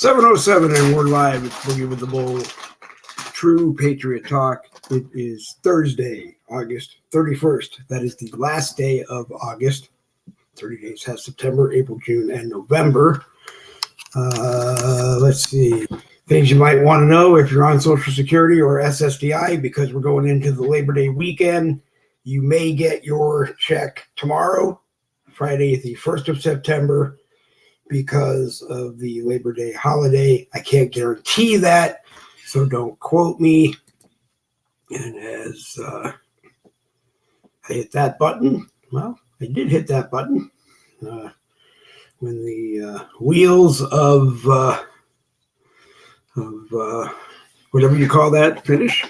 7:07 and we're live. It's Boogie with the Bull. True Patriot Talk. It is Thursday, August 31st. That is the last day of August. 30 days has September, April, June, and November. Let's see. Things you might want to know if you're on Social Security or SSDI, because we're going into the Labor Day weekend. You may get your check tomorrow, Friday, the 1st of September, because of the Labor Day holiday. I can't guarantee that, so don't quote me. And as I hit that button, well, I did hit that button. When the wheels of whatever you call that finish,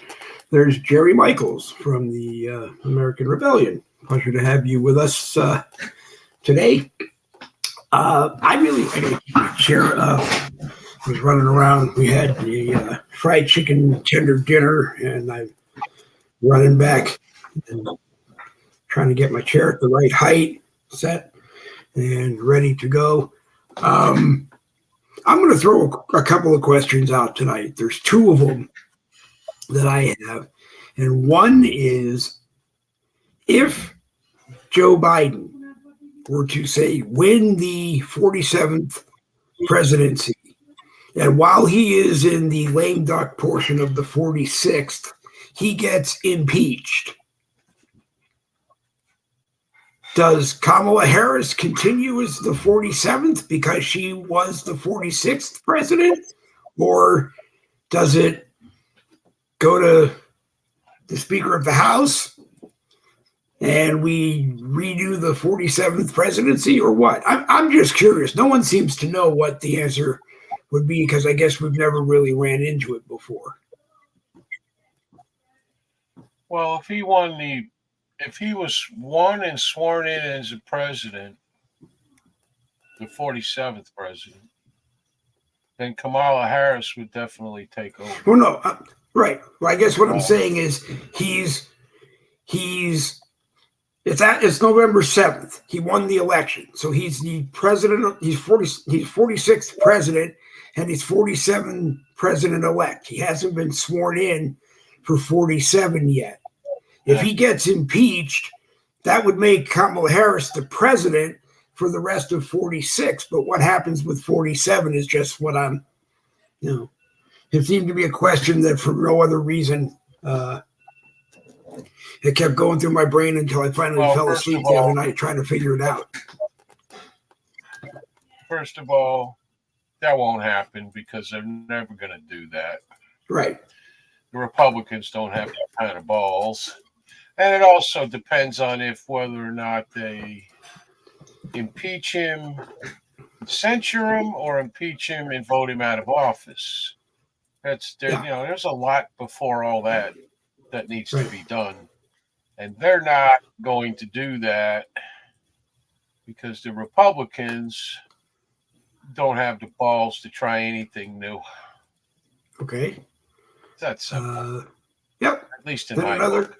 there's Jerry Michaels from the American Rebellion. Pleasure to have you with us today. I was running around. We had the fried chicken tender dinner, and I'm running back and trying to get my chair at the right height, set, and ready to go. I'm going to throw a couple of questions out tonight. There's two of them that I have, and one is, if Joe Biden were to say win the 47th presidency, and while he is in the lame duck portion of the 46th, he gets impeached, does Kamala Harris continue as the 47th because she was the 46th president? Or does it go to the Speaker of the House and we redo the 47th presidency, or what? I'm just curious. No one seems to know what the answer would be, because I guess we've never really ran into it before. Well, if he was won and sworn in as a president, the 47th president, then Kamala Harris would definitely take over. Well, no, right. Well, I guess what I'm saying is it's November 7th. He won the election. So he's the president. He's 46th president, and he's 47 president-elect. He hasn't been sworn in for 47 yet. If he gets impeached, that would make Kamala Harris the president for the rest of 46. But what happens with 47 is just what it seemed to be a question that for no other reason, it kept going through my brain until I finally fell asleep the other night trying to figure it out. First of all, that won't happen because they're never going to do that. Right. The Republicans don't have that kind of balls. And it also depends on whether or not they impeach him, censure him, or impeach him and vote him out of office. There's a lot before all that needs to be done. And they're not going to do that because the Republicans don't have the balls to try anything new. Okay. That's simple. Yep. At least in my book.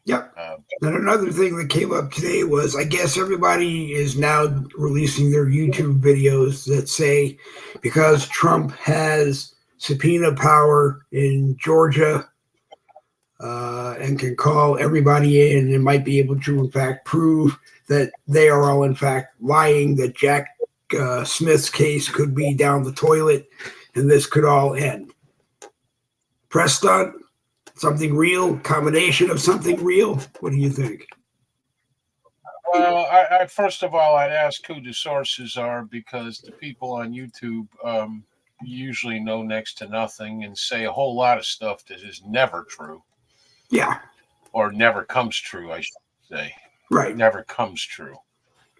Yep. Then another thing that came up today was, I guess everybody is now releasing their YouTube videos that say, because Trump has subpoena power in Georgia and can call everybody in and might be able to, in fact, prove that they are all, in fact, lying, that Jack Smith's case could be down the toilet and this could all end. Press stunt? Something real? Combination of something real? What do you think? Well, I first of all, I'd ask who the sources are, because the people on YouTube usually know next to nothing and say a whole lot of stuff that is never true. Yeah. Or never comes true, I should say. Right. Never comes true.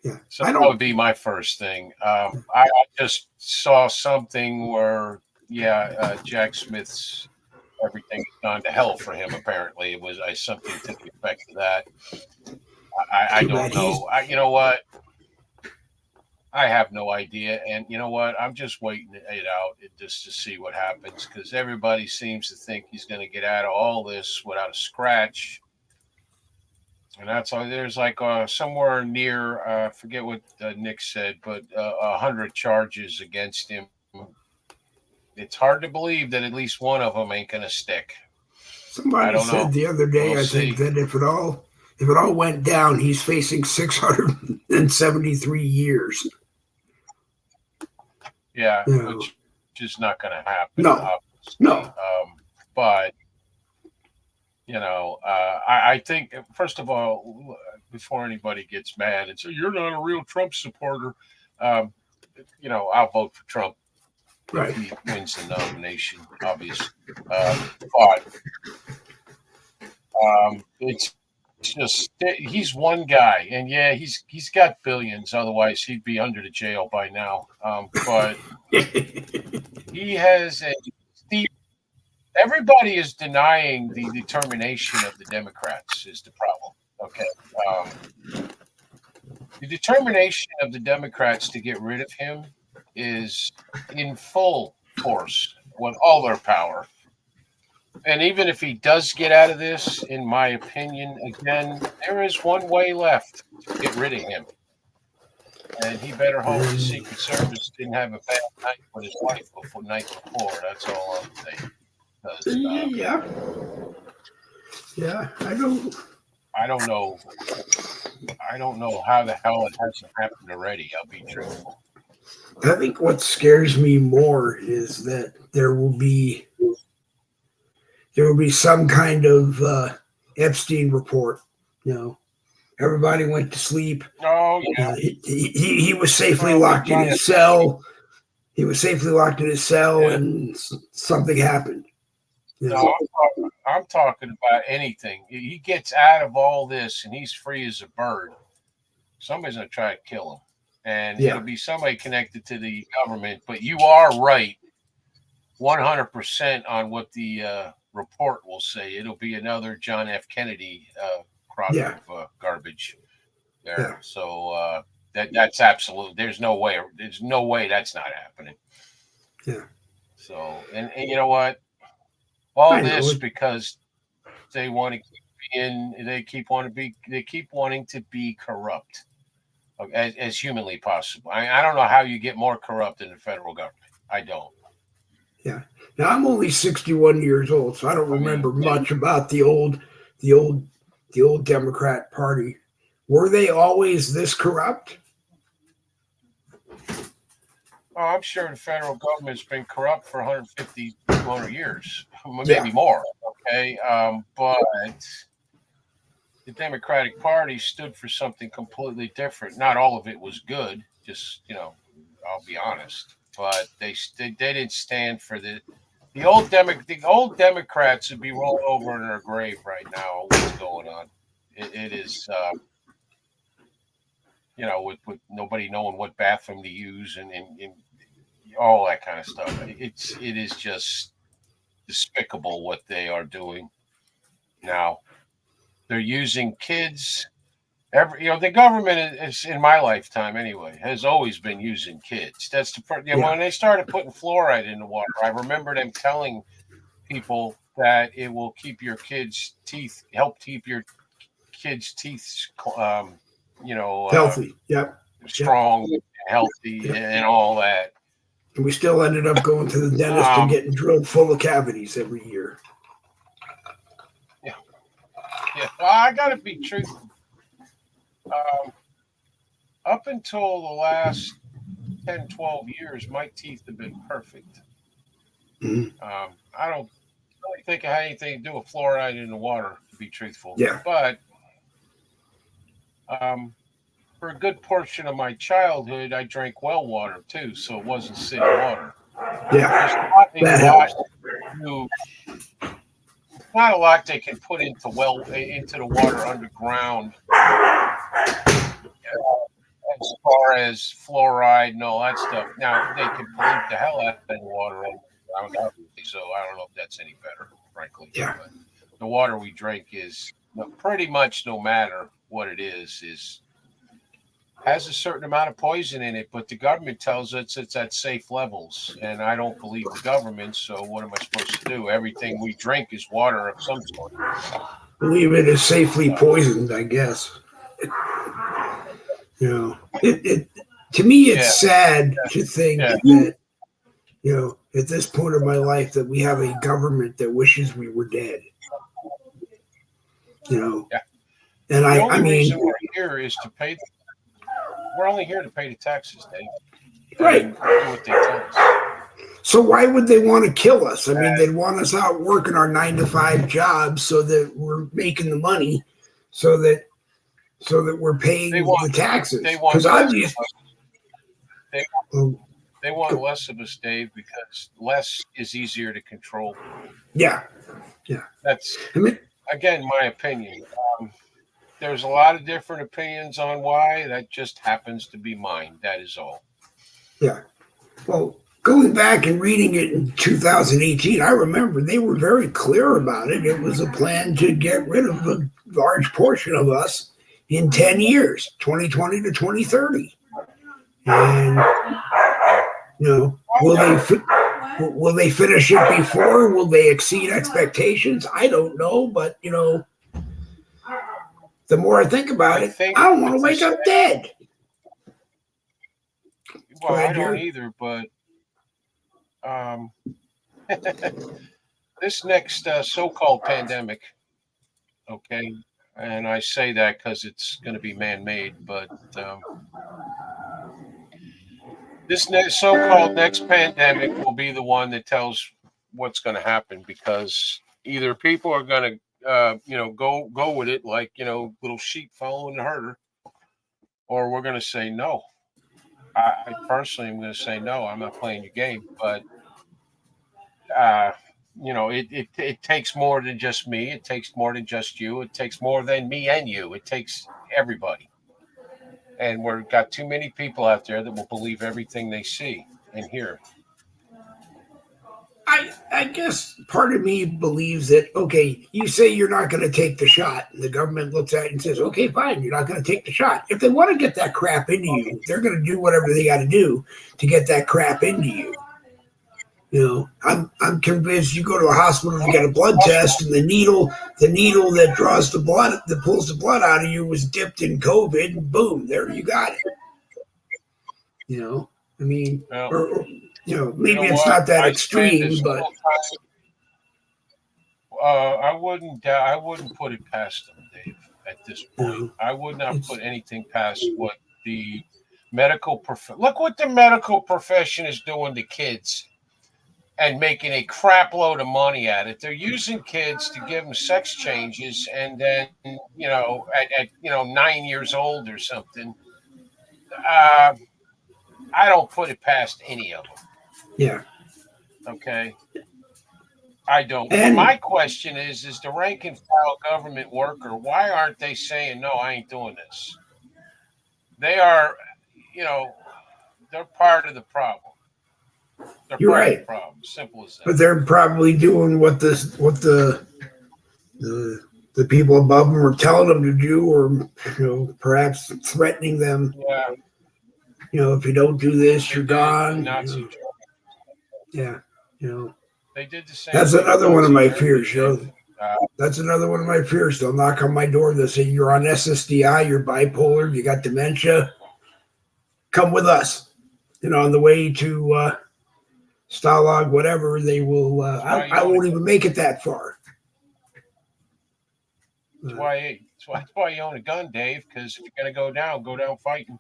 Yeah. So that would be my first thing. I just saw something where, Jack Smith's everything has gone to hell for him. Apparently, it was something to the effect of that. I don't know. You know what? I have no idea, and you know what? I'm just waiting it out just to see what happens, because everybody seems to think he's going to get out of all this without a scratch. And that's all. There's like somewhere near, I forget what Nick said, but 100 charges against him it's hard to believe that at least one of them ain't going to stick. Somebody said the other day, I think, that if it all went down, he's facing 673 years. Yeah, which is not going to happen. No, obviously. no. But I think, first of all, before anybody gets mad and say you're not a real Trump supporter, I'll vote for Trump if he wins the nomination, obviously. But it's just he's one guy, and yeah, he's got billions. Otherwise, he'd be under the jail by now. But he has a steep. Everybody is denying the determination of the Democrats is the problem. Okay. The determination of the Democrats to get rid of him is in full force with all their power. And even if he does get out of this, in my opinion, again, there is one way left to get rid of him. And he better hope the Secret Service didn't have a bad night with his wife night before. That's all I'm saying. Yeah, I don't know. I don't know how the hell it hasn't happened already. I'll be truthful. I think what scares me more is that there will be some kind of Epstein report. Everybody went to sleep. Oh yeah. He was safely locked in his cell. He was safely locked in his cell, and something happened. No, I'm talking about anything. He gets out of all this and he's free as a bird. Somebody's going to try to kill him. And it'll be somebody connected to the government. But you are right 100% on what the report will say. It'll be another John F. Kennedy crock of garbage there. Yeah. So that's absolute. There's no way that's not happening. Yeah. So, and you know what? All this because they want to keep they keep wanting to be corrupt as humanly possible. I don't know how you get more corrupt in the federal government. I don't. Yeah. Now I'm only 61 years old, so I don't remember much about the old Democrat Party. Were they always this corrupt? Oh, I'm sure the federal government's been corrupt for 150, 200 years, maybe more. Okay. But the Democratic Party stood for something completely different. Not all of it was good, just, I'll be honest. But they didn't stand for the old Democrats would be rolled over in their grave right now. What's going on? It is, with nobody knowing what bathroom to use and all that kind of stuff. It is just despicable what they are doing now. They're using kids. The government is in my lifetime anyway has always been using kids. That's when they started putting fluoride in the water. I remember them telling people that it will keep your kids' teeth, help keep your kids' teeth, healthy. Strong, and healthy, and all that. And we still ended up going to the dentist and getting drilled full of cavities every year. Yeah. Well, I got to be truthful. Up until the last 10, 12 years, my teeth have been perfect. Mm-hmm. I don't really think it had anything to do with fluoride in the water, to be truthful. Yeah. But for a good portion of my childhood, I drank well water too, so it wasn't city water. Yeah. Not a lot they can put into the water underground as far as fluoride and all that stuff. Now they can pollute the hell out of the water underground, obviously, so I don't know if that's any better, frankly. Yeah. But the water we drink is pretty much, no matter what it is has a certain amount of poison in it, but the government tells us it's at safe levels, and I don't believe the government, so what am I supposed to do? Everything we drink is water of some sort. Believe it is safely poisoned, I guess. To me, it's sad to think that, at this point of my life, that we have a government that wishes we were dead. Yeah. And The I only mean, reason we're here is to pay. We're only here to pay the taxes, Dave. right. And do what they tell us. So why would they want to kill us? I mean, they'd want us out working our 9-to-5 jobs so that we're making the money, so that we're paying the taxes. They want Because less obviously, they want less of us, Dave, because less is easier to control. yeah. That's I mean, again my opinion. There's a lot of different opinions on why. That just happens to be mine. That is all. yeah. Well, going back and reading it in 2018, I remember they were very clear about it. It was a plan to get rid of a large portion of us in 10 years, 2020 to 2030. And, will they finish it before? Will they exceed expectations? I don't know. But, the more I think about it, I don't want to wake up dead. Well, I don't either, but this next so-called pandemic, okay, and I say that because it's going to be man-made, but this so-called next pandemic will be the one that tells what's going to happen, because either people are going to, go with it like, little sheep following the herder, or we're going to say no. I personally am going to say no. I'm not playing your game, but it takes more than just me. It takes more than just you. It takes more than me and you. It takes everybody. And we've got too many people out there that will believe everything they see and hear. I guess part of me believes that, okay, you say you're not going to take the shot, and the government looks at it and says, okay, fine, you're not going to take the shot. If they want to get that crap into you, they're going to do whatever they got to do to get that crap into you. I'm convinced you go to a hospital to get a blood test, and the needle that draws the blood, that pulls the blood out of you, was dipped in COVID, and boom, there you got it. I mean, maybe it's not that extreme, but I wouldn't put it past them, Dave. At this point, I would not put anything past what the medical look what the medical profession is doing to kids and making a crap load of money at it. They're using kids to give them sex changes, and then at 9 years old or something. I don't put it past any of them. Yeah. Okay. I don't. And my question is the rank and file government worker, why aren't they saying, no, I ain't doing this? They are, they're part of the problem. They're You're part right. of the problem. Simple as that. But they're probably doing what the people above them are telling them to do, or perhaps threatening them. Yeah. If you don't do this, you're gone. Yeah. They did the same. That's another one of my fears. That's another one of my fears. They'll knock on my door. They'll say, you're on SSDI, you're bipolar, you got dementia. Come with us. On the way to Stalag, whatever, they will. I won't even make it that far. That's why you own a gun, Dave, because if you're going to go down fighting.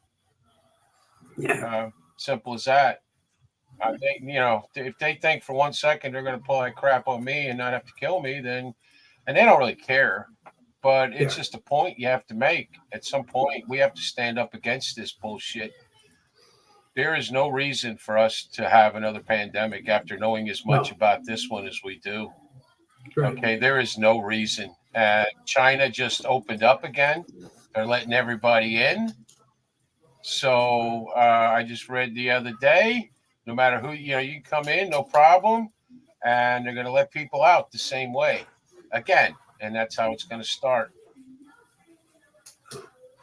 Yeah. Simple as that. If they think for 1 second they're going to pull that crap on me and not have to kill me, then, and they don't really care, but it's just a point you have to make. At some point, we have to stand up against this bullshit. There is no reason for us to have another pandemic after knowing as much about this one as we do. Right. Okay, there is no reason. China just opened up again. They're letting everybody in. So I just read the other day, no matter who, you can come in, no problem. And they're going to let people out the same way again. And that's how it's going to start.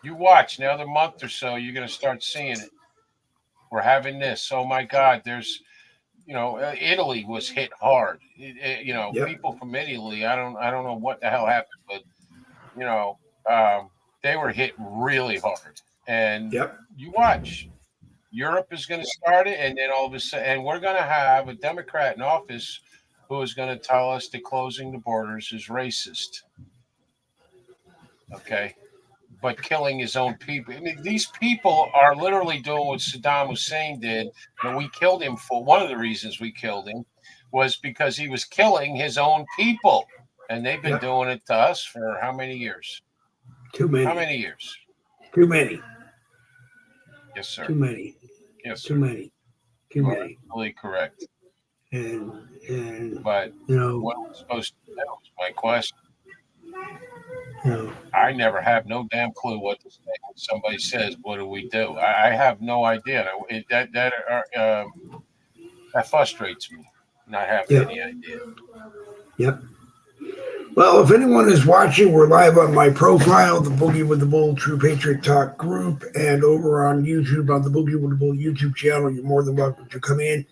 You watch another month or so, you're going to start seeing it. We're having this. Oh my God, there's, Italy was hit hard. People from Italy, I don't know what the hell happened, but, they were hit really hard. And you watch, Europe is going to start it, and then all of a sudden, and we're going to have a Democrat in office who is going to tell us that closing the borders is racist. Okay. But killing his own people. I mean, these people are literally doing what Saddam Hussein did. And we killed him for one of the reasons we killed him was because he was killing his own people. And they've been doing it to us for how many years? Too many. How many years? Too many. Yes, sir. Too many. Yes, sir. Too many. Too many. Absolutely correct. But you know, what are we supposed to do is my question. No. I never have no damn clue what to say when somebody says, "What do we do?" I have no idea. That frustrates me. Not having any idea. Yep. Well, if anyone is watching, we're live on my profile, the Boogie with the Bull True Patriot Talk group, and over on YouTube on the Boogie with the Bull YouTube channel. You're more than welcome to come in.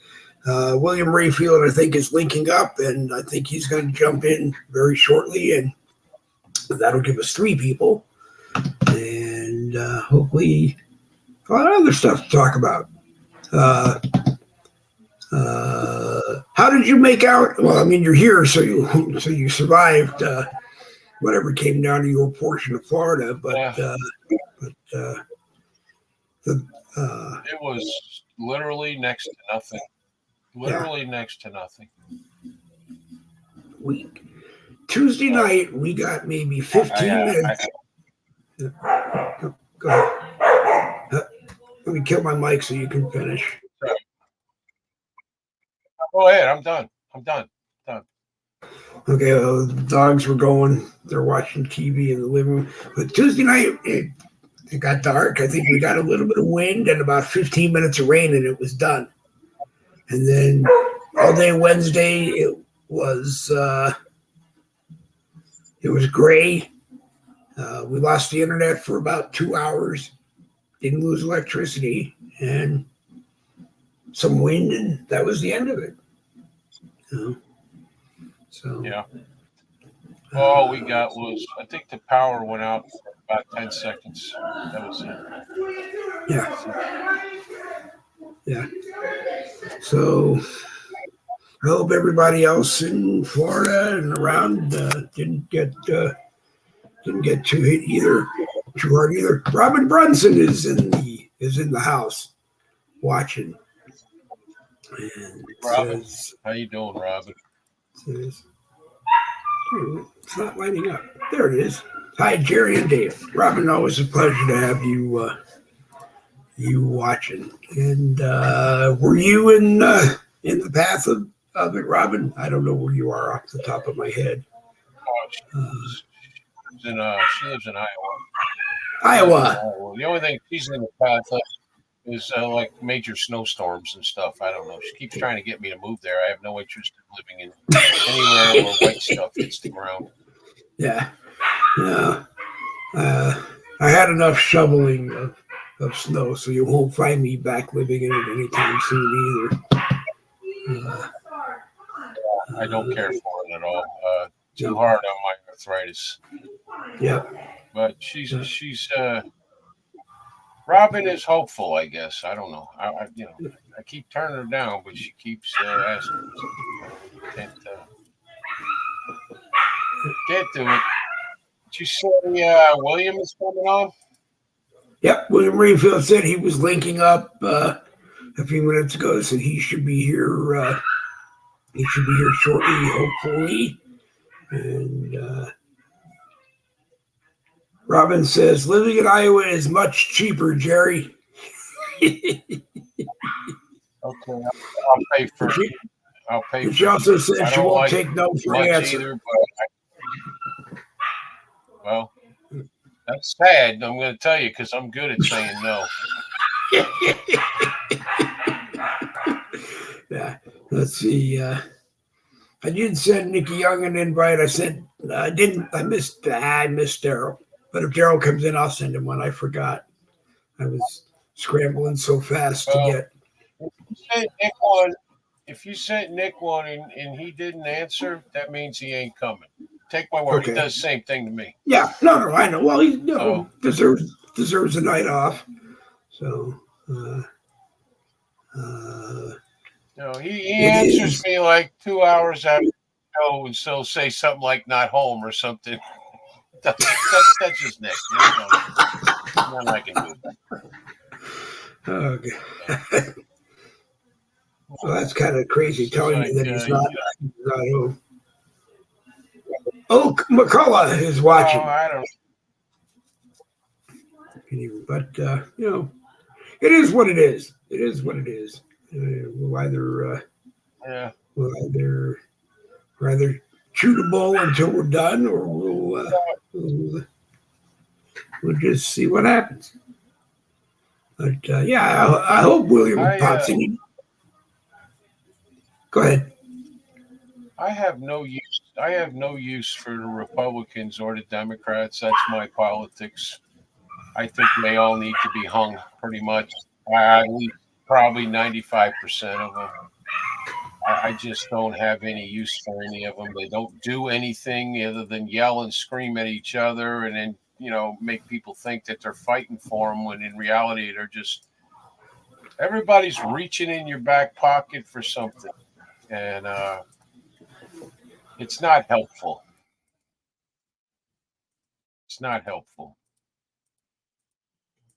William Rayfield, I think, is linking up, and I think he's going to jump in very shortly, and that'll give us 3 people, and hopefully a lot of other stuff to talk about. How did you make out? Well, I mein, you're here, so you survived whatever came down to your portion of Florida, but it was literally next to nothing. Literally next to nothing. Tuesday night, we got maybe 15 minutes. Go ahead. Let me kill my mic so you can finish. Go ahead. I'm done. Okay, the dogs were going. They're watching TV in the living room. But Tuesday night, it got dark. I think we got a little bit of wind and about 15 minutes of rain, and it was done. And then all day Wednesday, it was gray. We lost the internet for about 2 hours. Didn't lose electricity, and some wind, and that was the end of it. So yeah. All we got was, I think the power went out for about 10 seconds. That was it. Yeah. So I hope everybody else in Florida and around didn't get too hard either. Robin Brunson is in the house watching. And Robin, how you doing, Robin? It's not lighting up. There it is. Hi, Jerry and Dave. Robin, always a pleasure to have you watching. And were you in the path of it, Robin? I don't know where you are off the top of my head. She lives in Iowa. Iowa. The only thing she's in the path of is like major snowstorms and stuff. I don't know. She keeps trying to get me to move there. I have no interest in living in anywhere where white stuff hits the ground. Yeah. I had enough shoveling of snow, so you won't find me back living in it anytime soon either. I don't care for it at all. Too hard on my arthritis. Yeah. But she's Robin is hopeful, I guess. I don't know. I keep turning her down, but she keeps asking. Can't do it. Did you say William is coming on? Yep. William Rayfield said he was linking up a few minutes ago. Said he should be here. He should be here shortly, hopefully. And Robin says, living in Iowa is much cheaper, Jerry. Okay, I'll pay for it. I'll pay for it. She also said she won't take no for an answer. Either, well, that's sad. I'm going to tell you because I'm good at saying no. Yeah. Let's see. I did send Nikki Young an invite. I said I didn't. I missed Daryl. But if Daryl comes in, I'll send him one. I forgot. I was scrambling so fast to get. If you sent Nick one and he didn't answer, that means he ain't coming. Take my word. Okay. He does the same thing to me. Yeah. No, I know. Well, he deserves a night off. So He It answers is. me like 2 hours after the show, and so say something like "not home" or something. That's just Nick. Nothing I can do. Okay. So, Well, that's kind of crazy it's just telling me like that he's not home. Oh, McCullough is well, watching. I don't. But, it is what it is. It is what it is. We'll either Yeah. we'll either rather chew the bull until we're done, or we'll just see what happens. But yeah, I hope William I pops in. Go ahead. I have no use. I have no use for the Republicans or the Democrats. That's my politics. I think they all need to be hung, pretty much. At least probably 95% of them. I just don't have any use for any of them. They don't do anything other than yell and scream at each other, and then make people think that they're fighting for them when in reality they're just everybody's reaching in your back pocket for something, and it's not helpful. It's not helpful.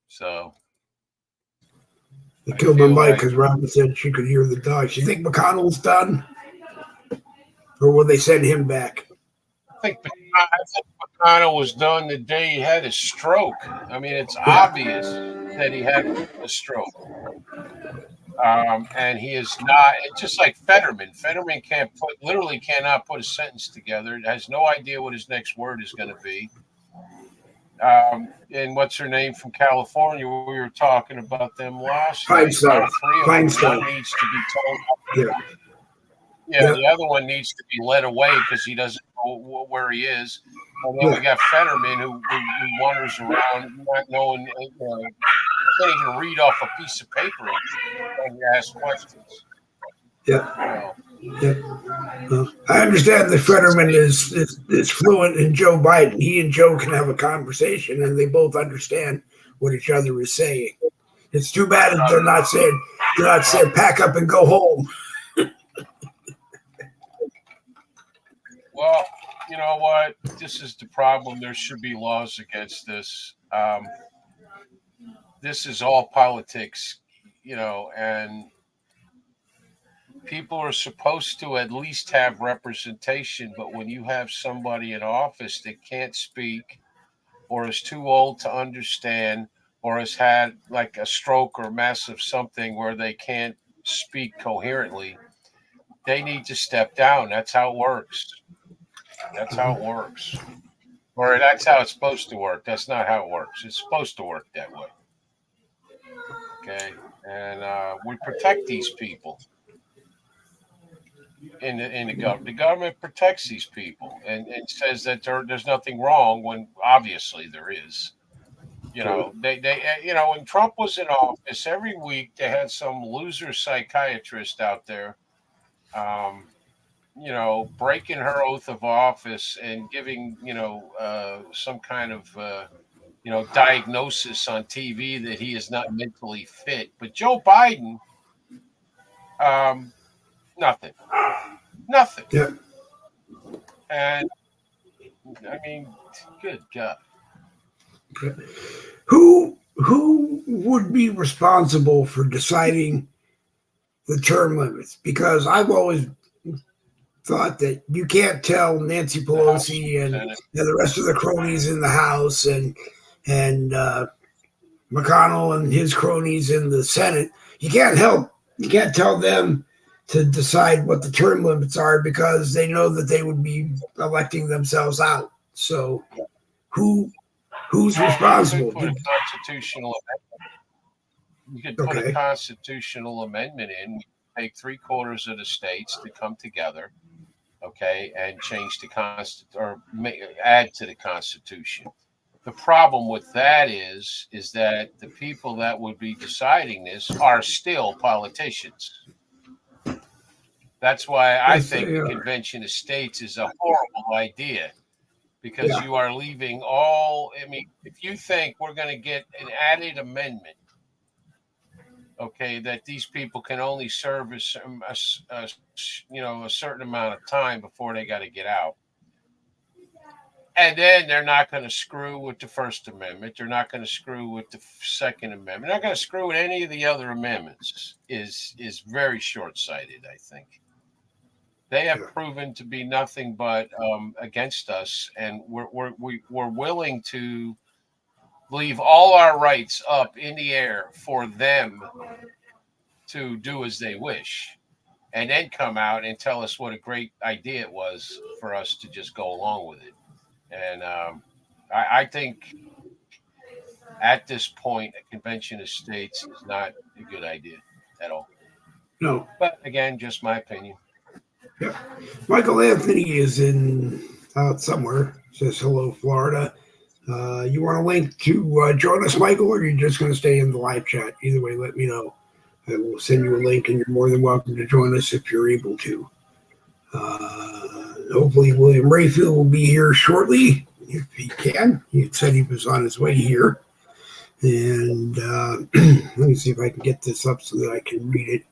So They I killed my feel mic like because Robin said she could hear the dogs. You think McConnell's done, or will they send him back? I think McConnell was done the day he had his stroke. I mean, it's Yeah. obvious that he had a stroke. And he is not. It's just like Fetterman. Fetterman literally cannot put a sentence together. Has no idea what his next word is going to be. And what's her name from California? We were talking about them last night. Feinstein. All three of them. Feinstein. One needs to be told. Yeah. Yeah, Yeah. the other one needs to be led away because he doesn't know where he is. And then we Yeah. got Fetterman who wanders around not knowing, can't even read off a piece of paper and ask questions. Yeah. Yeah. I understand that Fetterman is fluent in Joe Biden. He and Joe can have a conversation, and they both understand what each other is saying. It's too bad that they're not saying pack up and go home. Well, you know what? This is the problem. There should be laws against this. This is all politics, and people are supposed to at least have representation. But when you have somebody in office that can't speak, or is too old to understand, or has had like a stroke or massive something where they can't speak coherently, they need to step down. That's how it works. That's how it works. Or that's how it's supposed to work. That's not how it works. It's supposed to work that way. Okay. And we protect these people in the government. The government protects these people and says that there's nothing wrong when obviously there is. When Trump was in office, every week they had some loser psychiatrist out there, breaking her oath of office and giving, some kind of, diagnosis on TV that he is not mentally fit. But Joe Biden, um, nothing, nothing. Yeah. And I mean, good God. Who would be responsible for deciding the term limits? Because I've always thought that you can't tell Nancy Pelosi and the rest of the cronies in the House and McConnell and his cronies in the Senate. You can't tell them to decide what the term limits are because they know that they would be electing themselves out. So who's responsible? You could put a constitutional amendment in. We take 3/4 of the states to come together, okay, and change the add to the Constitution. The problem with that is that the people that would be deciding this are still politicians. That's why I think the Convention of States is a horrible idea, because you are leaving all. I mean, if you think we're going to get an added amendment Okay, that these people can only serve a certain amount of time before they got to get out. And then they're not going to screw with the First Amendment. They're not going to screw with the Second Amendment. They're not going to screw with any of the other amendments. Is very short sighted. I think they have proven to be nothing but against us, and we're willing to leave all our rights up in the air for them to do as they wish, and then come out and tell us what a great idea it was for us to just go along with it. And I think at this point, a convention of states is not a good idea at all. No. But again, just my opinion. Yeah. Michael Anthony is out somewhere. Says hello, Florida. You want a link to join us, Michael, or are you just going to stay in the live chat? Either way, let me know. I will send you a link, and you're more than welcome to join us if you're able to. Hopefully, William Rayfield will be here shortly, if he can. He said he was on his way here. And let me see if I can get this up so that I can read it.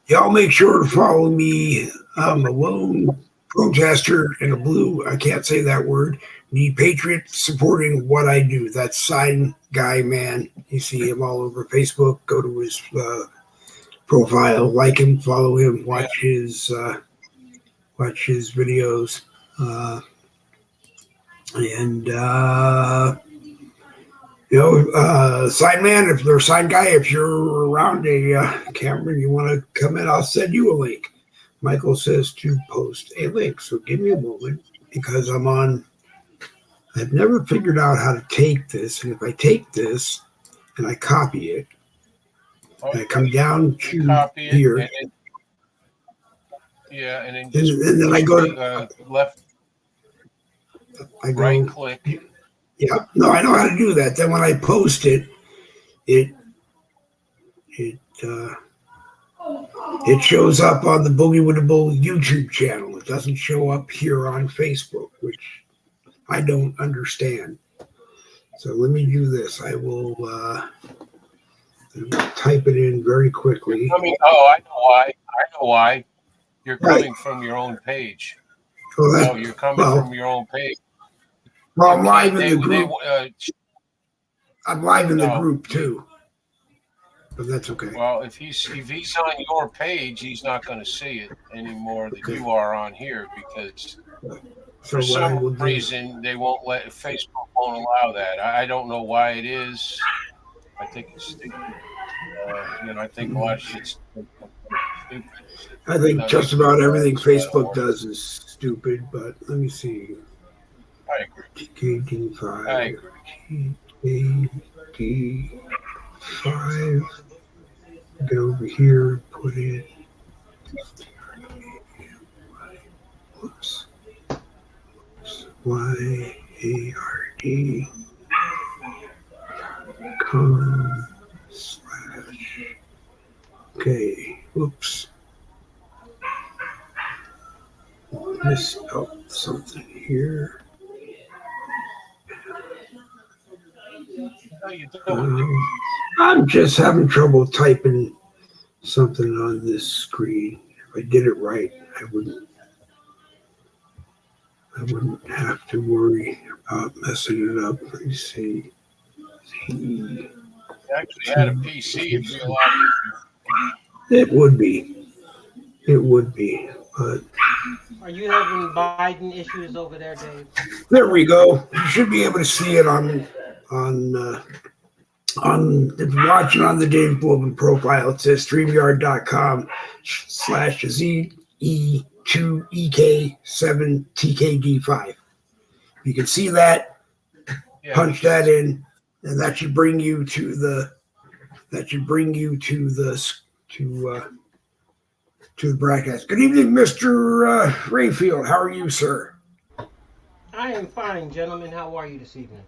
Y'all make sure to follow me. I'm a lone protester in a blue, I can't say that word, the Patriot supporting what I do. That's Sign Guy Man. You see him all over Facebook. Go to his profile, like him, follow him, watch his videos. Sign man, if they're sign guy, if you're around a camera and you want to come in, I'll send you a link. Michael says to post a link. So give me a moment because I've never figured out how to take this. And if I take this and I copy it, and I come down to here. And then I go to left. I go right click. Yeah, no, I know how to do that. Then when I post it, it shows up on the Boogie with the Bull YouTube channel. It doesn't show up here on Facebook, which I don't understand. So let me do this. I will type it in very quickly. I know why. You're coming from your own page. You're coming from your own page. Well, I'm live in the group. I'm live in the group too, but that's okay. Well, if he's on your page, he's not going to see it anymore that you are on here because for some reason they won't Facebook won't allow that. I don't know why it is. I think it's stupid. I think a lot of shit's stupid. I think just about everything Facebook does is stupid, but let me see. I agree. TKD5. I agree. TKD5. Get over here, put it. Whoops. YARD. Com / Okay. Whoops. Misspelled something here. I'm just having trouble typing something on this screen. If I did it right, I wouldn't have to worry about messing it up. Let me see. You actually had a PC, it'd be a lot easier. It would be. It would be. But are you having Biden issues over there, Dave? There we go. You should be able to see it on if you're watching on the Dave Blobin profile. It says StreamYard.com/ZE2EK7TKD5. You can see that. Punch that in, and that should bring you to the broadcast. Good evening, Mr. Rayfield. How are you, sir? I am fine, gentlemen. How are you this evening?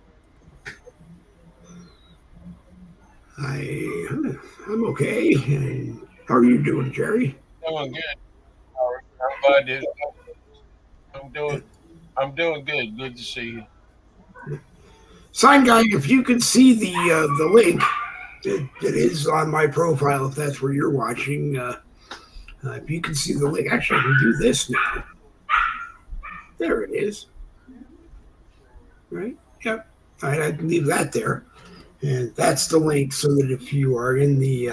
I'm okay. And how are you doing, Jerry? Doing good. I'm doing good. Good to see you. Sign guy, if you can see the link, it is on my profile if that's where you're watching. If you can see the link, actually, I can do this now. There it is. Right? Yep. I can leave that there. And that's the link so that if you are in the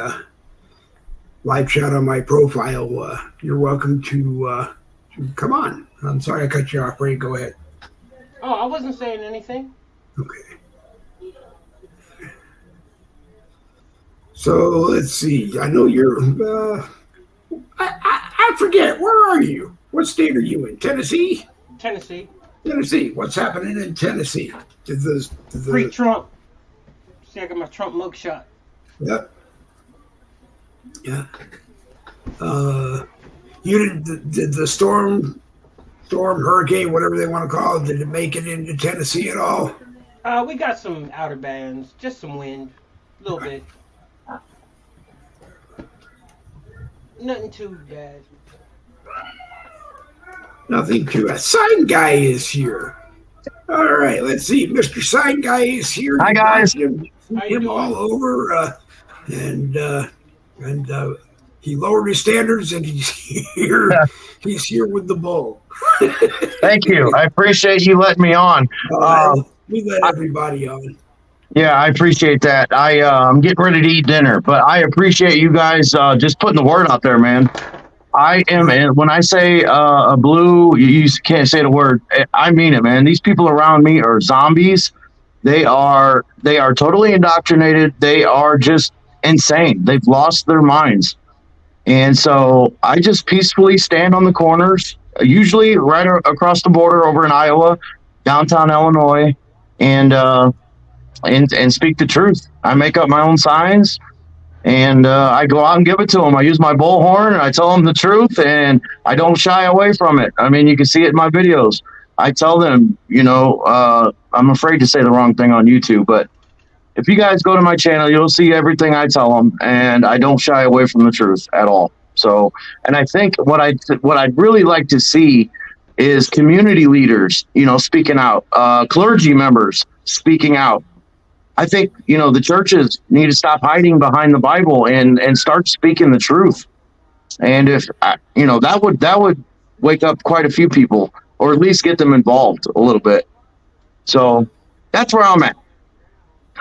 live chat on my profile, you're welcome to come on. I'm sorry I cut you off, Ray. Go ahead. Oh, I wasn't saying anything. Okay. So let's see. I know you're. I forget. Where are you? What state are you in? Tennessee. Tennessee. Tennessee. What's happening in Tennessee? Did the Free Trump. See, I got my Trump mugshot. Yep. Yeah. You did the storm, hurricane, whatever they want to call it, did it make it into Tennessee at all? We got some outer bands, just some wind, a little bit. Nothing too bad. Nothing too bad. Sign Guy is here. All right, let's see. Mr. Sign Guy is here. Hi, guys. Him all over, and he lowered his standards, and he's here. He's here with the bull. Thank you. I appreciate you letting me on. We let everybody on. Yeah, I appreciate that. I'm getting ready to eat dinner, but I appreciate you guys just putting the word out there, man. I am, and when I say a blue, you can't say the word. I mean it, man. These people around me are zombies. They are totally indoctrinated. They are just insane. They've lost their minds. And so I just peacefully stand on the corners, usually right across the border over in Iowa, downtown Illinois, and speak the truth. I make up my own signs, and I go out and give it to them. I use my bullhorn, and I tell them the truth, and I don't shy away from it. I mean, you can see it in my videos. I tell them, I'm afraid to say the wrong thing on YouTube, but if you guys go to my channel, you'll see everything I tell them, and I don't shy away from the truth at all. So, and I think what I'd really like to see is community leaders, speaking out, clergy members speaking out. I think, the churches need to stop hiding behind the Bible and start speaking the truth. And if, that would wake up quite a few people, or at least get them involved a little bit. So that's where I'm at.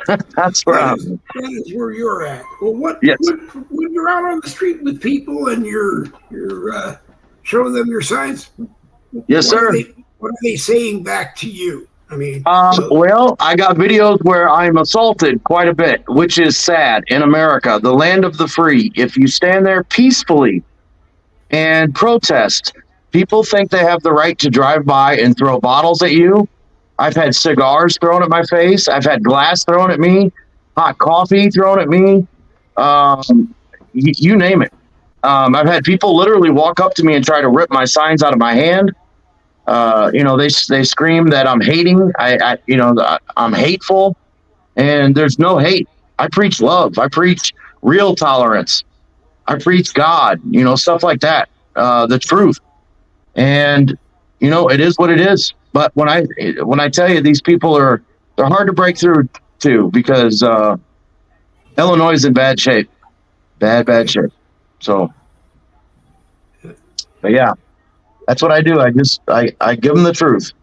That's where that is where you're at. Well, yes. When you're out on the street with people and you're showing them your signs, yes, sir. What are they saying back to you? I mean, well, I got videos where I'm assaulted quite a bit, which is sad in America, the land of the free. If you stand there peacefully and protest, people think they have the right to drive by and throw bottles at you. I've had cigars thrown at my face. I've had glass thrown at me, hot coffee thrown at me. You name it. I've had people literally walk up to me and try to rip my signs out of my hand. They scream that I'm hating. I'm hateful, and there's no hate. I preach love. I preach real tolerance. I preach God, stuff like that. The truth. And, it is what it is. But when I tell you these people they're hard to break through to, because Illinois is in bad shape, bad shape. So, but yeah, that's what I do. I give them the truth.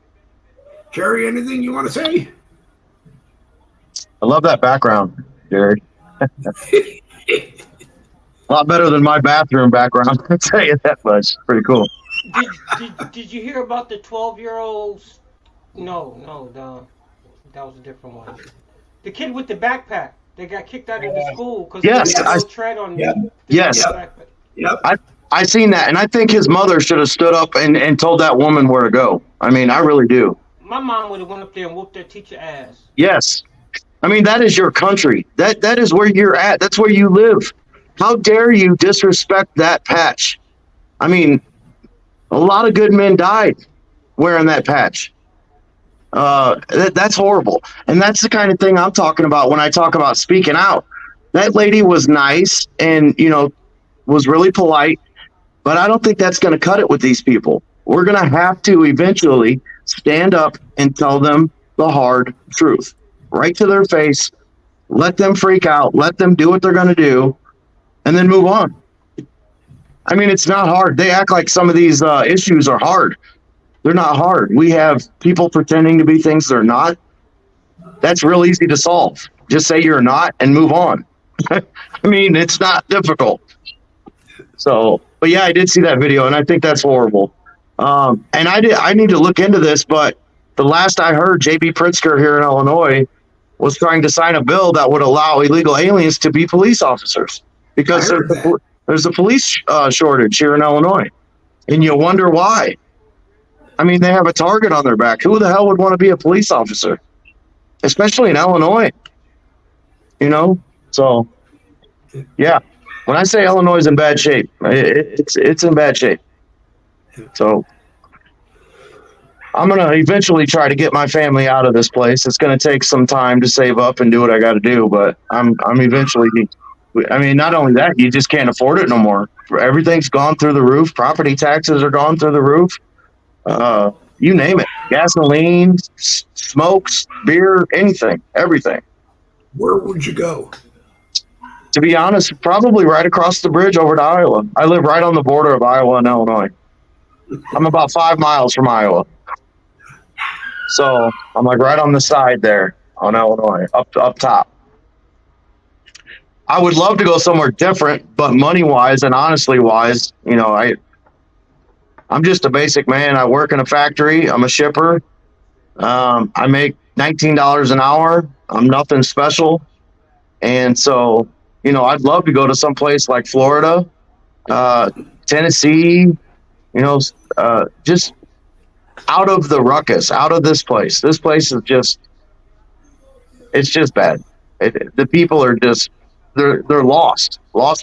Jerry, anything you want to say? I love that background, Jared. A lot better than my bathroom background. I'll tell you that much. Pretty cool. Did you hear about the 12-year-olds? No, that was a different one. The kid with the backpack. They got kicked out of the school because yes, they had tread on them. Yes. Yep. I seen that, and I think his mother should have stood up and told that woman where to go. I mean, I really do. My mom would have went up there and whooped their teacher ass. Yes. I mean, that is your country. That is where you're at. That's where you live. How dare you disrespect that patch? I mean, a lot of good men died wearing that patch. That's horrible. And that's the kind of thing I'm talking about when I talk about speaking out. That lady was nice and, was really polite, but I don't think that's going to cut it with these people. We're going to have to eventually stand up and tell them the hard truth right to their face, let them freak out, let them do what they're going to do, and then move on. I mean, it's not hard. They act like some of these issues are hard. They're not hard. We have people pretending to be things they're not. That's real easy to solve. Just say you're not and move on. I mean, it's not difficult. So, but yeah, I did see that video, and I think that's horrible. And I need to look into this, but the last I heard, J.B. Pritzker here in Illinois was trying to sign a bill that would allow illegal aliens to be police officers because there's a police shortage here in Illinois, and you wonder why. I mean, they have a target on their back. Who the hell would want to be a police officer, especially in Illinois? You know, so yeah. When I say Illinois is in bad shape, it's in bad shape. So I'm going to eventually try to get my family out of this place. It's going to take some time to save up and do what I got to do, but I'm eventually, I mean, not only that, you just can't afford it no more. Everything's gone through the roof. Property taxes are gone through the roof. You name it. Gasoline, smokes, beer, anything, everything. Where would you go? To be honest, probably right across the bridge over to Iowa. I live right on the border of Iowa and Illinois. I'm about 5 miles from Iowa. So I'm like right on the side there on Illinois, up top. I would love to go somewhere different, but money-wise and honestly-wise, you know, I'm just a basic man. I work in a factory. I'm a shipper. I make $19 an hour. I'm nothing special. And so, you know, I'd love to go to some place like Florida, Tennessee, you know, just out of the ruckus, out of this place. This place is just, it's just bad. The people are just, they're lost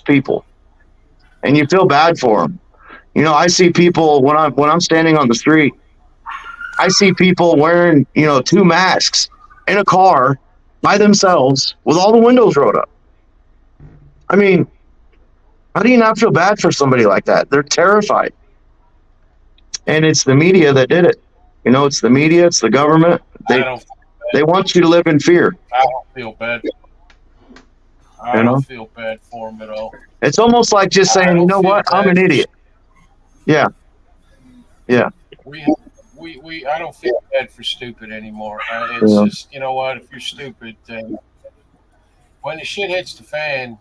people. And you feel bad for them. You know, I see people when I'm standing on the street, I see people wearing, you know, 2 masks in a car by themselves with all the windows rolled up. I mean, how do you not feel bad for somebody like that? They're terrified. And it's the media that did it. You know, it's the media, it's the government. They want you to live in fear. I don't feel bad. I don't feel bad for them at all. It's almost like just saying, you know what, I'm an idiot. Yeah. Yeah. I don't feel bad for stupid anymore. It's just, you know what, if you're stupid, when the shit hits the fan,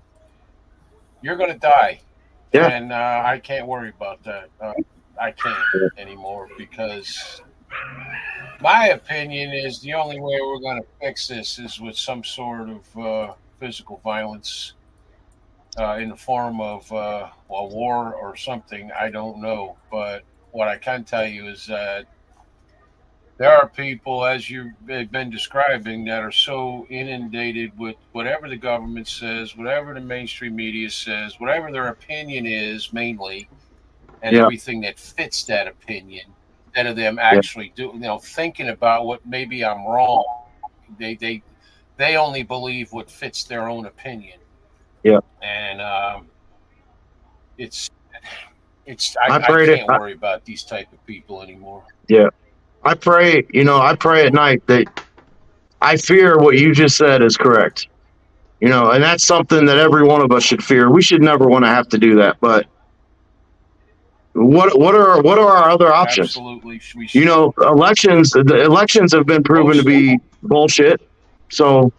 you're going to die. Yeah. And I can't worry about that. I can't anymore because my opinion is the only way we're going to fix this is with some sort of physical violence in the form of a war or something. I don't know. But what I can tell you is that there are people, as you've been describing, that are so inundated with whatever the government says, whatever the mainstream media says, whatever their opinion is mainly, and everything that fits that opinion, instead of them actually thinking about what maybe I'm wrong. They only believe what fits their own opinion. Yeah. And I can't worry about these type of people anymore. Yeah. I pray at night that I fear what you just said is correct. You know, and that's something that every one of us should fear. We should never want to have to do that, but what are our other options? Absolutely. You know, the elections have been proven to be bullshit. So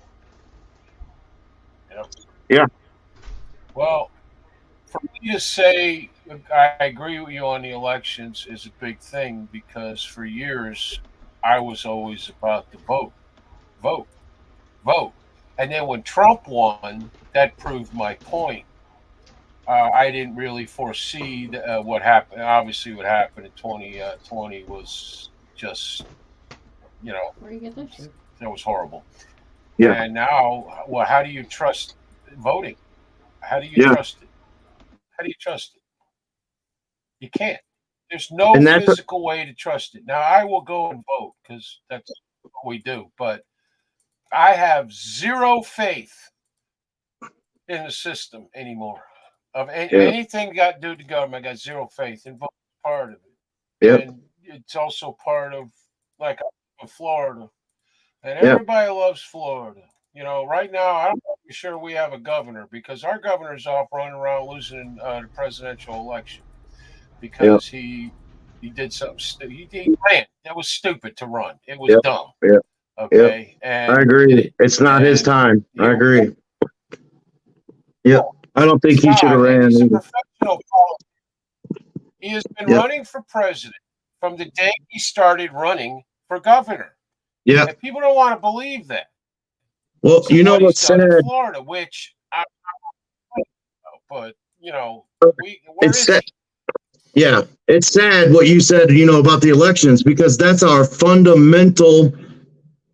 yeah. Well, for me to say I agree with you on the elections is a big thing because for years I was always about to vote. And then when Trump won, that proved my point. I didn't really foresee what happened. Obviously, what happened in 2020 was just, you know, that was horrible. Yeah. And now, how do you trust voting? How do you trust it? How do you trust it? You can't. There's no physical way to trust it. Now, I will go and vote because that's what we do. But I have zero faith in the system anymore. Of anything got to do with the government, I got zero faith. And vote is part of it. Yeah. And it's also part of, like, Florida. And everybody loves Florida. Right now, I'm not sure we have a governor because our governor's off running around losing the presidential election Yep. because he did something. He ran. That was stupid to run. It was Yep. dumb. Yep. Okay, I agree. It's not his time. I agree. Yep. I don't think It's he should have not, and ran he's a either. professional politician. He has been Yep. running for president from the day he started running for governor. Yeah. And people don't want to believe that. Well, So you know what he's what's done in sad? Florida, which but where It's is sad. he? Yeah, it's sad what you said, about the elections, because that's our fundamental,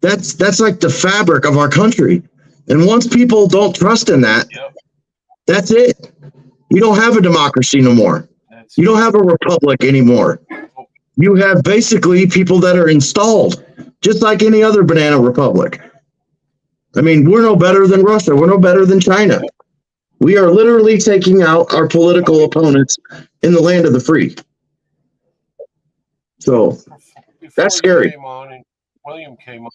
that's like the fabric of our country. And once people don't trust in that, Yep. that's it. You don't have a democracy no more. That's You don't have a republic anymore. You have basically people that are installed, just like any other banana republic. I mean, we're no better than Russia. We're no better than China. We are literally taking out our political opponents in the land of the free. So before that's you scary. came on and William came on.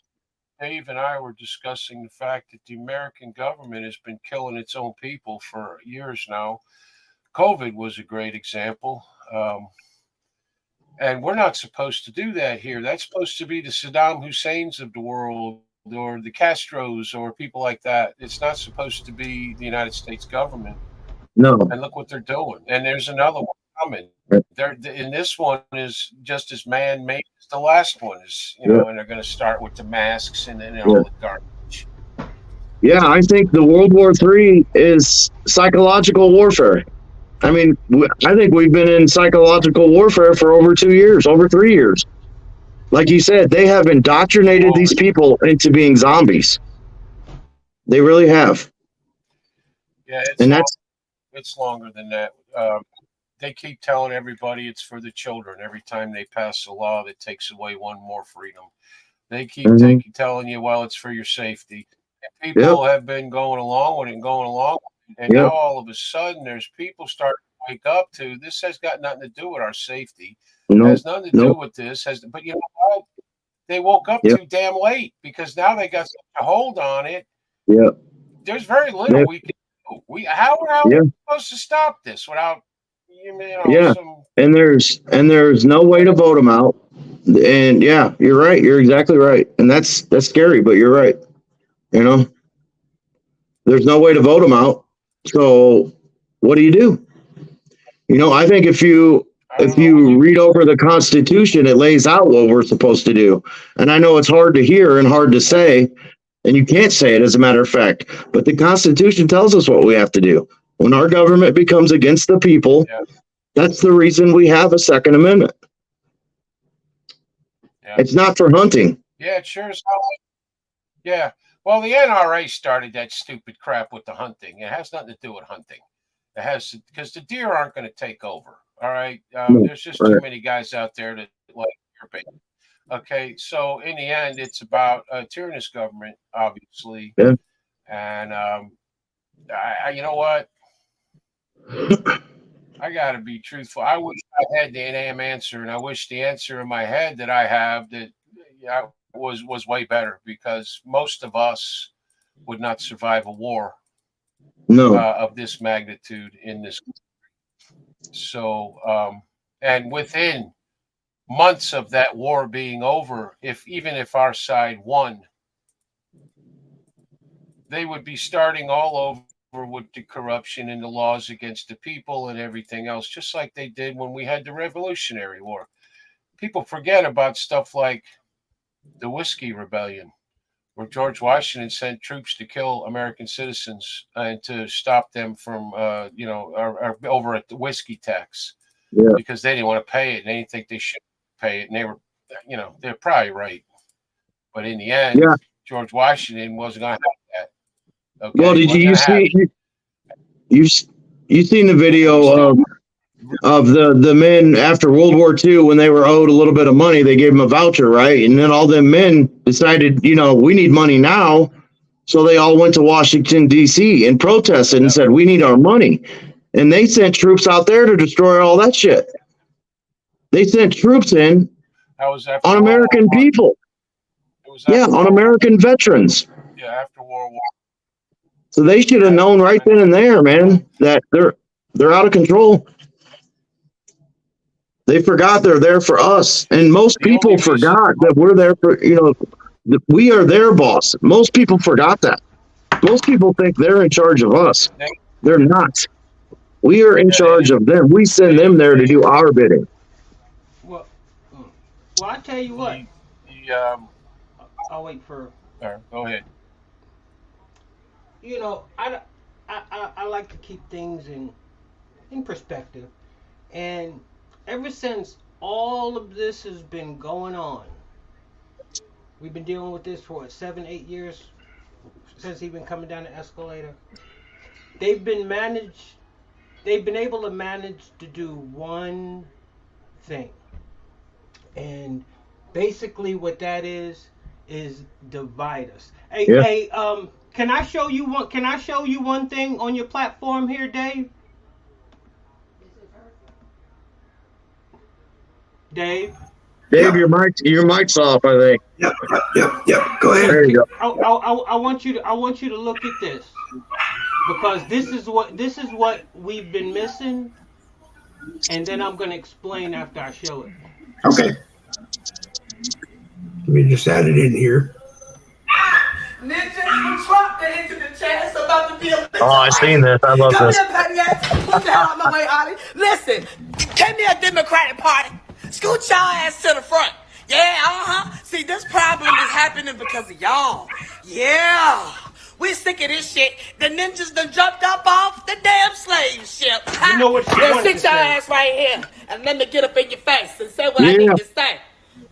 Dave and I were discussing the fact that the American government has been killing its own people for years now. COVID was a great example. And we're not supposed to do that here. That's supposed to be the Saddam Husseins of the world or the Castros or people like that. It's not supposed to be the United States government. No. And look what they're doing. And there's another one coming. And this one is just as man-made as the last one is, and they're going to start with the masks and all the garbage. Yeah, I think the World War III is psychological warfare. I mean, I think we've been in psychological warfare for over 2 years, over 3 years. Like you said, they have indoctrinated these people into being zombies. They really have. Yeah, it's longer than that. They keep telling everybody it's for the children every time they pass a law that takes away one more freedom. They keep telling you, well, it's for your safety. And people have been going along with it and going along with it. And now all of a sudden there's people starting to wake up to this has got nothing to do with our safety. It has nothing to do with this. But you know what? They woke up too damn late because now they got such a hold on it. Yeah. There's very little we can do. How are we supposed to stop this without and there's no way to vote them out. And you're right. You're exactly right. And that's scary, but you're right. There's no way to vote them out. So what do you do? I think if you read over the Constitution, it lays out what we're supposed to do. And I know it's hard to hear and hard to say, and you can't say it as a matter of fact, but the Constitution tells us what we have to do. When our government becomes against the people, that's the reason we have a Second Amendment. Yeah. It's not for hunting. Yeah, it sure is. Yeah. Well, the NRA started that stupid crap with the hunting. It has nothing to do with hunting. It has because the deer aren't going to take over. All right. There's just too many guys out there that like deer bait. Okay. So in the end, it's about a tyrannous government, obviously. Yeah. And you know what? I got to be truthful. I wish I had the damn answer, and I wish the answer in my head that I have that was way better because most of us would not survive a war of this magnitude in this country. So, and within months of that war being over, even if our side won, they would be starting all over with the corruption and the laws against the people and everything else, just like they did when we had the Revolutionary War. People forget about stuff like the Whiskey Rebellion, where George Washington sent troops to kill American citizens and to stop them from, over at the whiskey tax because they didn't want to pay it and they didn't think they should pay it. And they were, they're probably right. But in the end, George Washington wasn't going to have that. Okay, well, did you see? You seen the video of the men after World War II when they were owed a little bit of money? They gave them a voucher, right? And then all them men decided, we need money now, so they all went to Washington D.C. and protested and said, "We need our money." And they sent troops out there to destroy all that shit. They sent troops in on American people. On American veterans. Yeah, after World War. So they should have known right then and there, man, that they're out of control. They forgot they're there for us, and most The only people reason- forgot that we're there for we are their boss. Most people forgot that. Most people think they're in charge of us. They're not. We are in charge of them. We send them there to do our bidding. Well, I tell you what. I'll wait for. Go ahead. You know, I like to keep things in perspective, and ever since all of this has been going on, we've been dealing with this for what, 7-8 years since he's been coming down the escalator. They've been able to manage to do one thing, and basically what that is divide us. Hey, can I show you one thing on your platform here, Dave? Dave, your mic's off, I think. Yep. Go ahead. There you go. I want you to look at this, because this is what we've been missing, and then I'm going to explain after I show it. Okay. Let me just add it in here. Ninjas from Trump, they into the chat. It's about to be a bitch. Oh, I've seen this. I love Come this. here, Patriot. Put the hell out my way, Ollie. Listen, give me a Democratic Party. Scoot y'all ass to the front. Yeah, See, this problem is happening because of y'all. Yeah. We're sick of this shit. The ninjas done jumped up off the damn slave ship. You know what she Now wanted sit to your say. ass right here and let me get up in your face and say what I need to say.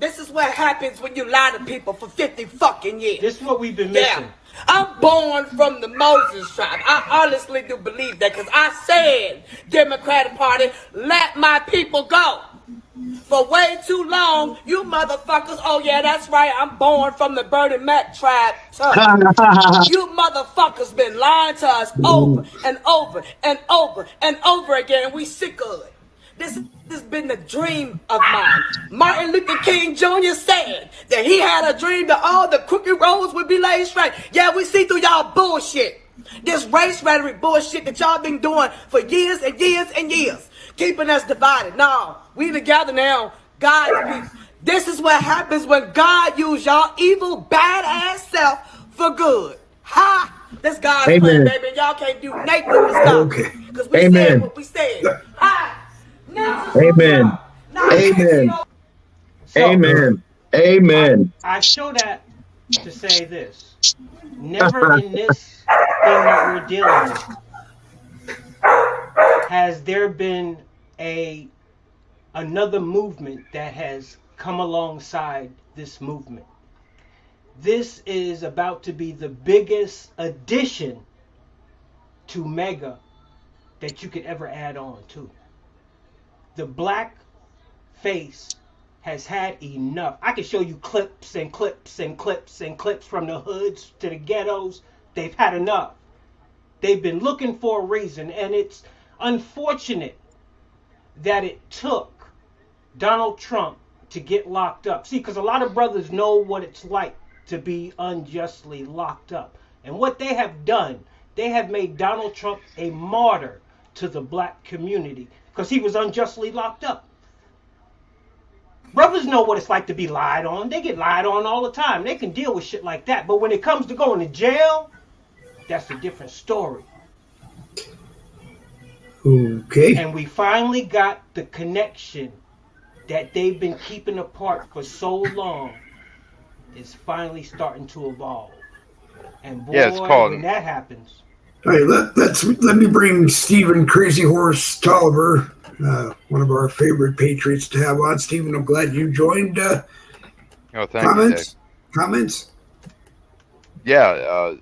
This is what happens when you lie to people for 50 fucking years. This is what we've been missing. Yeah. I'm born from the Moses tribe. I honestly do believe that, because I said, Democratic Party, let my people go. For way too long, you motherfuckers, oh yeah, that's right, I'm born from the Bernie Mac tribe. You motherfuckers been lying to us over and over and over and over again, and we sick of it. This has been the dream of mine. Martin Luther King Jr. said that he had a dream that all the crooked roads would be laid straight. Yeah, we see through y'all bullshit. This race rhetoric bullshit that y'all been doing for years and years and years. Keeping us divided. No, we together now. God, this is what happens when God use y'all evil, badass self for good. Ha! That's God's plan, baby. Y'all can't do nothing with this stuff. Okay. Because we said what we said. Ha! Amen. Amen. Amen. Amen. I show that to say this. Never in this thing that we're dealing with has there been another movement that has come alongside this movement. This is about to be the biggest addition to Mega that you could ever add on to. The black face has had enough. I can show you clips and clips and clips and clips from the hoods to the ghettos. They've had enough. They've been looking for a reason, and it's unfortunate that it took Donald Trump to get locked up. See, because a lot of brothers know what it's like to be unjustly locked up. And what they have done, they have made Donald Trump a martyr to the black community because he was unjustly locked up. Brothers know what it's like to be lied on. They get lied on all the time. They can deal with shit like that. But when it comes to going to jail, that's a different story. Okay. And we finally got the connection that they've been keeping apart for so long. Is finally starting to evolve. And boy, when that happens. All right, let me bring Stephen Crazy Horse Tolliver, one of our favorite Patriots to have on. Stephen, I'm glad you joined. Thank you, Dave. Comments? Yeah,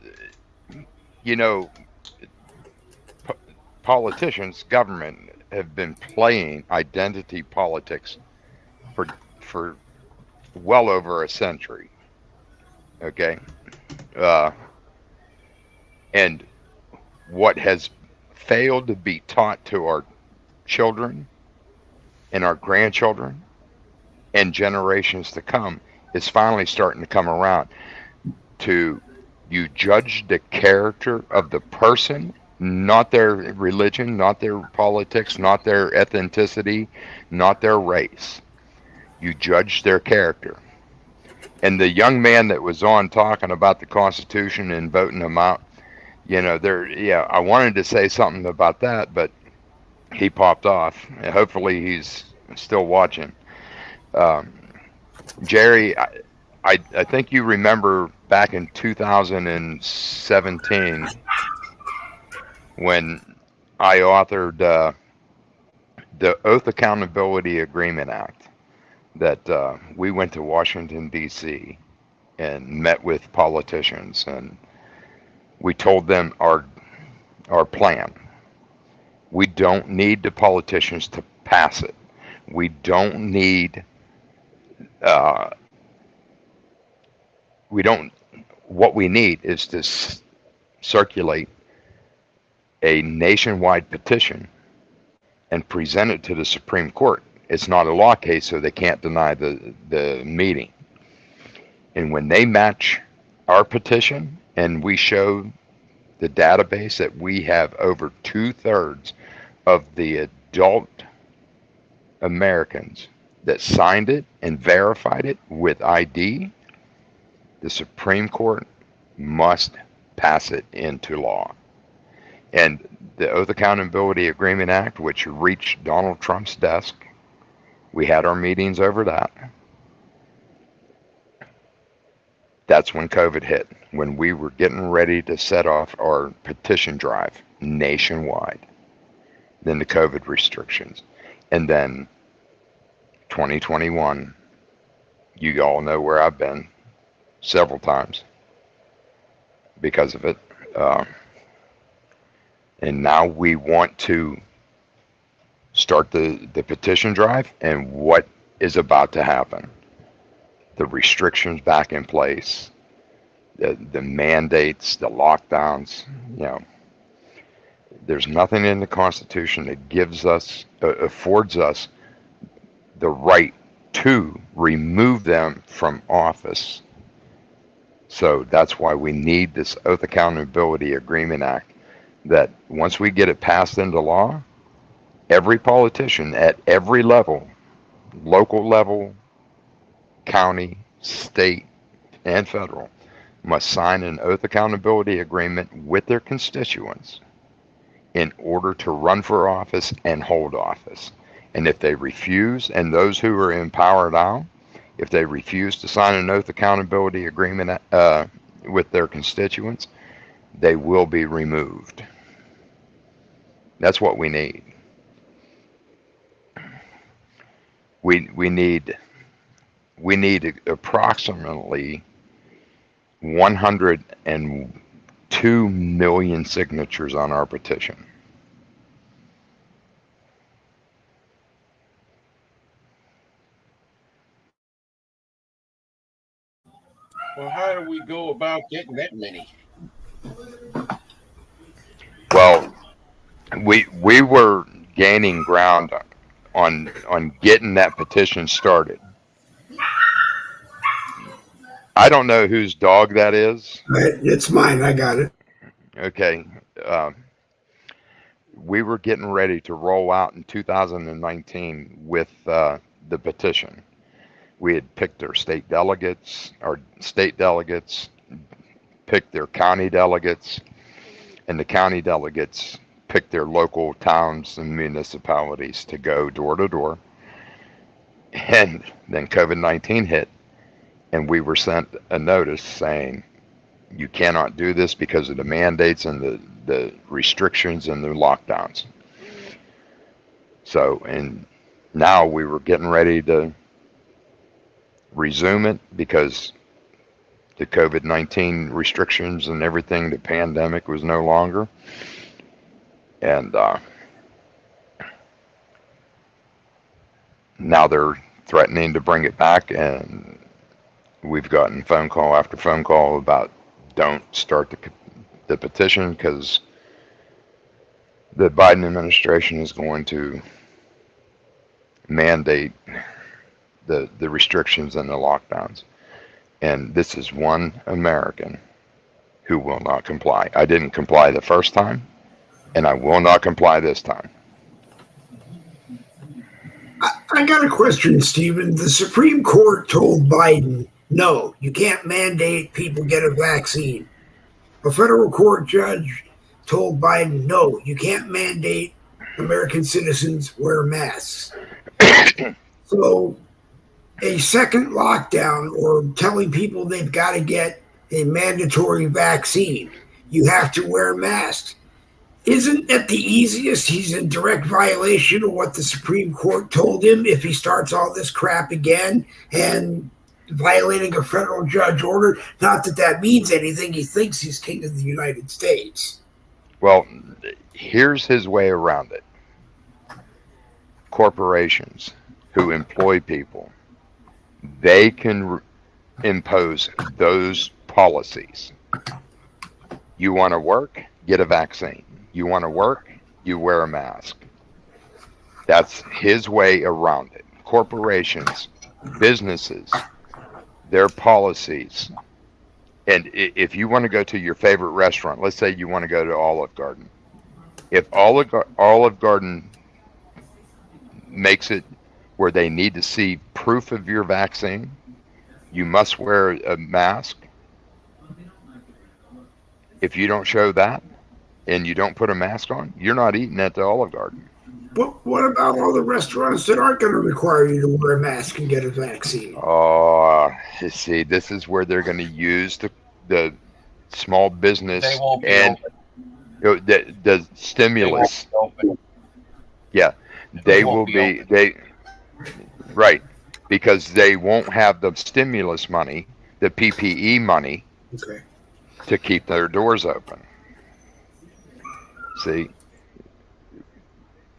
politicians, government have been playing identity politics for well over a century. Okay, and what has failed to be taught to our children and our grandchildren and generations to come is finally starting to come around to You judge the character of the person, not their religion, not their politics, not their ethnicity, not their race. You judge their character. And the young man that was on talking about the Constitution and voting them out, yeah, I wanted to say something about that, but he popped off. Hopefully he's still watching. Um, Jerry, I think you remember back in 2017 when I authored the Oath Accountability Agreement Act that we went to Washington, D.C. and met with politicians, and we told them our plan. We don't need the politicians to pass it. We don't need uh, we don't what we need is to circulate a nationwide petition and present it to the Supreme Court. It's not a law case, so they can't deny the meeting. And when they match our petition and we show the database that we have over 2/3 of the adult Americans that signed it and verified it with ID, the Supreme Court must pass it into law. And the Oath Accountability Agreement Act, which reached Donald Trump's desk, we had our meetings over that. That's when COVID hit, when we were getting ready to set off our petition drive nationwide. Then the COVID restrictions. And then 2021, you all know where I've been several times because of it. And now we want to start the petition drive, and what is about to happen. The restrictions back in place, the mandates, the lockdowns, there's nothing in the Constitution that affords us the right to remove them from office. So that's why we need this Oath Accountability Agreement Act, that once we get it passed into law, every politician at every level, local level, county, state, and federal, must sign an Oath Accountability Agreement with their constituents in order to run for office and hold office. And if they refuse, and those who are in power now, if they refuse to sign an Oath Accountability Agreement with their constituents, they will be removed. That's what we need. We need approximately 102 million signatures on our petition. Well, how do we go about getting that many? Well, we were gaining ground on getting that petition started. I don't know whose dog that is. It's mine. I got it. Okay. We were getting ready to roll out in 2019 with the petition. We had picked our state delegates picked their county delegates, and the county delegates picked their local towns and municipalities to go door to door. And then COVID-19 hit, and we were sent a notice saying, you cannot do this because of the mandates and the restrictions and the lockdowns. So, and now we were getting ready to resume it because the COVID-19 restrictions and everything, the pandemic was no longer. And now they're threatening to bring it back, and we've gotten phone call after phone call about don't start the petition because the Biden administration is going to mandate the restrictions and the lockdowns. And this is one American who will not comply. I didn't comply the first time, and I will not comply this time. I got a question, Stephen. The Supreme Court told Biden, no, you can't mandate people get a vaccine. A federal court judge told Biden, no, you can't mandate American citizens wear masks. So a second lockdown or telling people they've got to get a mandatory vaccine, you have to wear masks. Isn't at the easiest he's in direct violation of what the Supreme Court told him if he starts all this crap again and violating a federal judge order? Not that that means anything. He thinks he's king of the United States. Well, here's his way around it. Corporations who employ people, they can impose those policies. You want to work? Get a vaccine. You want to work? You wear a mask. That's his way around it. Corporations, businesses, their policies. And if you want to go to your favorite restaurant, let's say you want to go to Olive Garden. If Olive Garden makes it where they need to see proof of your vaccine, you must wear a mask. If you don't show that and you don't put a mask on, you're not eating at the Olive Garden. But what about all the restaurants that aren't going to require you to wear a mask and get a vaccine? Oh, you see, this is where they're going to use the small business They won't be and the stimulus. Yeah, they will be right, because they won't have the stimulus money, the PPE money, Okay. to keep their doors open. See,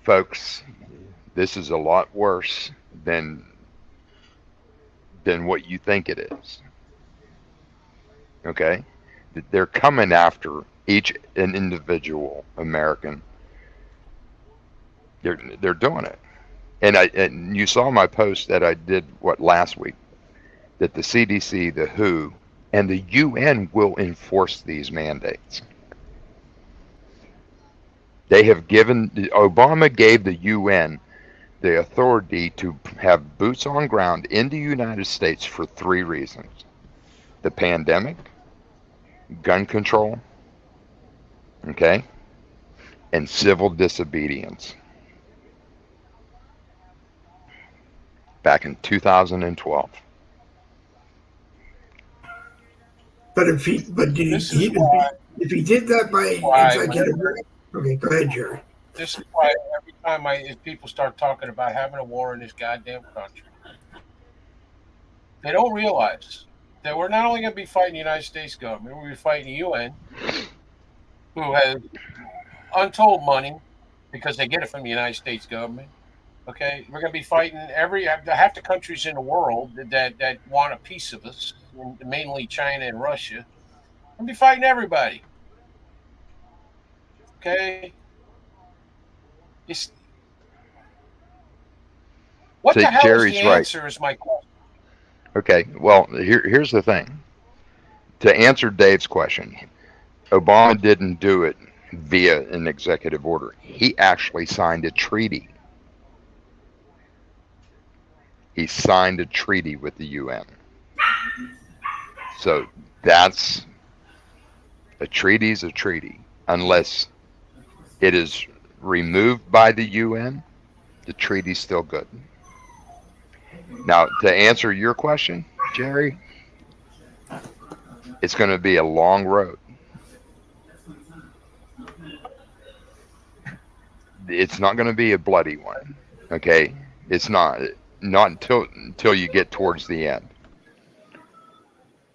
folks, this is a lot worse than what you think it is. Okay? They're coming after an individual American. They're doing it. And you saw my post that I did last week, that the CDC, the WHO, and the UN will enforce these mandates. Obama gave the UN the authority to have boots on ground in the United States for 3 reasons: the pandemic, gun control, okay, and civil disobedience. Back in 2012. But if he did that by executive order. Okay, go ahead, Jerry. This is why every time if people start talking about having a war in this goddamn country, they don't realize that we're not only going to be fighting the United States government, we're going to be fighting the UN, who has untold money because they get it from the United States government. Okay, we're going to be fighting half the countries in the world that want a piece of us, mainly China and Russia. We're going to be fighting everybody. Okay, what the hell Jerry's is the answer? Is my question. Okay, well, here's the thing. To answer Dave's question, Obama didn't do it via an executive order. He actually signed a treaty. He signed a treaty with the UN. So that's a treaty's a treaty. Unless it is removed by the UN, the treaty's still good. Now, to answer your question, Jerry, it's going to be a long road. It's not going to be a bloody one, okay? It's not until you get towards the end.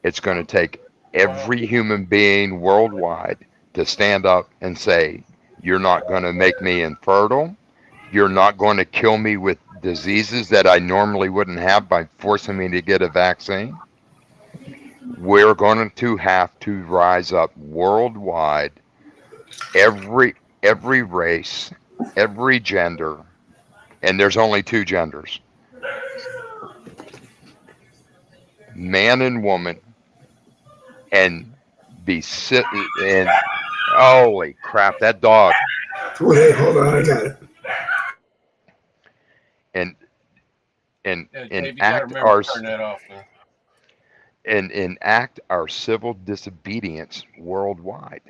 It's going to take every human being worldwide to stand up and say, you're not going to make me infertile. You're not going to kill me with diseases that I normally wouldn't have by forcing me to get a vaccine. We're going to have to rise up worldwide, every race, every gender, and there's only 2 genders, man and woman, and be sitting and holy crap, that dog Wait, hold on, I got it. and Yeah, Dave, you got to enact remember our to turn that off. Though. and enact our civil disobedience worldwide.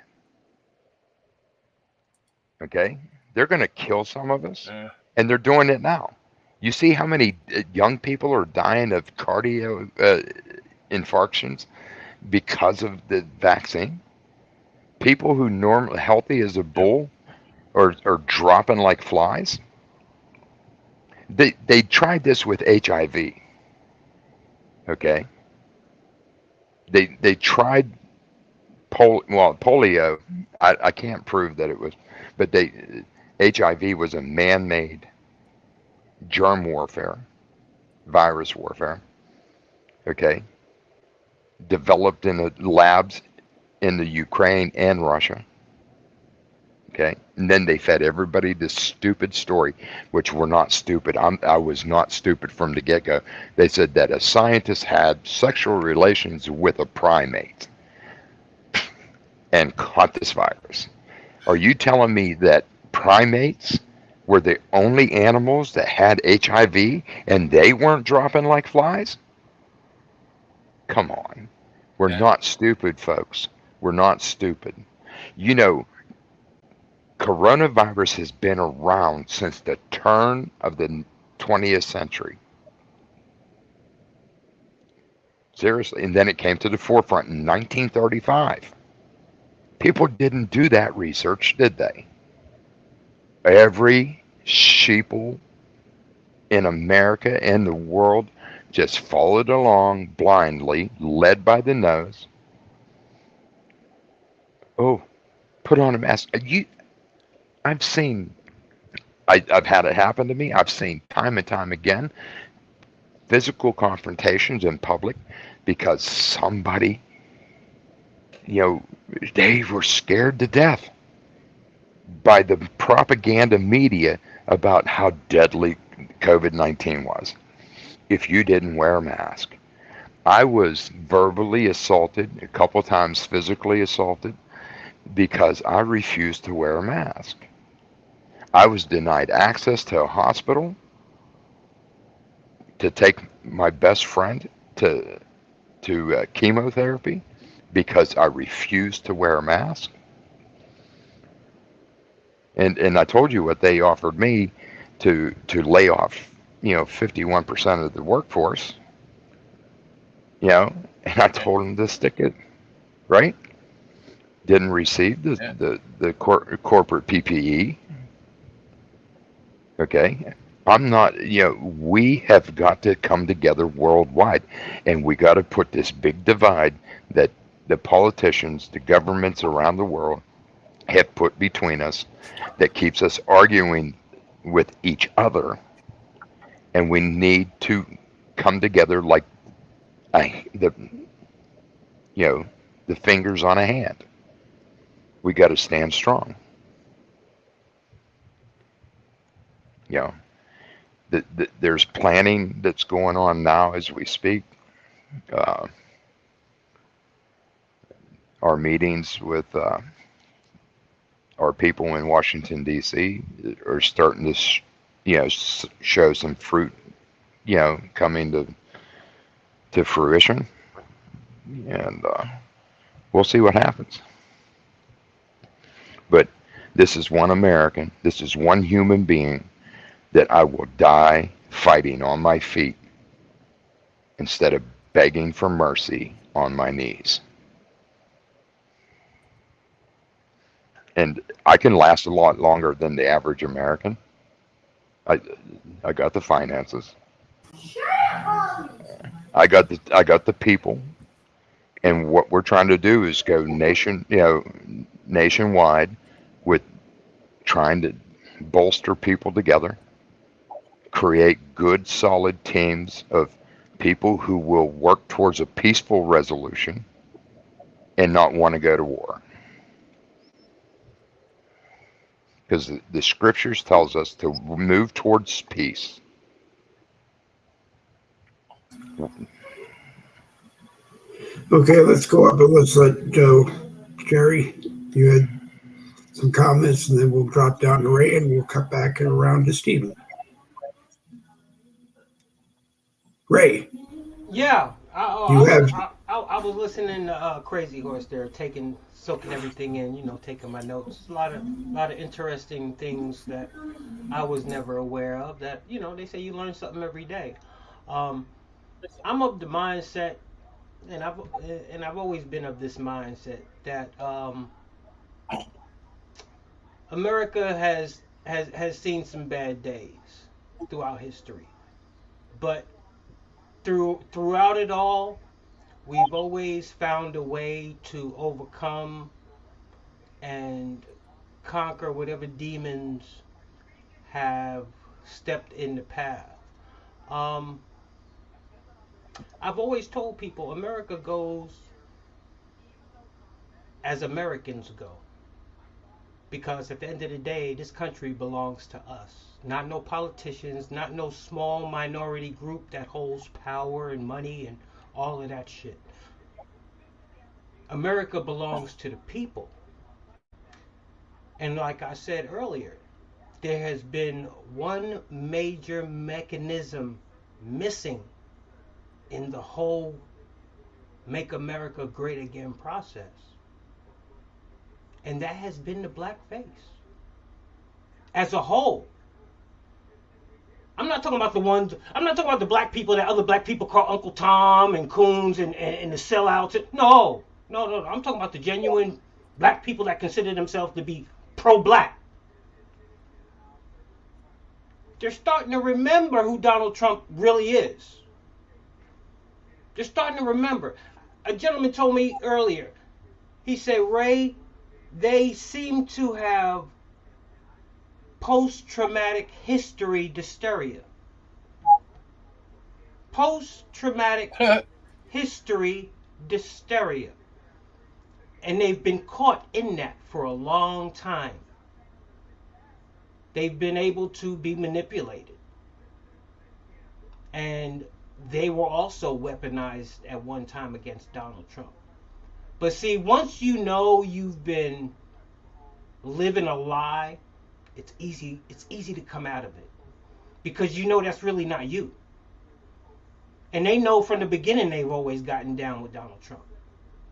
Okay, they're going to kill some of us, Yeah. and they're doing it now. You see how many young people are dying of cardio infarctions because of the vaccine? People who normally healthy as a bull are dropping like flies. They tried this with HIV. Okay, they tried polio. I can't prove that it was, but HIV was a man-made germ warfare, virus warfare. Okay, developed in the labs in the Ukraine and Russia. Okay, and then they fed everybody this stupid story, which were not stupid. I was not stupid from the get-go. They said that a scientist had sexual relations with a primate and caught this virus. Are you telling me that primates were the only animals that had HIV and they weren't dropping like flies? Come on. We're Yeah. not stupid, folks. We're not stupid. You know, coronavirus has been around since the turn of the 20th century. Seriously. And then it came to the forefront in 1935. People didn't do that research, did they? Every sheeple in America and the world just followed along blindly, led by the nose. Oh, put on a mask. I've seen, I've had it happen to me. I've seen time and time again physical confrontations in public because somebody, they were scared to death by the propaganda media about how deadly COVID-19 was. If you didn't wear a mask, I was verbally assaulted, a couple times physically assaulted, because I refused to wear a mask. I was denied access to a hospital to take my best friend to chemotherapy because I refused to wear a mask. And I told you what they offered me to lay off, 51% of the workforce, and I told them to stick it, right? Didn't receive the corporate PPE. Okay. I'm not, we have got to come together worldwide, and we got to put this big divide that the politicians, the governments around the world have put between us that keeps us arguing with each other. And we need to come together like the fingers on a hand. We got to stand strong. There's planning that's going on now as we speak. Our meetings with our people in Washington D.C. are starting to, show some fruit, coming to fruition, and we'll see what happens. But this is one American. This is one human being that I will die fighting on my feet instead of begging for mercy on my knees. And I can last a lot longer than the average American. I got the finances. I got the people. And what we're trying to do is go nationwide with trying to bolster people together, create good, solid teams of people who will work towards a peaceful resolution and not want to go to war. Because the scriptures tells us to move towards peace. Okay, let's go up and let's let Jerry, you had some comments, and then we'll drop down to Ray, and we'll cut back and around to Stephen. Ray, Yeah, you have I was listening to Crazy Horse there, soaking everything in, taking my notes. A lot of interesting things that I was never aware of. That they say you learn something every day. Um, I'm of the mindset, and I've always been of this mindset that America has seen some bad days throughout history, but throughout it all, we've always found a way to overcome and conquer whatever demons have stepped in the path. Um, I've always told people America goes as Americans go. Because at the end of the day, this country belongs to us. Not no politicians, not no small minority group that holds power and money and all of that shit. America belongs to the people. And like I said earlier, there has been one major mechanism missing in the whole Make America Great Again process. And that has been the blackface. As a whole. I'm not talking about the black people that other black people call Uncle Tom and Coons and the sellouts. No. I'm talking about the genuine black people that consider themselves to be pro-black. They're starting to remember who Donald Trump really is. They're starting to remember. A gentleman told me earlier, he said, Ray, they seem to have post-traumatic history hysteria. Post-traumatic history hysteria. And they've been caught in that for a long time. They've been able to be manipulated. And they were also weaponized at one time against Donald Trump. But see, once you know you've been living a lie, it's easy to come out of it. Because you know that's really not you. And they know from the beginning they've always gotten down with Donald Trump.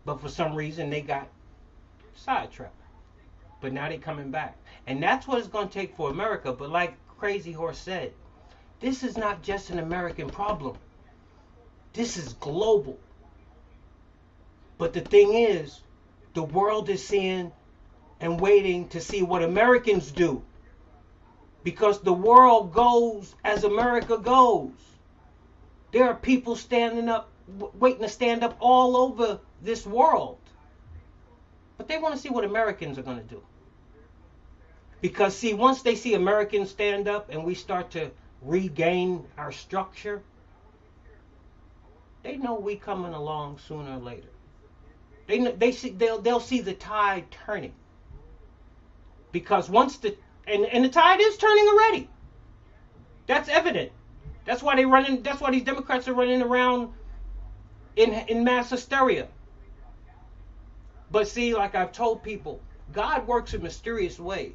But for some reason they got sidetracked. But now they're coming back. And that's what it's going to take for America. But like Crazy Horse said, this is not just an American problem. This is global. But the thing is, the world is seeing and waiting to see what Americans do. Because the world goes as America goes. There are people standing up, waiting to stand up all over this world. But they want to see what Americans are going to do. Because, see, once they see Americans stand up and we start to regain our structure, they know we coming along sooner or later. They'll see the tide turning. Because once the tide is turning already. That's evident. That's why these Democrats are running around in mass hysteria. But see, like I've told people, God works in mysterious ways.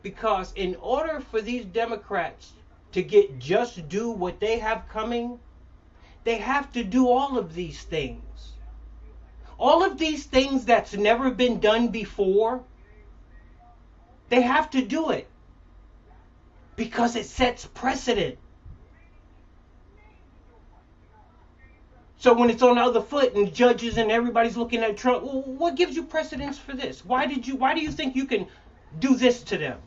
Because in order for these Democrats to get just do what they have coming, they have to do all of these things. All of these things that's never been done before, they have to do it. Because it sets precedent. So when it's on the other foot and judges and everybody's looking at Trump, well, what gives you precedence for this? Why do you think you can do this to them?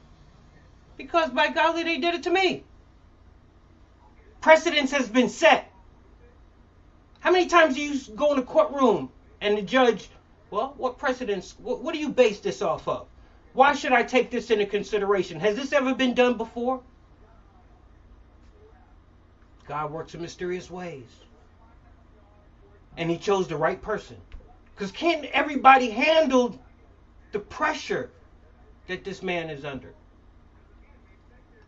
Because by golly, they did it to me. Precedence has been set. How many times do you go in a courtroom and the judge, well, what precedence, what do you base this off of? Why should I take this into consideration? Has this ever been done before? God works in mysterious ways. And he chose the right person. Because can't everybody handle the pressure that this man is under?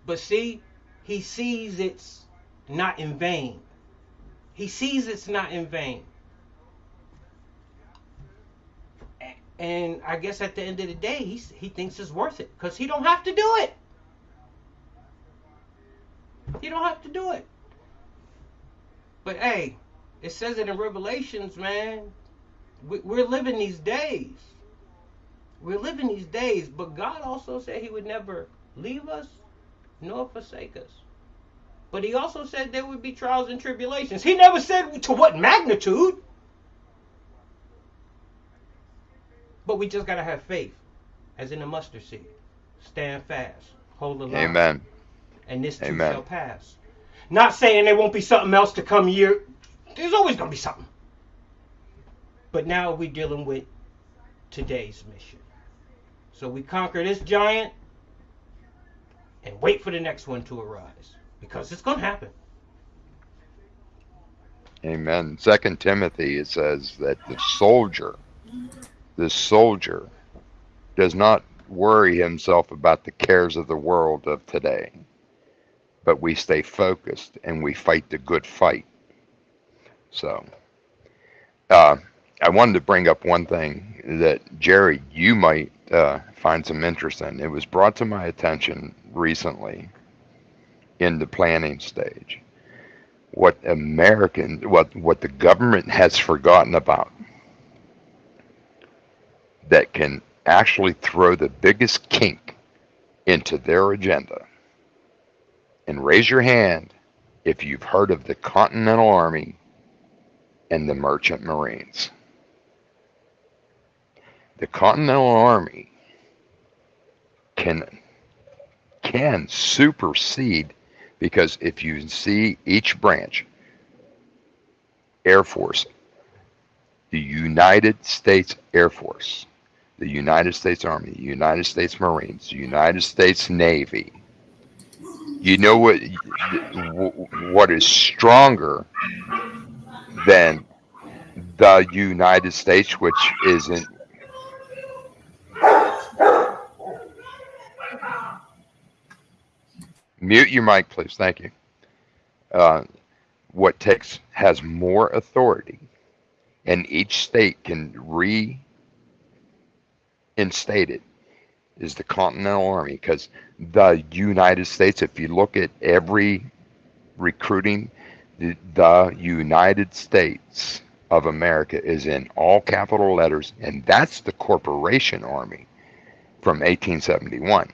But see, he sees it's not in vain. He sees it's not in vain. And I guess at the end of the day, he thinks it's worth it because he don't have to do it. He don't have to do it. But hey, it says it in Revelations, man. We're living these days. We're living these days. But God also said he would never leave us nor forsake us. But he also said there would be trials and tribulations. He never said to what magnitude. But we just got to have faith, as in a mustard seed. Stand fast. Hold the line. Amen. And this too Amen. shall pass. Not saying there won't be something else to come year. There's always going to be something. But now we're dealing with today's mission. So we conquer this giant and wait for the next one to arise. Because it's going to happen. Amen. 2 Timothy, it says that the soldier does not worry himself about the cares of the world of today, but we stay focused and we fight the good fight. So, I wanted to bring up one thing that, Jerry, you might find some interest in. It was brought to my attention recently in the planning stage. What the government has forgotten about that can actually throw the biggest kink into their agenda. And raise your hand if you've heard of the Continental Army and the Merchant Marines. The Continental Army can supersede, because if you see each branch, Air Force, the United States Air Force, the United States Army, the United States Marines, the United States Navy. You know what is stronger than the United States, which isn't. Mute your mic, please. Thank you. What has more authority, and each state can reinstate it, is the Continental Army, because the United States, if you look at every recruiting, the United States of America is in all capital letters, and that's the Corporation Army from 1871,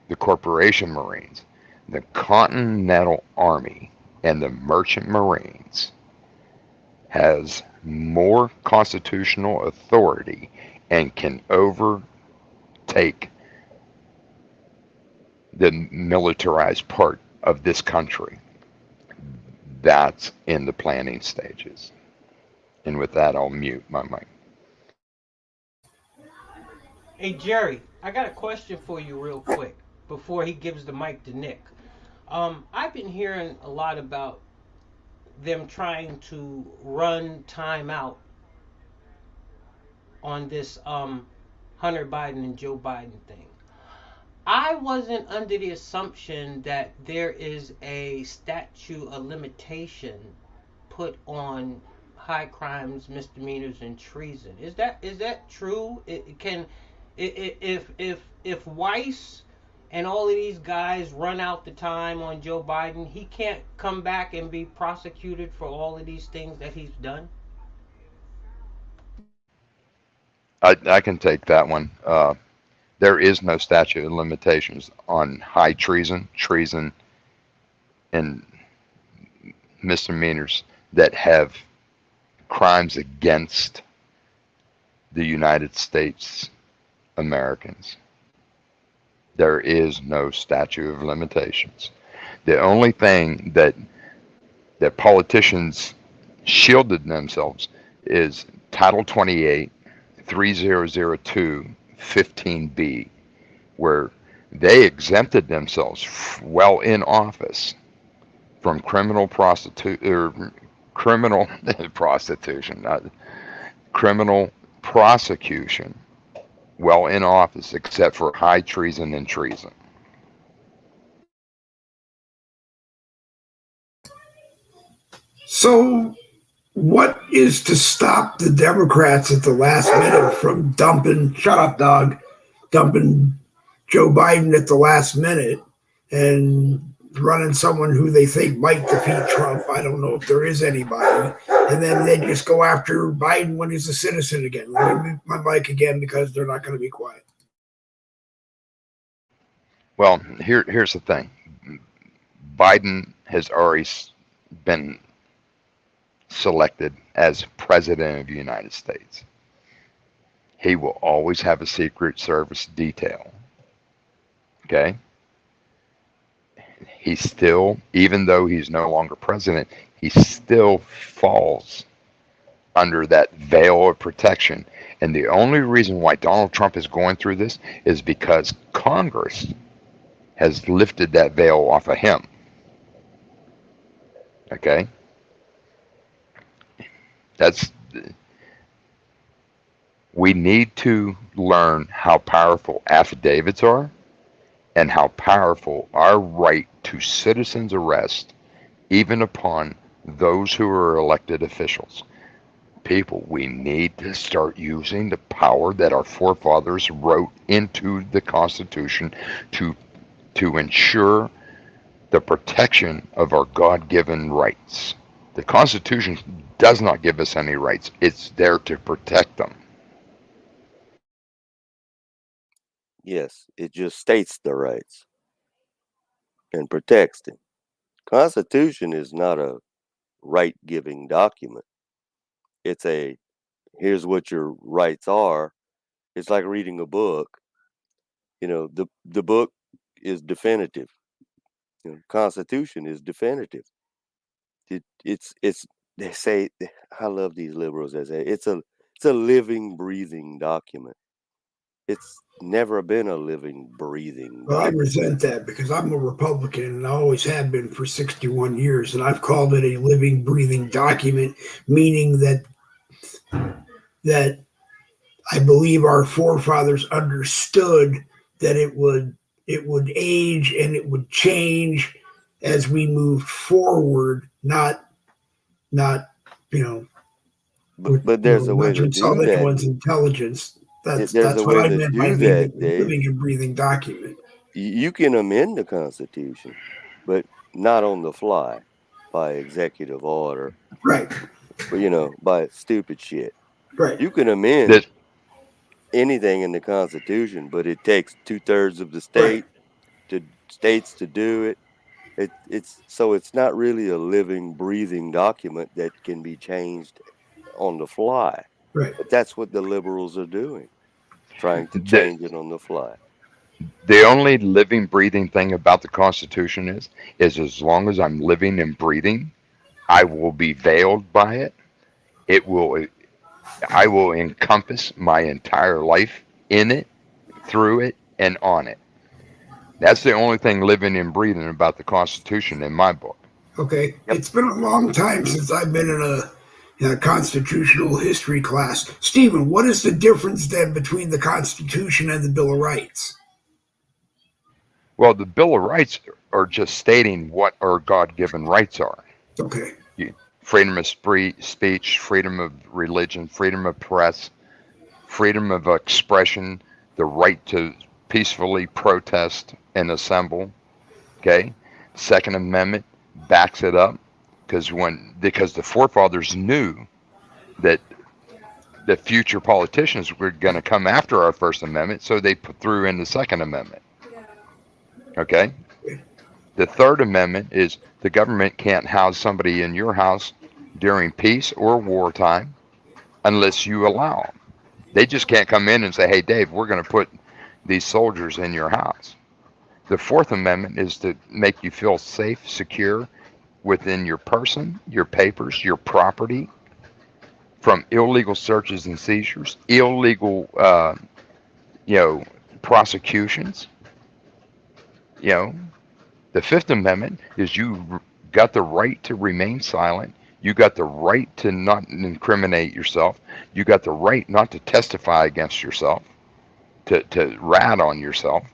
the Corporation Marines. The Continental Army and the Merchant Marines has more constitutional authority and can overtake the militarized part of this country. That's in the planning stages. And with that, I'll mute my mic. Hey, Jerry, I got a question for you real quick before he gives the mic to Nick. I've been hearing a lot about them trying to run time out on this Hunter Biden and Joe Biden thing. I wasn't under the assumption that there is a statute of limitation put on high crimes, misdemeanors, and treason. Is that true? If Weiss and all of these guys run out the time on Joe Biden, he can't come back and be prosecuted for all of these things that he's done? I can take that one. There is no statute of limitations on high treason, and misdemeanors that have crimes against the United States Americans. There is no statute of limitations. The only thing that politicians shielded themselves is Title 28, 3002, 15B, where they exempted themselves while in office from criminal prosecution, while in office, except for high treason and treason. So what is to stop the Democrats at the last minute from dumping, shut up, dog, dumping Joe Biden at the last minute and running someone who they think might defeat Trump? I don't know if there is anybody. And then they just go after Biden when he's a citizen again. Let me mute my mic again because they're not going to be quiet. Well, here's the thing. Biden has already been selected as president of the United States. He will always have a Secret Service detail. Okay? He still, even though he's no longer president, he still falls under that veil of protection. And the only reason why Donald Trump is going through this is because Congress has lifted that veil off of him. Okay? We need to learn how powerful affidavits are and how powerful our right to citizens' arrest, even upon those who are elected officials. People, we need to start using the power that our forefathers wrote into the Constitution to ensure the protection of our God-given rights. The Constitution does not give us any rights. It's there to protect them. Yes, it just states the rights and protects them. Constitution is not a right-giving document. It's a, here's what your rights are. It's like reading a book. You know, the book is definitive. You know, Constitution is definitive. It's they say, I love these liberals that say it's a living, breathing document. It's never been a living, breathing Well, I document. resent that because I'm a Republican and I always have been for 61 years. And I've called it a living, breathing document, meaning that I believe our forefathers understood that it would age and it would change as we moved forward, not But there's a way to do that. One's intelligence. That's There's a what way I to meant by do that, Dave. living and breathing document. You can amend the Constitution, but not on the fly by executive order, Right, or, by stupid shit. right. You can amend anything in the Constitution, but it takes 2/3 of the states to do it. It's not really a living, breathing document that can be changed on the fly. Right. But that's what the liberals are doing, trying to change it on the fly. The only living, breathing thing about the Constitution is as long as I'm living and breathing, I will be veiled by it. I will encompass my entire life in it, through it, and on it. That's the only thing living and breathing about the Constitution in my book. Okay. Yep. It's been a long time since I've been in a constitutional history class. Stephen, what is the difference then between the Constitution and the Bill of Rights? Well, the Bill of Rights are just stating what our God-given rights are. Okay. Freedom of speech, freedom of religion, freedom of press, freedom of expression, the right to peacefully protest and assemble. Okay? Second Amendment backs it up because the forefathers knew that the future politicians were going to come after our First Amendment, so they threw in the Second Amendment. Okay? The Third Amendment is the government can't house somebody in your house during peace or wartime unless you allow them. They just can't come in and say, hey, Dave, we're going to put these soldiers in your house. The Fourth Amendment is to make you feel safe, secure within your person, your papers, your property, from illegal searches and seizures, illegal, prosecutions. The Fifth Amendment is you got the right to remain silent. You got the right to not incriminate yourself. You got the right not to testify against yourself, to rat on yourself.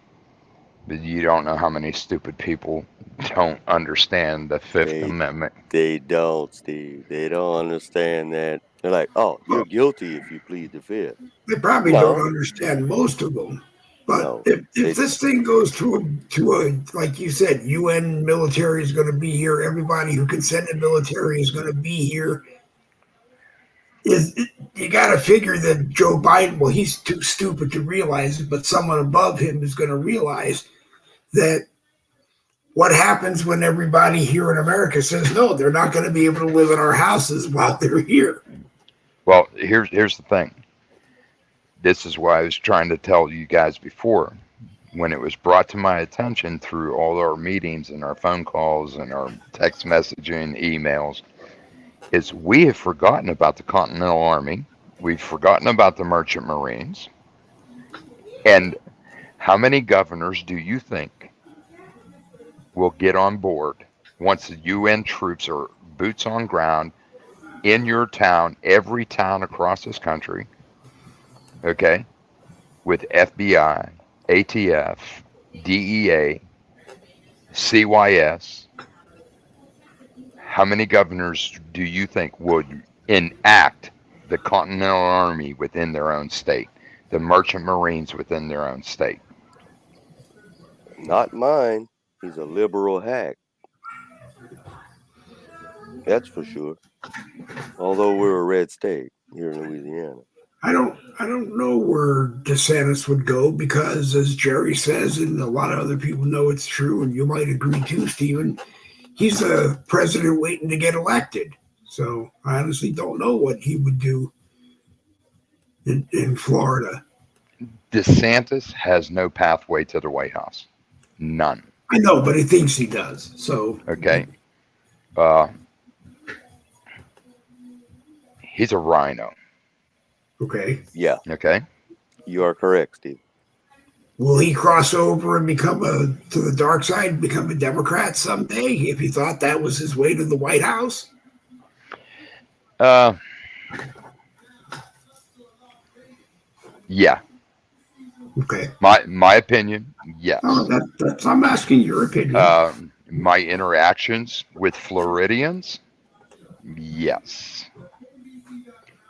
But you don't know how many stupid people don't understand the Fifth They Amendment. they don't, Steve. They don't understand that. They're like, oh, you're guilty if you plead the fifth. They probably don't No, understand most of them. But no. if They this thing goes to a like you said, UN military is going to be here. Everybody who can send the military is going to be here. You got to figure that Joe Biden, well, he's too stupid to realize it, but someone above him is going to realize that what happens when everybody here in America says, no, they're not going to be able to live in our houses while they're here. Well, here's the thing. This is why I was trying to tell you guys before. When it was brought to my attention through all our meetings and our phone calls and our text messaging, emails, is we have forgotten about the Continental Army. We've forgotten about the Merchant Marines. And how many governors do you think will get on board once the UN troops are boots on ground in your town, every town across this country, okay, with FBI, ATF, DEA, CYS? How many governors do you think would enact the Continental Army within their own state, the Merchant Marines within their own state? Not mine. He's a liberal hack. That's for sure. Although we're a red state here in Louisiana. I don't know where DeSantis would go because, as Jerry says, and a lot of other people know it's true, and you might agree too, Stephen, he's a president waiting to get elected. So I honestly don't know what he would do in Florida. DeSantis has no pathway to the White House. None. I know, but he thinks he does. So Okay. He's a rhino. okay. Yeah, Okay. you are correct, Steve. Will he cross over and become to the dark side, become a Democrat someday if he thought that was his way to the White House? Yeah. Okay. My opinion, yes. Oh, that's I'm asking your opinion. My interactions with Floridians, yes.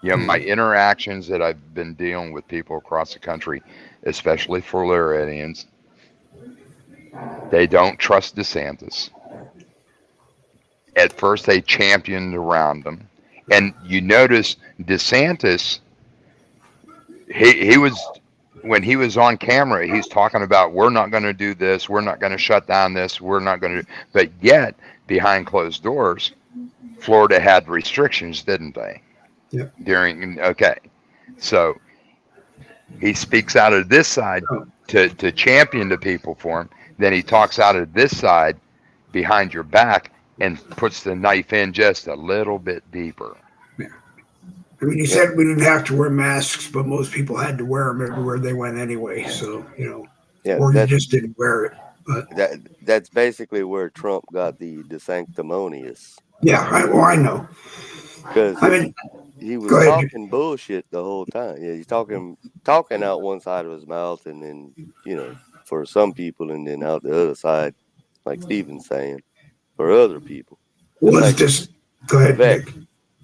You know, my interactions that I've been dealing with people across the country, especially Floridians, they don't trust DeSantis. At first, they championed around him. And you notice DeSantis, he was, when he was on camera, he's talking about, we're not going to do this, we're not going to shut down this, we're not going to, but yet, behind closed doors, Florida had restrictions, didn't they? Yep. Okay. So he speaks out of this side to champion the people for him. Then he talks out of this side behind your back and puts the knife in just a little bit deeper. Yeah. I mean, he said we didn't have to wear masks, but most people had to wear them everywhere they went anyway. So, or you just didn't wear it. But that's basically where Trump got the sanctimonious. Yeah, I know. Because I mean, he was go ahead. talking bullshit the whole time. Yeah, he's talking out one side of his mouth, and then for some people, and then out the other side, like Stephen's saying, for other people. Well, Like just go ahead.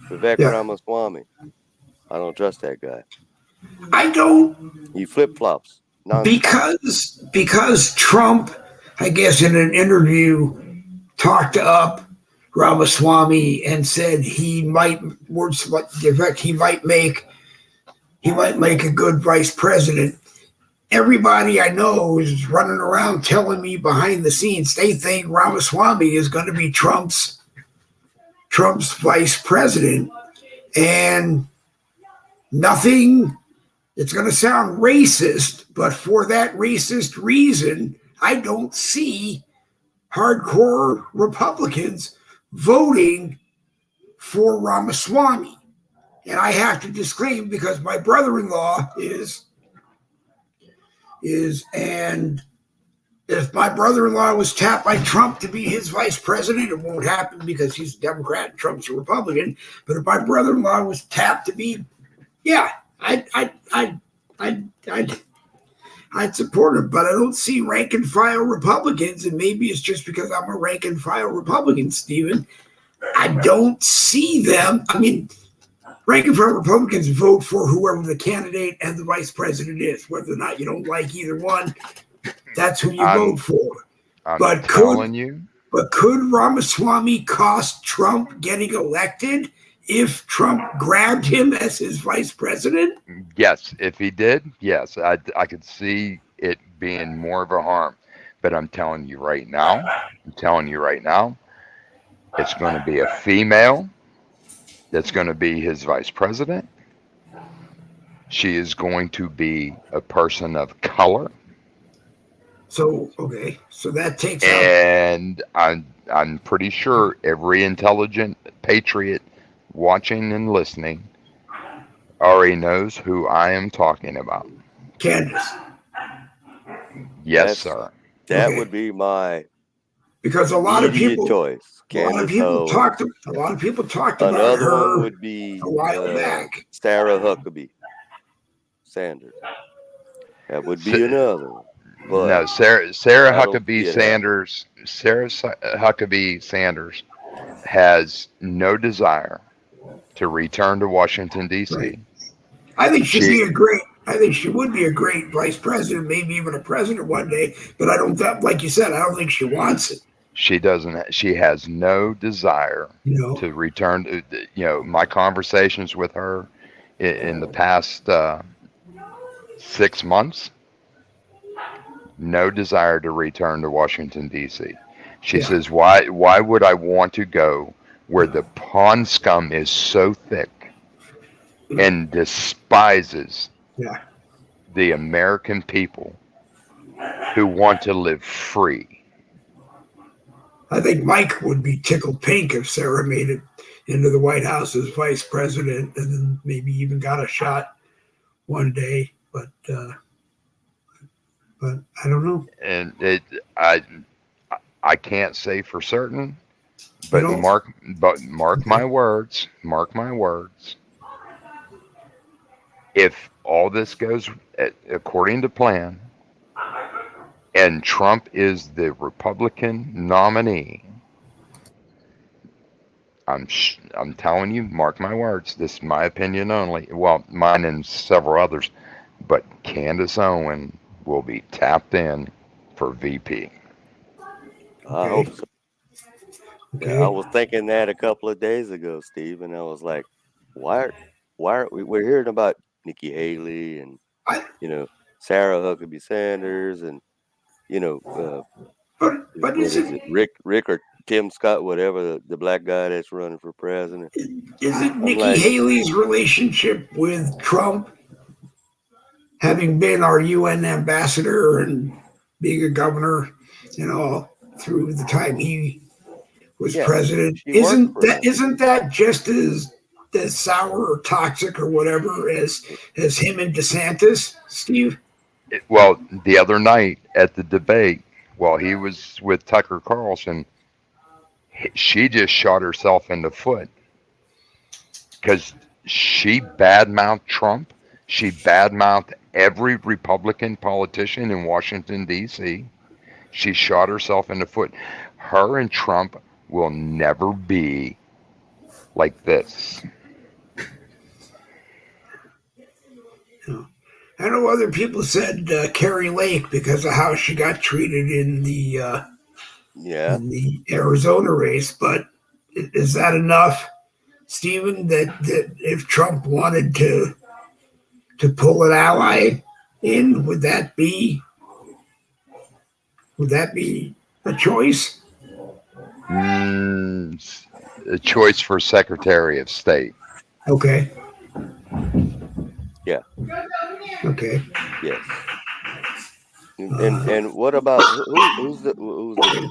Vivek Yeah. Ramaswamy. I don't trust that guy. I don't. He flip flops. Because Trump, I guess, in an interview, talked up Ramaswamy and said he might make a good vice president. Everybody I know is running around telling me behind the scenes they think Ramaswamy is going to be Trump's vice president, and nothing. It's going to sound racist, but for that racist reason, I don't see hardcore Republicans voting for Ramaswamy. And I have to disclaim because my brother-in-law is, and if my brother-in-law was tapped by Trump to be his vice president, it won't happen because he's a Democrat and Trump's a Republican. But if my brother-in-law was tapped to be, yeah, I'd I'd support him, but I don't see rank and file Republicans, and maybe it's just because I'm a rank and file Republican, Stephen. I don't see them. I mean, rank and file Republicans vote for whoever the candidate and the vice president is, whether or not you don't like either one. That's who you vote for. I'm But telling you. But could Ramaswamy cost Trump getting elected if Trump grabbed him as his vice president? Yes, if he did, yes, I could see it being more of a harm. But I'm telling you right now, it's going to be a female that's going to be his vice president. She is going to be a person of color. So, okay, so that takes out. And I'm pretty sure every intelligent patriot watching and listening already knows who I am talking about. Candace. Yes, sir. That Okay. would be my Because a lot of people choice. A lot of people talked about another her one would be a while back. Sarah Huckabee Sanders. That would be another one. But No, Sarah I don't Huckabee see it Sanders. Sarah Huckabee Sanders has no desire to return to Washington D.C. Right. I think she would be a great vice president, maybe even a president one day. But I don't, like you said, I don't think she wants it. She doesn't. She has no desire to return to. My conversations with her in the past 6 months. No desire to return to Washington D.C. She says, "Why would I want to go where the pawn scum is so thick and despises the American people who want to live free?" I think Mike would be tickled pink if Sarah made it into the White House as vice president, and then maybe even got a shot one day. But I don't know. And I can't say for certain, but mark my words. Mark my words. If all this goes according to plan, and Trump is the Republican nominee, I'm telling you, mark my words. This is my opinion only. Well, mine and several others, but Candace Owen will be tapped in for VP. I hope so. Okay. I was thinking that a couple of days ago, Steve, and I was like, why are we're hearing about Nikki Haley and Sarah Huckabee Sanders and but is it Rick or Tim Scott, whatever the black guy that's running for president? Is it Nikki Haley's relationship with Trump, having been our UN ambassador and being a governor, through the time he was president? Isn't that just as sour or toxic or whatever as him and DeSantis, Steve? Well, the other night at the debate, while he was with Tucker Carlson, she just shot herself in the foot because she badmouthed Trump. She badmouthed every Republican politician in Washington, D.C. She shot herself in the foot. Her and Trump will never be like this. I know other people said Carrie Lake because of how she got treated in the Arizona race, but is that enough, Stephen? That if Trump wanted to pull an ally in, would that be a choice? A choice for Secretary of State. Okay. Yeah. Okay. Yes. And what about who's the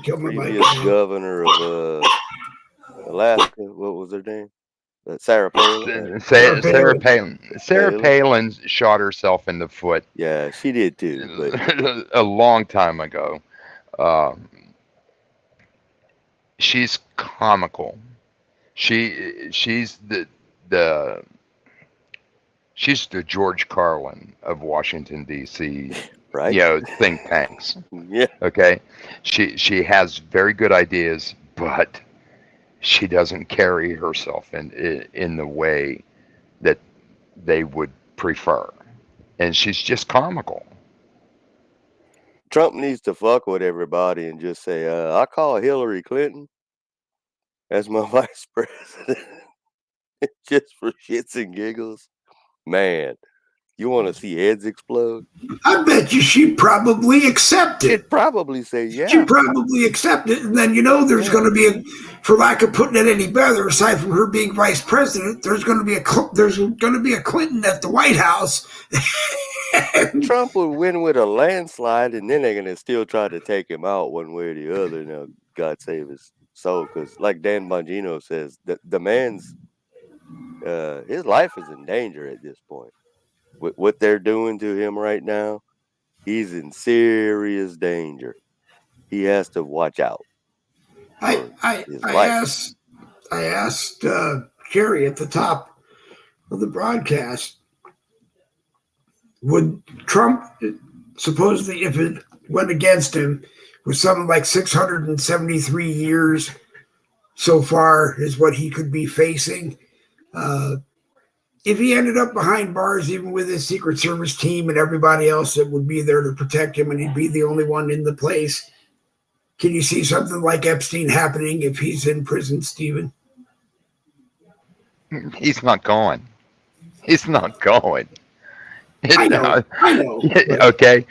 previous governor of Alaska? What was her name? Sarah Palin. Sarah Palin. Sarah Palin shot herself in the foot. Yeah, she did too. But a long time ago. She's comical. She's the George Carlin of Washington D.C. right? think tanks. Yeah. Okay, she has very good ideas, but she doesn't carry herself in the way that they would prefer, and she's just comical. Trump needs to fuck with everybody and just say, I call Hillary Clinton as my vice president just for shits and giggles. Man, you want to see heads explode? I bet you she'd probably accept it. She'd probably say, She'd yeah. probably accept it, and then there's going to be for lack of putting it any better, aside from her being vice president, there's going to be a Clinton at the White House. Trump would win with a landslide, and then they're going to still try to take him out one way or the other. Now, God save his soul, because like Dan Bongino says, the man's his life is in danger at this point. With what they're doing to him right now, he's in serious danger. He has to watch out. I asked Jerry at the top of the broadcast, would Trump, supposedly, if it went against him, with something like 673 years so far is what he could be facing, if he ended up behind bars, even with his Secret Service team and everybody else that would be there to protect him, and he'd be the only one in the place, can you see something like Epstein happening if he's in prison, Stephen? He's not going. He's not going. I know. Okay,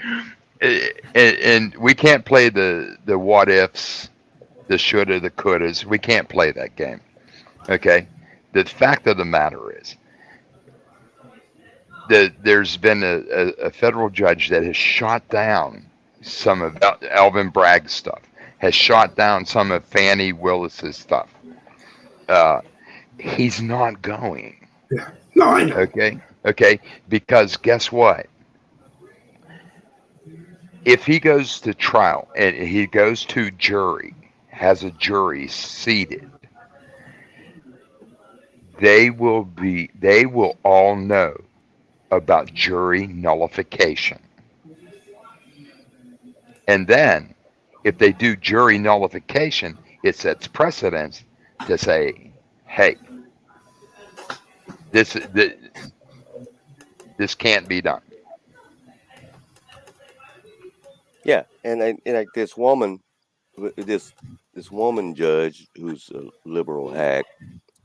and we can't play the what ifs, the shoulda, the couldas. We can't play that game. Okay, the fact of the matter is that there's been a federal judge that has shot down some of Alvin Bragg's stuff, has shot down some of Fannie Willis's stuff. He's not going. Yeah. No, I know. Okay, because guess what? If he goes to trial and he goes to jury, has a jury seated, they will all know about jury nullification. And then if they do jury nullification, it sets precedence to say, hey, this can't be done. Yeah, and like this woman judge who's a liberal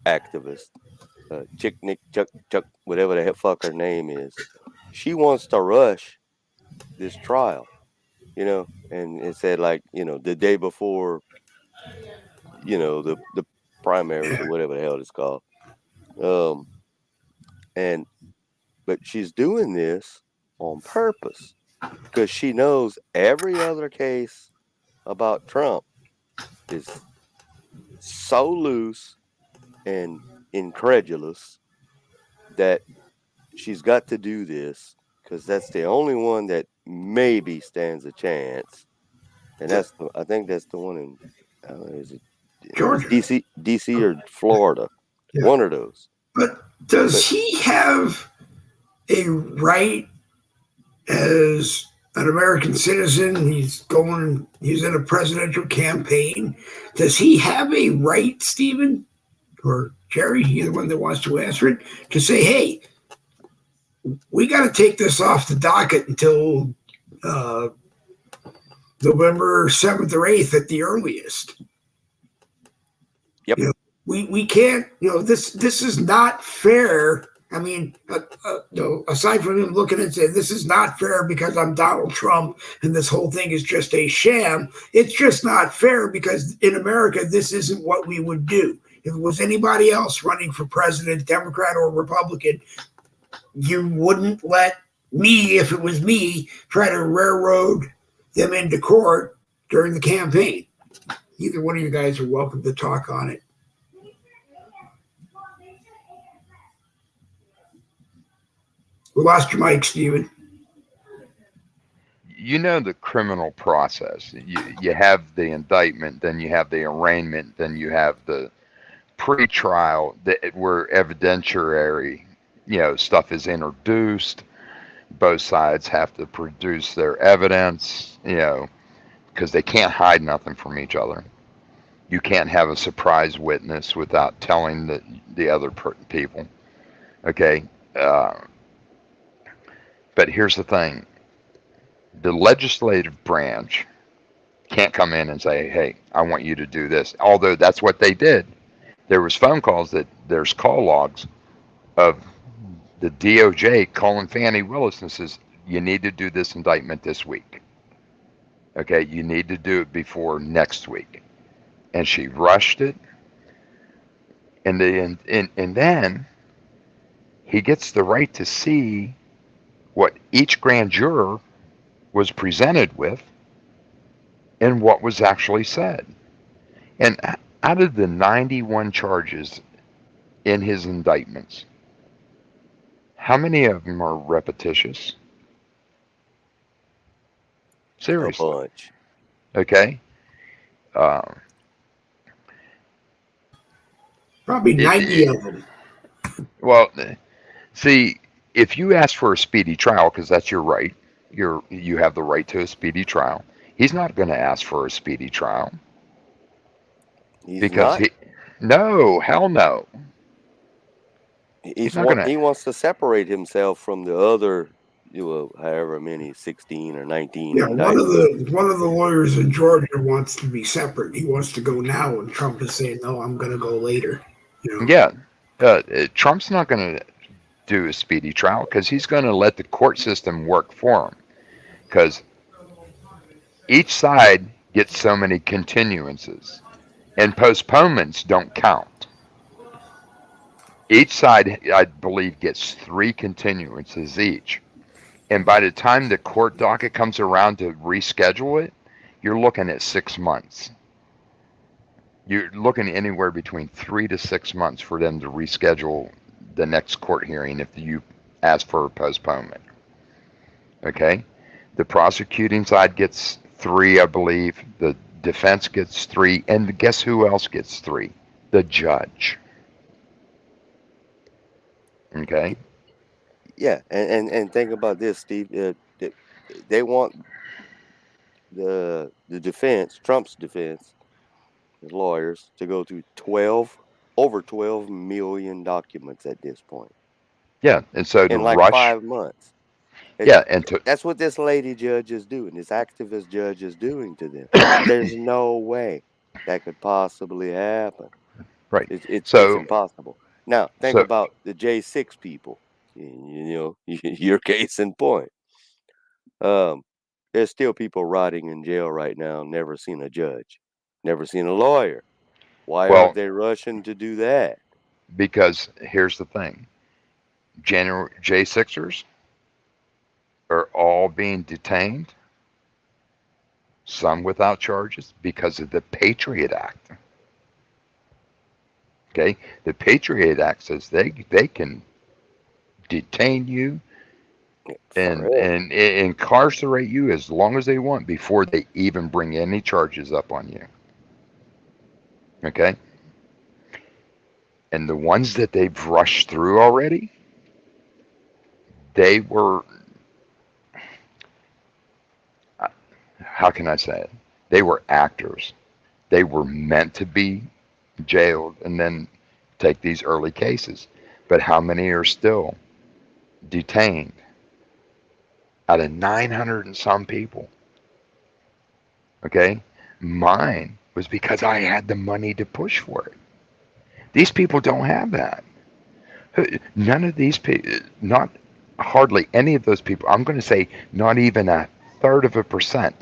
activist, Chick Nick Chuck whatever the fuck her name is, she wants to rush this trial, and it said the day before, the primaries or whatever the hell it's called, but she's doing this on purpose because she knows every other case about Trump is so loose and incredulous that she's got to do this because that's the only one that maybe stands a chance, and I think that's the one in is it Georgia, DC or Florida, one of those. But does he have a right as an American citizen? He's in a presidential campaign. Does he have a right, Stephen or Jerry, either one that wants to answer it, to say, hey, we got to take this off the docket until November 7th or 8th at the earliest? Yep. We can't, this is not fair. I mean, aside from him looking and saying, this is not fair because I'm Donald Trump and this whole thing is just a sham, it's just not fair because in America, this isn't what we would do. If it was anybody else running for president, Democrat or Republican, you wouldn't let me, if it was me, try to railroad them into court during the campaign. Either one of you guys are welcome to talk on it. We lost your mic, Stephen. The criminal process. You have the indictment, then you have the arraignment, then you have the pre-trial where evidentiary, stuff is introduced. Both sides have to produce their evidence, because they can't hide nothing from each other. You can't have a surprise witness without telling the other people. Okay. But here's the thing. The legislative branch can't come in and say, hey, I want you to do this. Although that's what they did. There was phone calls there's call logs of the DOJ calling Fannie Willis and says, you need to do this indictment this week. Okay, you need to do it before next week. And she rushed it. And then he gets the right to see what each grand juror was presented with and what was actually said. And out of the 91 charges in his indictments, how many of them are repetitious? Seriously. A bunch. Okay. Probably 90 of them. Well, see, if you ask for a speedy trial, because that's your right, you have the right to a speedy trial. He's not going to ask for a speedy trial. He's not. No, hell no. He wants to separate himself from the other, however many, 16 or 19. Yeah, one of the lawyers in Georgia wants to be separate. He wants to go now, and Trump is saying, "No, I'm going to go later." Yeah, Trump's not going to do a speedy trial because he's going to let the court system work for him. Because each side gets so many continuances, and postponements don't count. Each side, I believe, gets 3 continuances each. And by the time the court docket comes around to reschedule it, you're looking at 6 months. You're looking anywhere between 3 to 6 months for them to reschedule the next court hearing if you ask for a postponement. Okay? The prosecuting side gets 3, I believe. The defense gets 3. And guess who else gets 3? The judge. Okay? Yeah, and think about this, Steve. They want the defense, Trump's defense, his lawyers, to go through over 12 million documents at this point. Yeah, and so in to like rush 5 months. That's what this lady judge is doing. This activist judge is doing to them. There's no way that could possibly happen. Right. It's impossible. Now think about the J6 people. Your case in point. There's still people rotting in jail right now, never seen a judge, never seen a lawyer. Why are they rushing to do that? Because here's the thing. J6ers are all being detained, some without charges, because of the Patriot Act. Okay? The Patriot Act says they can detain you and incarcerate you as long as they want before they even bring any charges up on you. Okay? And the ones that they've rushed through already, they were, how can I say it? They were actors. They were meant to be jailed and then take these early cases. But how many are still detained out of 900 and some people? Okay? Mine was because I had the money to push for it. These people don't have that. None of these people, not hardly any of those people, I'm going to say not even 1/3%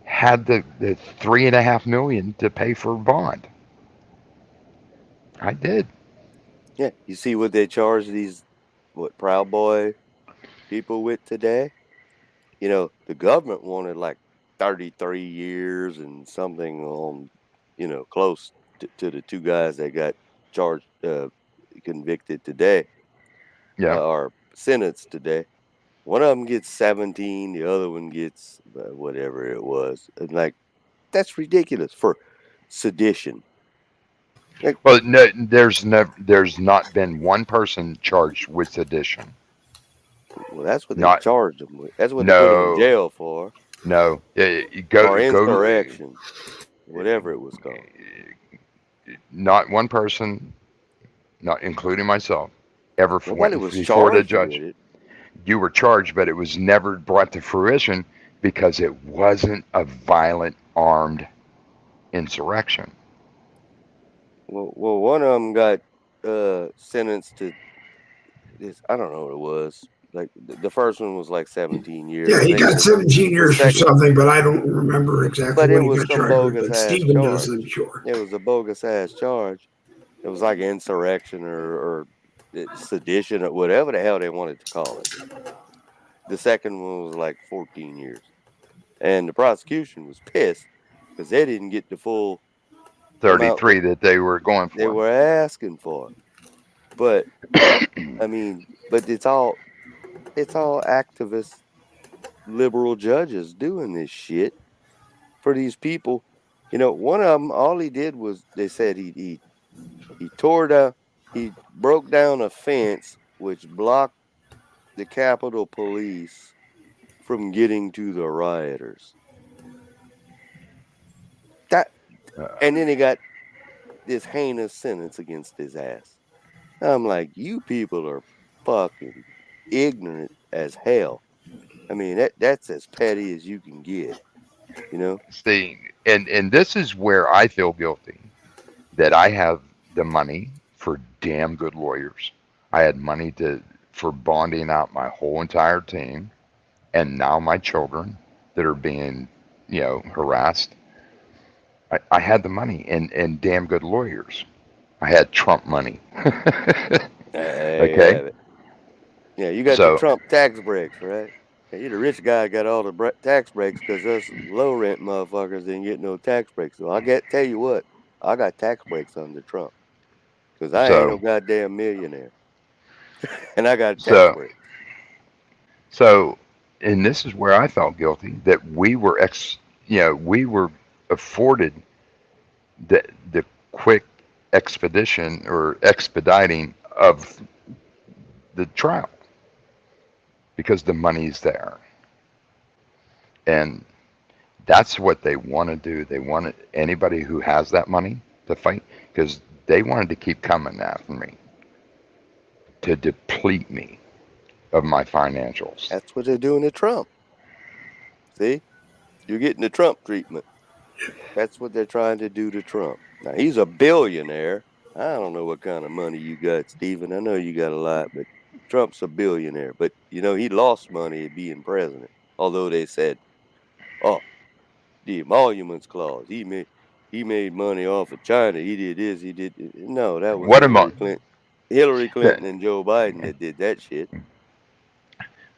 had the $3.5 million to pay for a bond. I did. Yeah, you see what they charge these Proud Boy people with today? The government wanted like 33 years and something on, close to the 2 guys that got charged, convicted today. Yeah. Or sentenced today. One of them gets 17, the other one gets whatever it was. And like, that's ridiculous for sedition. Well, no, there's not been one person charged with sedition. Well, that's what they Not charged him with. That's what they put him in no jail for, no. or Go. insurrection, whatever it was called. Not one person, not including myself, ever Nobody went was before the charged with judge. it. You were charged, but it was never brought to fruition because it wasn't a violent armed insurrection. Well, one of them got sentenced to this. I don't know what it was. Like the first one was like 17 years. Yeah, I he think got 17 the years for second, something, but I don't remember exactly but it what he was got some charged with. bogus But ass Steven knows, charge. I'm sure. It was a bogus ass charge. It was like insurrection or sedition or whatever the hell they wanted to call it. The second one was like 14 years. And the prosecution was pissed because they didn't get the full amount 33 that they were going they for. were asking for. But I mean, but it's all activist liberal judges doing this shit for these people. You know, one of them, all he did was they said he tore down, he broke down a fence which blocked the Capitol Police from getting to the rioters. That, Uh, and then he got this heinous sentence against his ass. I'm like, you people are fucking ignorant as hell. I mean, that's as petty as you can get, you know? See, and this is where I feel guilty that I have the money for damn good lawyers. I had money for bonding out my whole entire team, and now my children that are being, harassed. I had the money and damn good lawyers. I had Trump money. There you Okay, have it. Yeah, you got the so Trump tax breaks, right? Yeah, you're the rich guy, got all the tax breaks because us low rent motherfuckers didn't get no tax breaks. So tell you what, I got tax breaks under Trump because I ain't no so goddamn millionaire, and I got a tax so break. so, and this is where I felt guilty that we were afforded the quick expedition or expediting of the trial because the money's there. And that's what they want to do. They want anybody who has that money to fight because they wanted to keep coming after me to deplete me of my financials. That's what they're doing to Trump. See, you're getting the Trump treatment. That's what they're trying to do to Trump. Now he's a billionaire. I don't know what kind of money you got, Stephen. I know you got a lot, but Trump's a billionaire. But he lost money being president. Although they said, "Oh, the emoluments clause. He made money off of China. He did this. He did." No, that was What am I? Hillary Clinton and Joe Biden that did that shit.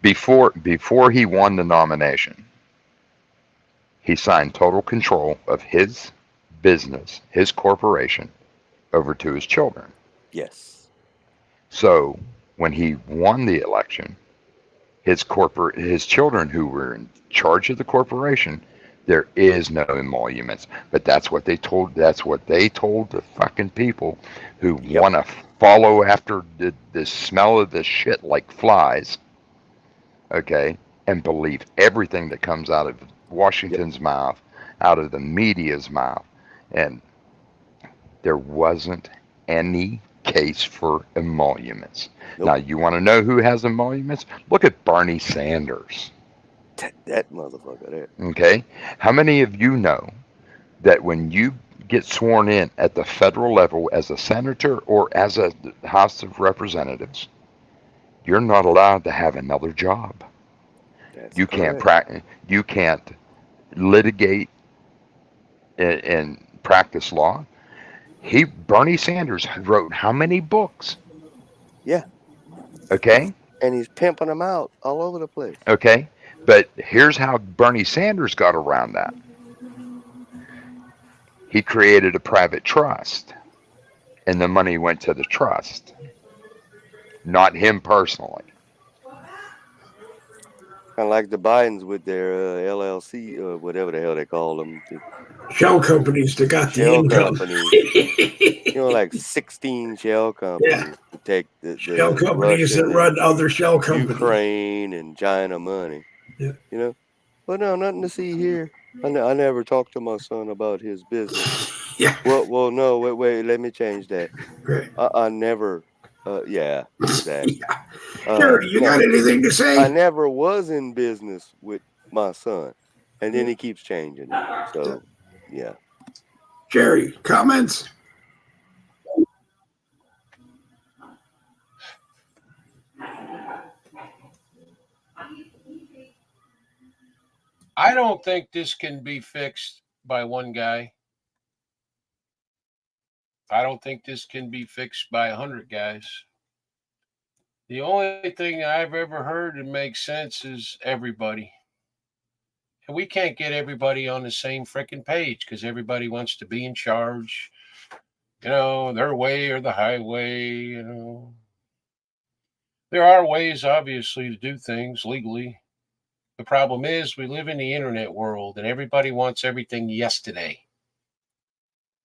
Before he won the nomination, he signed total control of his business, his corporation, over to his children. Yes. So when he won the election, his children who were in charge of the corporation, there is no emoluments. But that's what they told the fucking people who want to follow after the smell of this shit like flies, okay, and believe everything that comes out of Washington's mouth, out of the media's mouth. And there wasn't any case for emoluments. Nope. Now, you want to know who has emoluments? Look at Bernie Sanders. That motherfucker there. Okay? How many of you know that when you get sworn in at the federal level as a senator or as a House of Representatives, you're not allowed to have another job? That's You correct. you can't litigate and practice law. Bernie Sanders wrote how many books? Yeah. Okay? And he's pimping them out all over the place. Okay? But here's how Bernie Sanders got around that. He created a private trust, and the money went to the trust, not him personally. Kind of like the Bidens with their LLC or whatever the hell they call them. The Shell companies that got the shell income. companies. Like 16 shell companies to take Shell the companies that Russian run and other shell companies. Ukraine and China money. Yeah. But no, nothing to see here. I never talked to my son about his business. Yeah. Well, no, wait, let me change that. Great. I never, yeah, exactly. Jerry, you got anything to say? I never was in business with my son, and then he keeps changing it. So, yeah. Jerry, comments? I don't think this can be fixed by one guy. I don't think this can be fixed by 100 guys. The only thing I've ever heard that makes sense is everybody. And we can't get everybody on the same freaking page because everybody wants to be in charge. Their way or the highway, There are ways, obviously, to do things legally. The problem is we live in the internet world and everybody wants everything yesterday.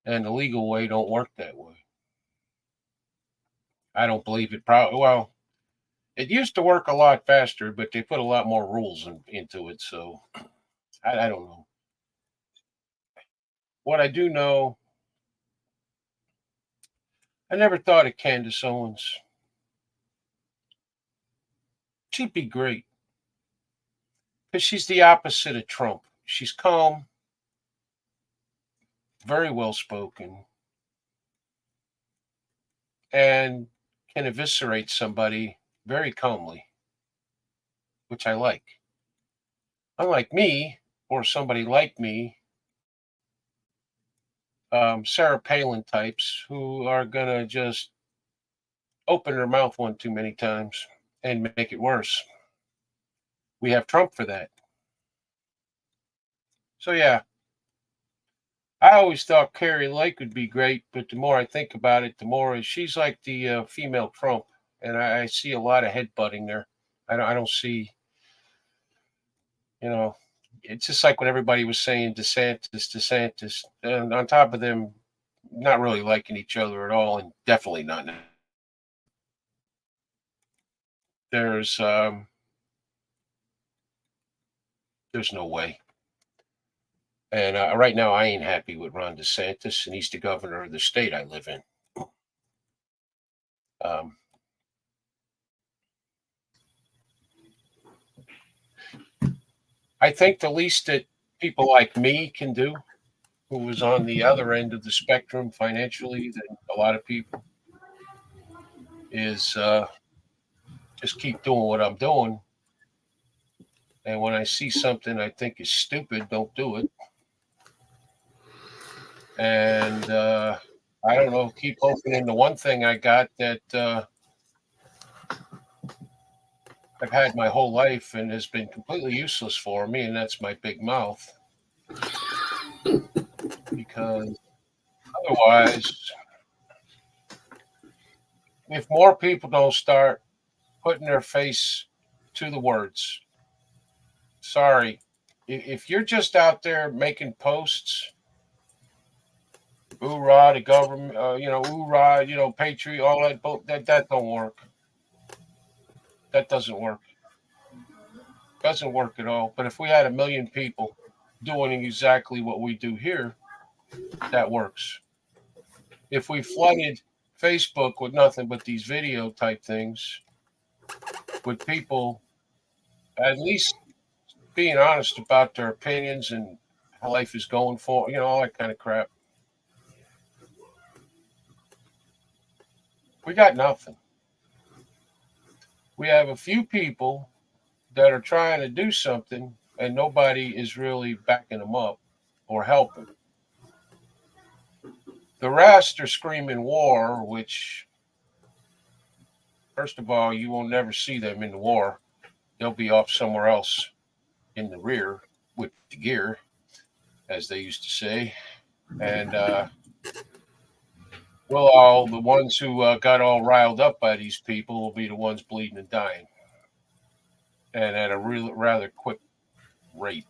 And the legal way don't work that way. I don't believe it. Well, it used to work a lot faster, but they put a lot more rules into it. So I don't know. What I do know, I never thought of Candace Owens. She'd be great because she's the opposite of Trump. She's calm, very well spoken, and can eviscerate somebody very calmly, which I like. Unlike me, or somebody like me, Sarah Palin types who are going to just open their mouth one too many times and make it worse. We have Trump for that. So, yeah, I always thought Carrie Lake would be great, but the more I think about it, the more she's like the female Trump, and I see a lot of headbutting there. I don't see, it's just like when everybody was saying DeSantis, and on top of them not really liking each other at all, and definitely not. There's no way. And right now, I ain't happy with Ron DeSantis, and he's the governor of the state I live in. I think the least that people like me can do, who was on the other end of the spectrum financially than a lot of people, is just keep doing what I'm doing. And when I see something I think is stupid, don't do it. And I don't know, keep opening the one thing I got that I've had my whole life and has been completely useless for me, and that's my big mouth. Because otherwise, if more people don't start putting their face to the words, sorry, if you're just out there making posts, hoorah, the government, hoorah, Patriot, all that don't work. That doesn't work. Doesn't work at all. But if we had 1 million people doing exactly what we do here, that works. If we flooded Facebook with nothing but these video type things, with people at least being honest about their opinions and how life is going for, all that kind of crap, we got nothing. We have a few people that are trying to do something and nobody is really backing them up or helping. The rest are screaming war, which, first of all, you will never see them in the war. They'll be off somewhere else in the rear with the gear, as they used to say. And the ones who got all riled up by these people will be the ones bleeding and dying. and at a rather quick rate.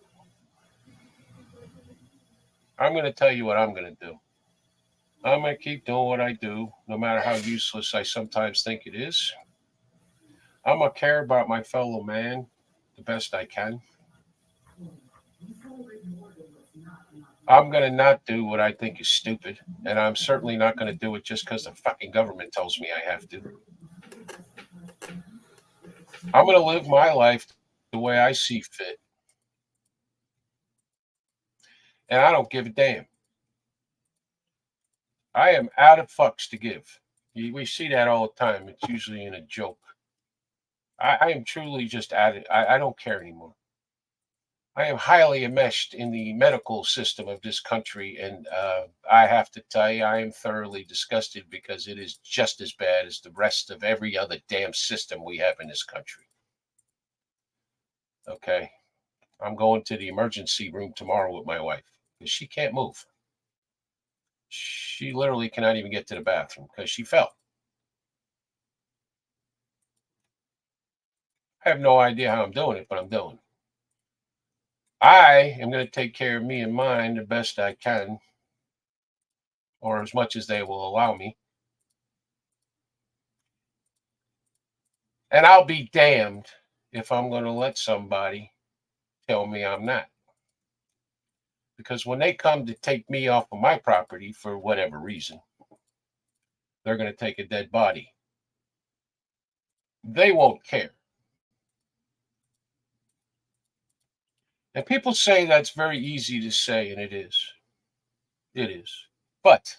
I'm going to tell you what I'm going to do. I'm going to keep doing what I do, no matter how useless I sometimes think it is. I'm going to care about my fellow man the best I can. I'm going to not do what I think is stupid, and I'm certainly not going to do it just because the fucking government tells me I have to. I'm going to live my life the way I see fit, and I don't give a damn. I am out of fucks to give. We see that all the time. It's usually in a joke. I am truly just at it. I don't care anymore. I am highly enmeshed in the medical system of this country, and I have to tell you, I am thoroughly disgusted because it is just as bad as the rest of every other damn system we have in this country. Okay. I'm going to the emergency room tomorrow with my wife because she can't move. She literally cannot even get to the bathroom because she fell. I have no idea how I'm doing it, but I'm doing it. I am going to take care of me and mine the best I can, or as much as they will allow me. And I'll be damned if I'm going to let somebody tell me I'm not. Because when they come to take me off of my property for whatever reason, they're going to take a dead body. They won't care. And people say that's very easy to say, and it is. It is. But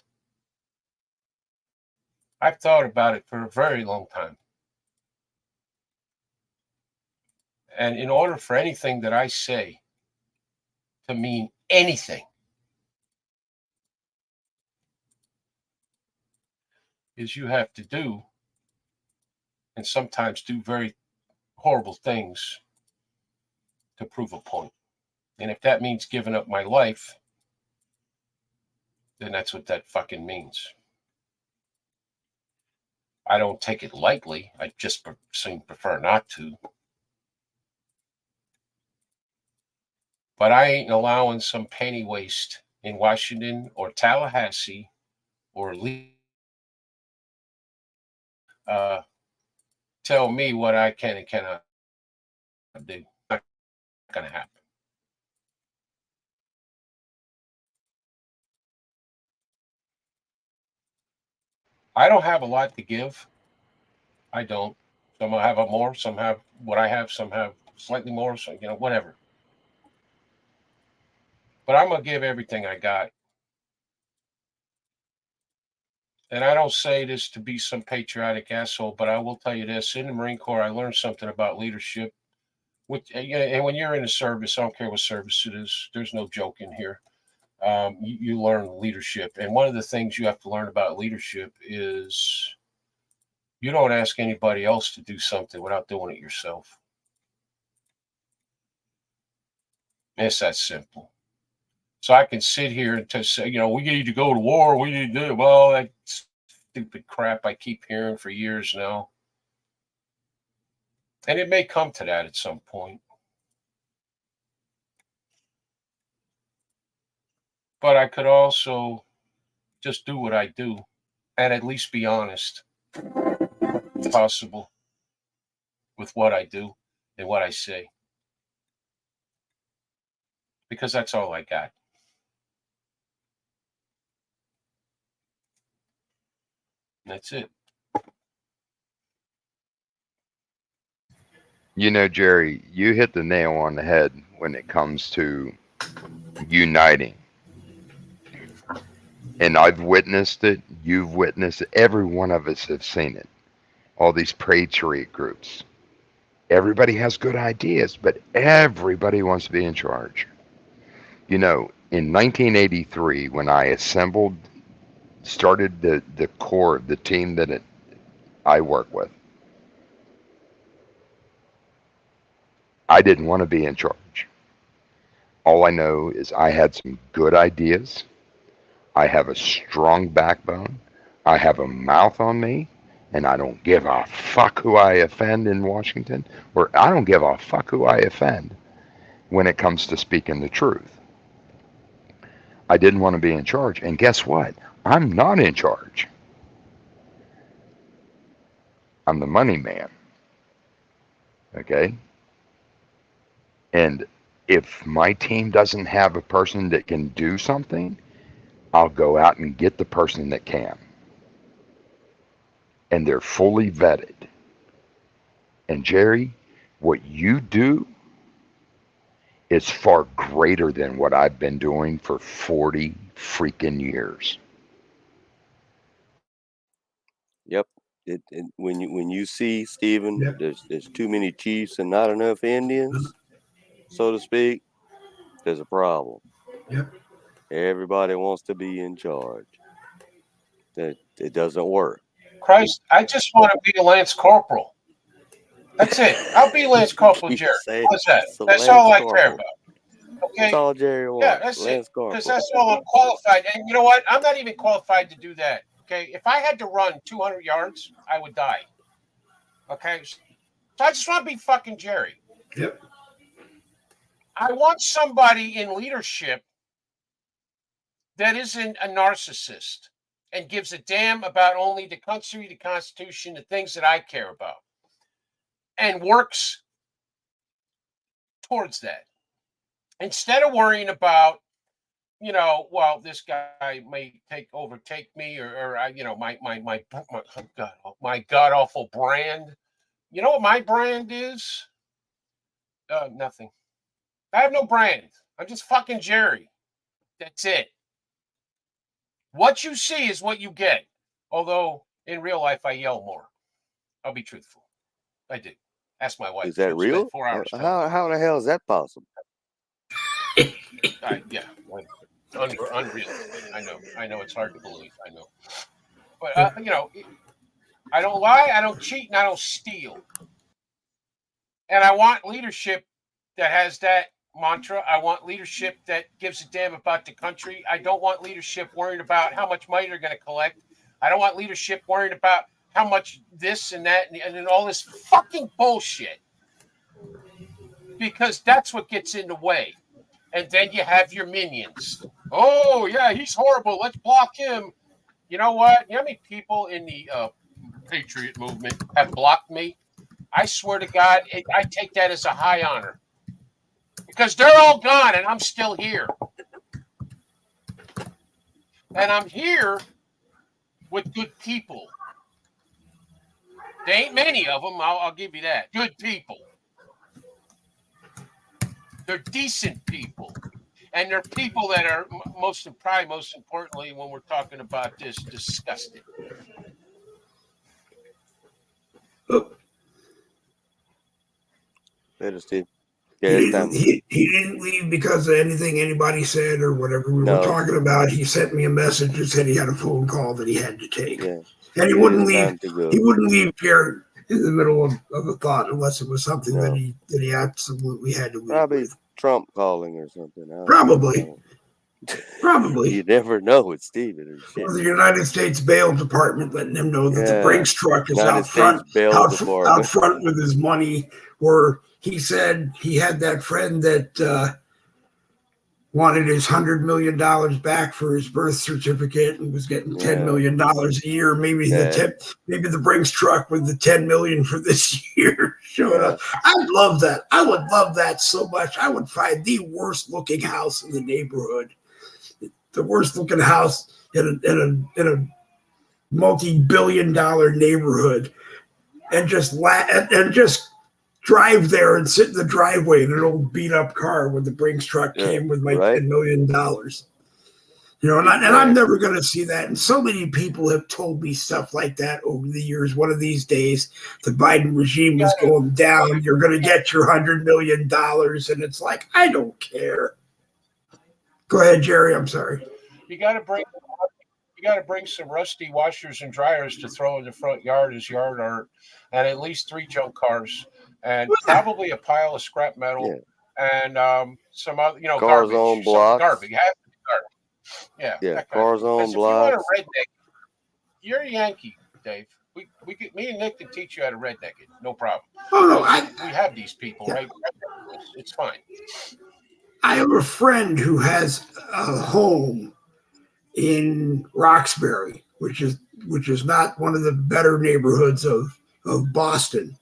I've thought about it for a very long time. And in order for anything that I say to mean anything, is you have to do, and sometimes do very horrible things to prove a point. And if that means giving up my life, then that's what that fucking means. I don't take it lightly. I just prefer not to. But I ain't allowing some penny waste in Washington or Tallahassee or tell me what I can and cannot do. Not going to happen. I don't have a lot to give. I don't. Some have more. Some have what I have. Some have slightly more. So, whatever. But I'm going to give everything I got. And I don't say this to be some patriotic asshole, but I will tell you this. In the Marine Corps, I learned something about leadership. And when you're in the service, I don't care what service it is, there's no joke in here. You learn leadership. And one of the things you have to learn about leadership is you don't ask anybody else to do something without doing it yourself. It's that simple. So I can sit here and say, we need to go to war. We need to do it. Well, that stupid crap I keep hearing for years now. And it may come to that at some point. But I could also just do what I do and at least be honest, if possible, with what I do and what I say. Because that's all I got. That's it. Jerry, you hit the nail on the head when it comes to uniting. And I've witnessed it. You've witnessed it. Every one of us have seen it. All these Patriot groups. Everybody has good ideas, but everybody wants to be in charge. In 1983, when I started the core, the team that I work with, I didn't want to be in charge. All I know is I had some good ideas. I have a strong backbone. I have a mouth on me. And I don't give a fuck who I offend in Washington, or I don't give a fuck who I offend when it comes to speaking the truth. I didn't want to be in charge. And guess what? I'm not in charge. I'm the money man. Okay? And if my team doesn't have a person that can do something, I'll go out and get the person that can. And they're fully vetted. And Jerry, what you do is far greater than what I've been doing for 40 freaking years. Yep. When you see, Stephen, Yep. there's too many chiefs and not enough Indians, so to speak, there's a problem. Yep. Everybody wants to be in charge. It doesn't work. Christ, I just want to be a Lance Corporal. That's it. I'll be Lance Corporal Jerry. How's that? That's all I care about. Okay. That's all Jerry wants. Yeah, that's Lance it. Corporal. Because that's all I'm qualified. And you know what? I'm not even qualified to do that. Okay. If I had to run 200 yards, I would die. Okay. So I just want to be fucking Jerry. Yep. I want somebody in leadership that isn't a narcissist and gives a damn about only the country, the Constitution, the things that I care about, and works towards that. Instead of worrying about, well, this guy may overtake me, or my god awful brand. You know what my brand is? Nothing. I have no brand. I'm just fucking Jerry. That's it. What you see is what you get. Although in real life I yell more. I'll be truthful. I do. Ask my wife. Is that real? 4 hours. How the hell is that possible? Yeah. Unreal. I know it's hard to believe. I know. But I don't lie, I don't cheat, and I don't steal. And I want leadership that has that mantra. I want leadership that gives a damn about the country. I don't want leadership worrying about how much money they're going to collect. I don't want leadership worrying about how much this and that and all this fucking bullshit. Because that's what gets in the way. And then you have your minions. Oh, yeah, he's horrible. Let's block him. You know what? You know how many people in the Patriot movement have blocked me? I swear to God, I take that as a high honor. Because they're all gone and I'm still here. And I'm here with good people. There ain't many of them, I'll give you that. Good people. They're decent people. And they're people that are most importantly, when we're talking about this, disgusting. Later, Steve. Yeah, he didn't leave because of anything anybody said or whatever we were talking about. He sent me a message and said he had a phone call that he had to take. Yeah. And he wouldn't leave. He wouldn't leave Jared in the middle of a thought unless it was something that he absolutely had to leave. Probably Trump calling or something. Probably. You never know with Steven or shit. Or the United States Bail Department letting him know that the Brinks truck is out front with his money. Or he said he had that friend that wanted his $100 million back for his birth certificate and was getting $10 million a year. Maybe the Brinks truck with the $10 million for this year showed up. I'd love that. I would love that so much. I would find the worst looking house in the neighborhood, the worst looking house in a multi-billion-dollar neighborhood, and just drive there and sit in the driveway in an old beat-up car when the Brinks truck came with my $10 million. And I'm never going to see that. And so many people have told me stuff like that over the years. One of these days, the Biden regime is going down. You're going to get your $100 million. And it's like, I don't care. Go ahead, Jerry. I'm sorry. You got to bring some rusty washers and dryers to throw in the front yard as yard art, and at least 3 junk cars. And probably a pile of scrap metal and some other, cars garbage. On blocks. Garbage. Yeah. Cars on blocks. If you want a redneck, you're a Yankee. Dave. Me and Nick can teach you how to redneck it. No problem. Oh no, We have these people, right? It's fine. I have a friend who has a home in Roxbury, which is not one of the better neighborhoods of Boston.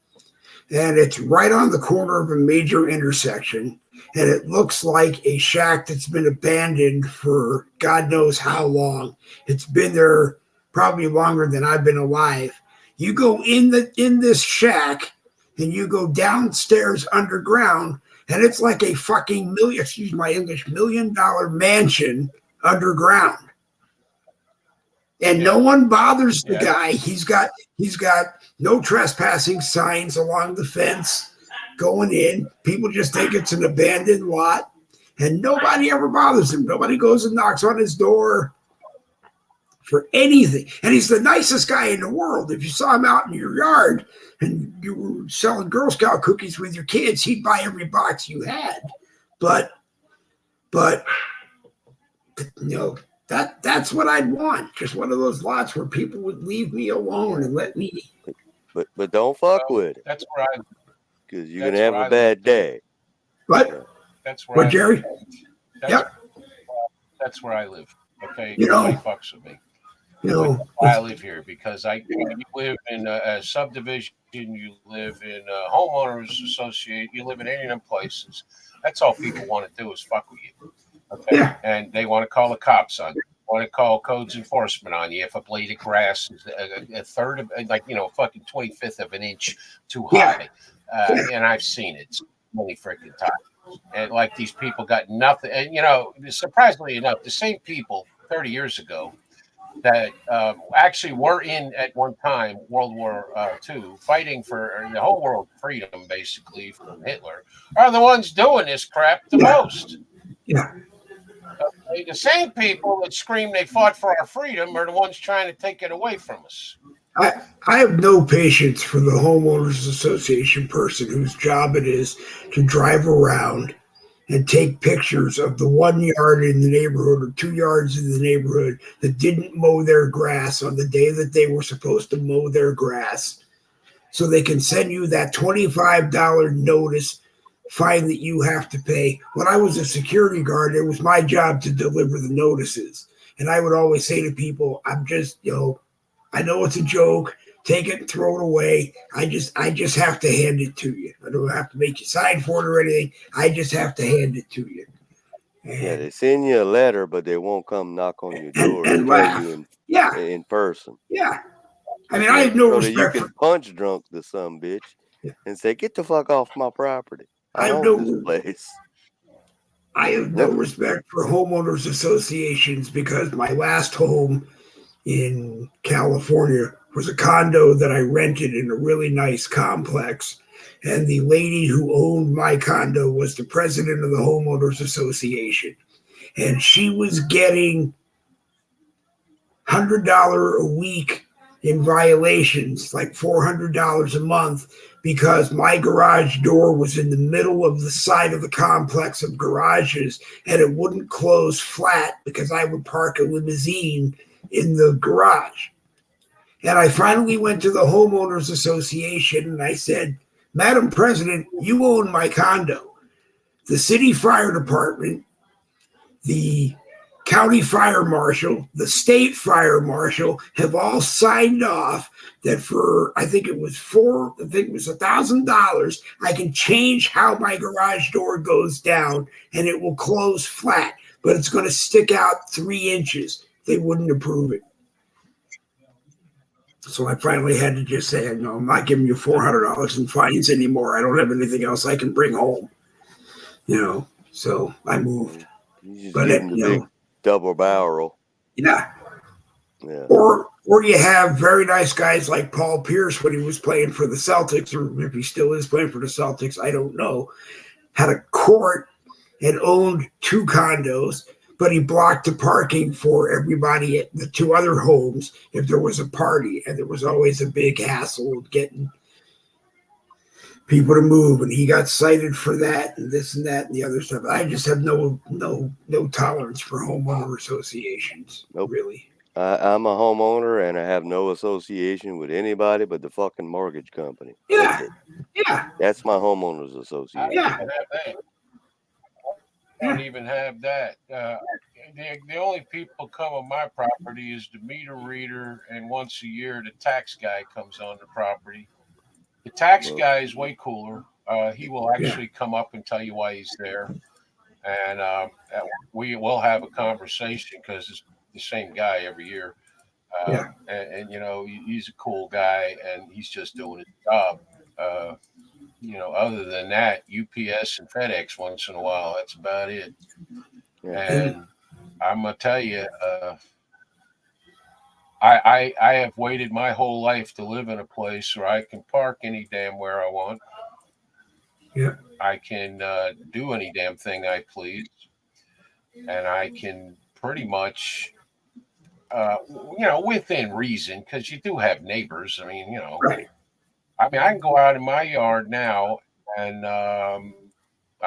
And it's right on the corner of a major intersection. And it looks like a shack that's been abandoned for God knows how long. It's been there probably longer than I've been alive. You go in this shack and you go downstairs underground, and it's like a fucking excuse my English, $1 million mansion underground. And no one bothers the guy. He's got no trespassing signs along the fence going in. People just think it's an abandoned lot, and nobody ever bothers him. Nobody goes and knocks on his door for anything. And he's the nicest guy in the world. If you saw him out in your yard and you were selling Girl Scout cookies with your kids, he'd buy every box you had. But you know, that's what I'd want. Just one of those lots where people would leave me alone and let me. But don't fuck with it. That's where I. Because you're gonna have a bad day. What? That's where. What, Jerry? That's where I live. Okay, nobody fucks with me. I live here because you live in a subdivision. You live in a homeowners association. You live in any of them places. That's all people want to do is fuck with you. Okay, and they want to call the cops on you. Want to call codes enforcement on you if a blade of grass is a third of, fucking 25th of an inch too high. And I've seen it so many freaking times. And like these people got nothing. And surprisingly enough, the same people 30 years ago that actually were in at one time World War II, fighting for the whole world freedom, basically from Hitler, are the ones doing this crap the most. Yeah. The same people that scream they fought for our freedom are the ones trying to take it away from us. I have no patience for the homeowners association person whose job it is to drive around and take pictures of the 1 yard in the neighborhood or 2 yards in the neighborhood that didn't mow their grass on the day that they were supposed to mow their grass, so they can send you that $25 notice fine that you have to pay. When I was a security guard, it was my job to deliver the notices. And I would always say to people, I'm just, I know it's a joke. Take it and throw it away. I just have to hand it to you. I don't have to make you sign for it or anything. I just have to hand it to you. And they send you a letter, but they won't come knock on your door and tell you in person. Yeah. I mean, I have no respect. You can punch drunk the son bitch and say, "Get the fuck off my property. I own this place." I have no respect for homeowners associations because my last home in California was a condo that I rented in a really nice complex. And the lady who owned my condo was the president of the homeowners association. And she was getting $100 a week in violations, like $400 a month, because my garage door was in the middle of the side of the complex of garages and it wouldn't close flat because I would park a limousine in the garage. And I finally went to the homeowners association and I said, "Madam President, you own my condo. The city fire department, the county fire marshal, the state fire marshal have all signed off that for, I think it was $1,000, I can change how my garage door goes down and it will close flat, but it's going to stick out 3 inches. They wouldn't approve it. So I finally had to just say, "No, I'm not giving you $400 in fines anymore. I don't have anything else I can bring home." So I moved. But big double barrel. Yeah. Or you have very nice guys like Paul Pierce when he was playing for the Celtics, or if he still is playing for the Celtics, I don't know, had a court and owned 2 condos, but he blocked the parking for everybody at the 2 other homes if there was a party, and there was always a big hassle of getting people to move, and he got cited for that and this and that and the other stuff. I just have no tolerance for homeowner associations. Nope. Really. I'm a homeowner and I have no association with anybody but the fucking mortgage company. Yeah. That's it. Yeah. That's my homeowners I association. Yeah. don't have that. I don't even have that. The only people come on my property is the meter reader, and once a year the tax guy comes on the property. The tax Well, guy is way cooler. He will actually come up and tell you why he's there, and we will have a conversation because it's the same guy every year. And you know he's a cool guy, and he's just doing his job. You know, other than that, UPS and FedEx once in a while. That's about it. yeah. And I'm gonna tell you, I have waited my whole life to live in a place where I can park any damn where I want. Yeah. I can do any damn thing I please, and I can pretty much, you know, within reason, because you do have neighbors. I mean, you know, Right. I mean, I can go out in my yard now, and I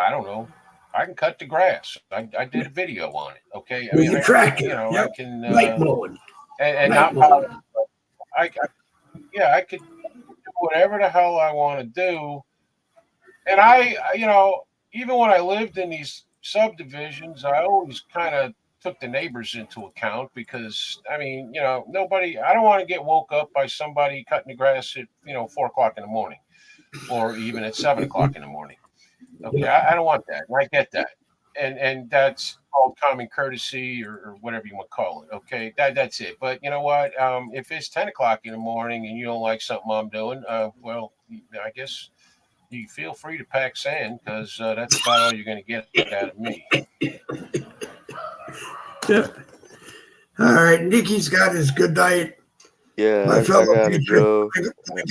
don't know. I can cut the grass. I did a video on it. Okay, I With mean, your tractor. you know, Yep. I can Light mowing. and Light not mowing. yeah, I could do whatever the hell I want to do. And you know, even when I lived in these subdivisions, I always kind of took the neighbors into account because, I mean, you know, I don't want to get woke up by somebody cutting the grass at, you know, 4 o'clock in the morning or even at 7 o'clock in the morning. Okay. I don't want that. And I get that. And that's called common courtesy or whatever you want to call it. Okay. That's it. But you know what? If it's 10 o'clock in the morning and you don't like something I'm doing, well, I guess you feel free to pack sand because that's about all you're going to get out of me. Yeah. All right. Nikki's got his good night. Yeah, My I fellow gotta patriot. go. I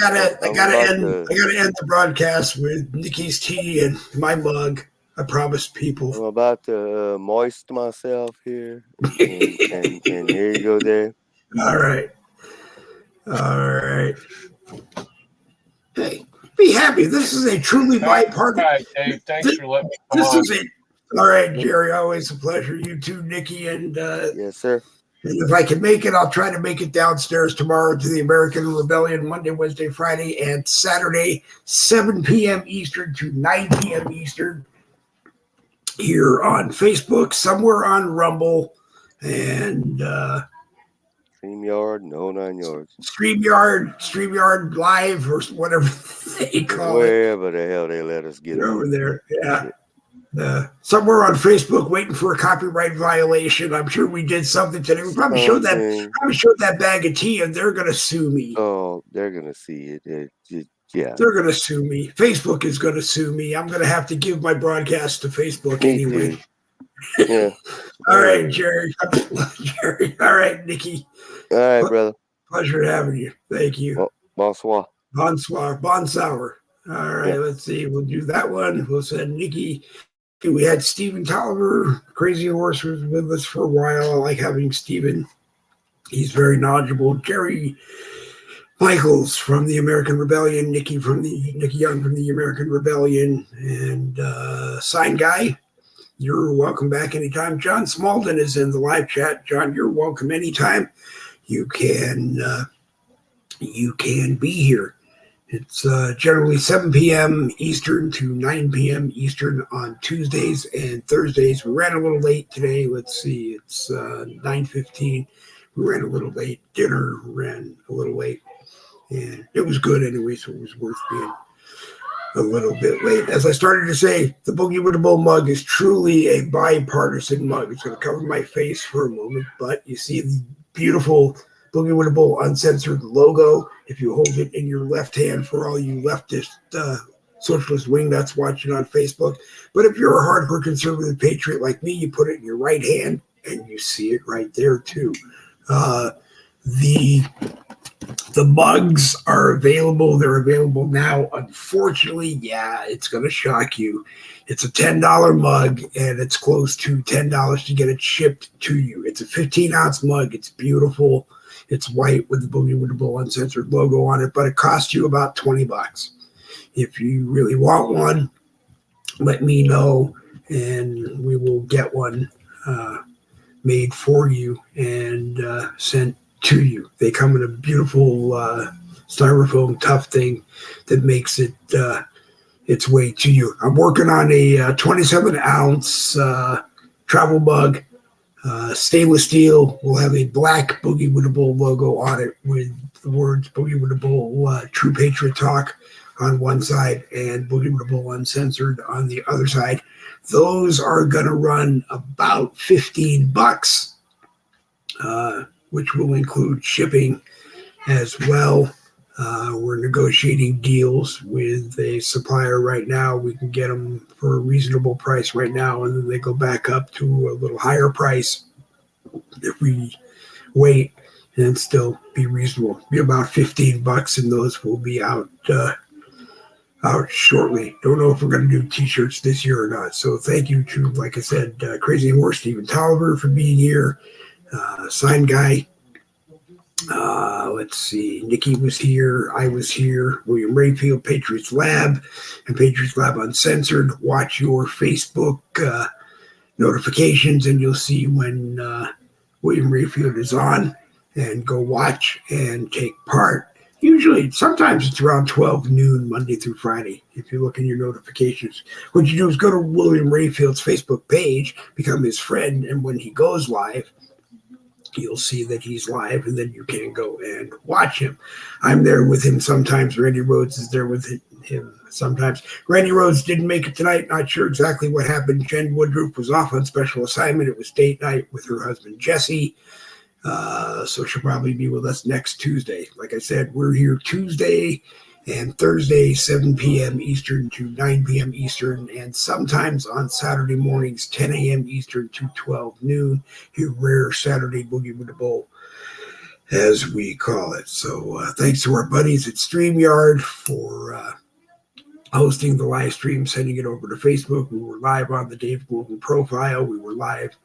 gotta end the broadcast with Nikki's tea and my mug. I promised people. I'm about to moist myself here, and here you go, Dave. All right. All right. Hey, be happy. This is a truly bipartisan. All right, Dave. Thanks for letting me come This on. is it. All right, Jerry. Always a pleasure. You too, Nikki. And Yes, sir. if I can make it, I'll try to make it downstairs tomorrow to the American Rebellion, Monday, Wednesday, Friday, and Saturday, 7 p.m. Eastern to 9 p.m. Eastern, here on Facebook, somewhere on Rumble, and StreamYard, no 9 yards. StreamYard Live, or whatever they call it. Wherever the hell they let us get over there. Yeah. Somewhere on Facebook, waiting for a copyright violation. I'm sure we did something today. We probably showed that bag of tea, and they're gonna sue me. Oh, they're gonna see it. Yeah, they're gonna sue me. Facebook is gonna sue me. I'm gonna have to give my broadcast to Facebook anyway. Yeah. All right, Jerry. Jerry. All right, Nikki. All right, brother. Pleasure having you. Thank you. Bonsoir. Bonsoir. All right, let's see. We'll do that one. We'll send Nikki. We had Stephen Tolliver, Crazy Horse, was with us for a while. I like having Stephen. He's very knowledgeable. Jerry Michaels from the American Rebellion, Nikki Young from the American Rebellion, and Sign Guy. You're welcome back anytime. John Smalden is in the live chat. John, you're welcome anytime. You can be here. It's generally 7 p.m. Eastern to 9 p.m. Eastern on Tuesdays and Thursdays. We ran a little late today. Let's see. It's 9:15. We ran a little late. Dinner ran a little late. And it was good anyway, so it was worth being a little bit late. As I started to say, the Boogie with the Bull mug is truly a bipartisan mug. It's going to cover my face for a moment, but you see the beautiful Boogie with a Bull uncensored logo. If you hold it in your left hand for all you leftist socialist wingnuts watching on Facebook. But if you're a hardcore conservative patriot like me, you put it in your right hand and you see it right there too. The mugs are available. They're available now. Unfortunately, yeah, it's going to shock you. It's a $10 mug, and it's close to $10 to get it shipped to you. It's a 15-ounce mug. It's beautiful. It's white with the Boogie with the Bull uncensored logo on it, but it costs you about $20. If you really want one, let me know, and we will get one made for you and sent to you. They come in a beautiful styrofoam tough thing that makes it its way to you. I'm working on a 27-ounce travel mug, stainless steel. Will have a black Boogie with a Bull logo on it with the words Boogie with a Bull, True Patriot Talk on one side and Boogie with a Bull Uncensored on the other side. Those are going to run about $15, which will include shipping as well. We're negotiating deals with a supplier right now. We can get them for a reasonable price right now, and then they go back up to a little higher price if we wait and still be reasonable. Be about $15, and those will be out shortly. Don't know if we're going to do t-shirts this year or not. So thank you to, like I said, Crazy Horse Stephen Tolliver for being here. Sign Guy. Let's see. Nikki was here. I was here. William Rayfield, Patriots Lab, and Patriots Lab Uncensored. Watch your Facebook notifications, and you'll see when William Rayfield is on. And go watch and take part. Usually, sometimes it's around 12 noon, Monday through Friday. If you look in your notifications, what you do is go to William Rayfield's Facebook page, become his friend, and when he goes live, you'll see that he's live, and then you can go and watch him. I'm there with him sometimes. Randy Rhodes is there with him sometimes. Randy Rhodes didn't make it tonight. Not sure exactly what happened. Jen Woodruff was off on special assignment. It was date night with her husband, Jesse. So she'll probably be with us next Tuesday. Like I said, we're here Tuesday and Thursday, 7 p.m. Eastern to 9 p.m. Eastern, and sometimes on Saturday mornings, 10 a.m. Eastern to 12 noon, your rare Saturday Boogie with the Bull, as we call it. So thanks to our buddies at StreamYard for hosting the live stream, sending it over to Facebook. We were live on the Dave Goulden profile. We were live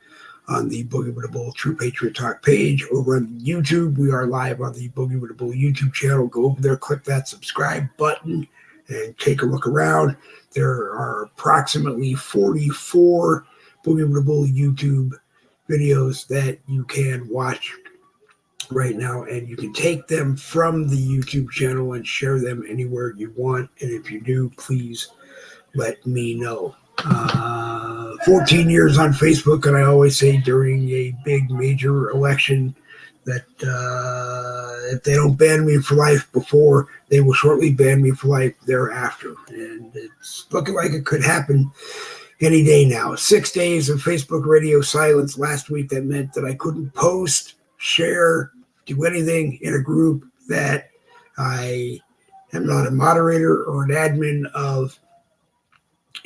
on the Boogie with a Bull True Patriot Talk page. Over on YouTube, we are live on the Boogie with a Bull YouTube channel. Go over there, click that subscribe button, and take a look around. There are approximately 44 Boogie with a Bull YouTube videos that you can watch right now, and you can take them from the YouTube channel and share them anywhere you want. And if you do, please let me know. 14 years on Facebook, and I always say during a big major election that if they don't ban me for life before, they will shortly ban me for life thereafter. And it's looking like it could happen any day now. 6 days of Facebook radio silence last week. That meant that I couldn't post, share, do anything in a group that I am not a moderator or an admin of.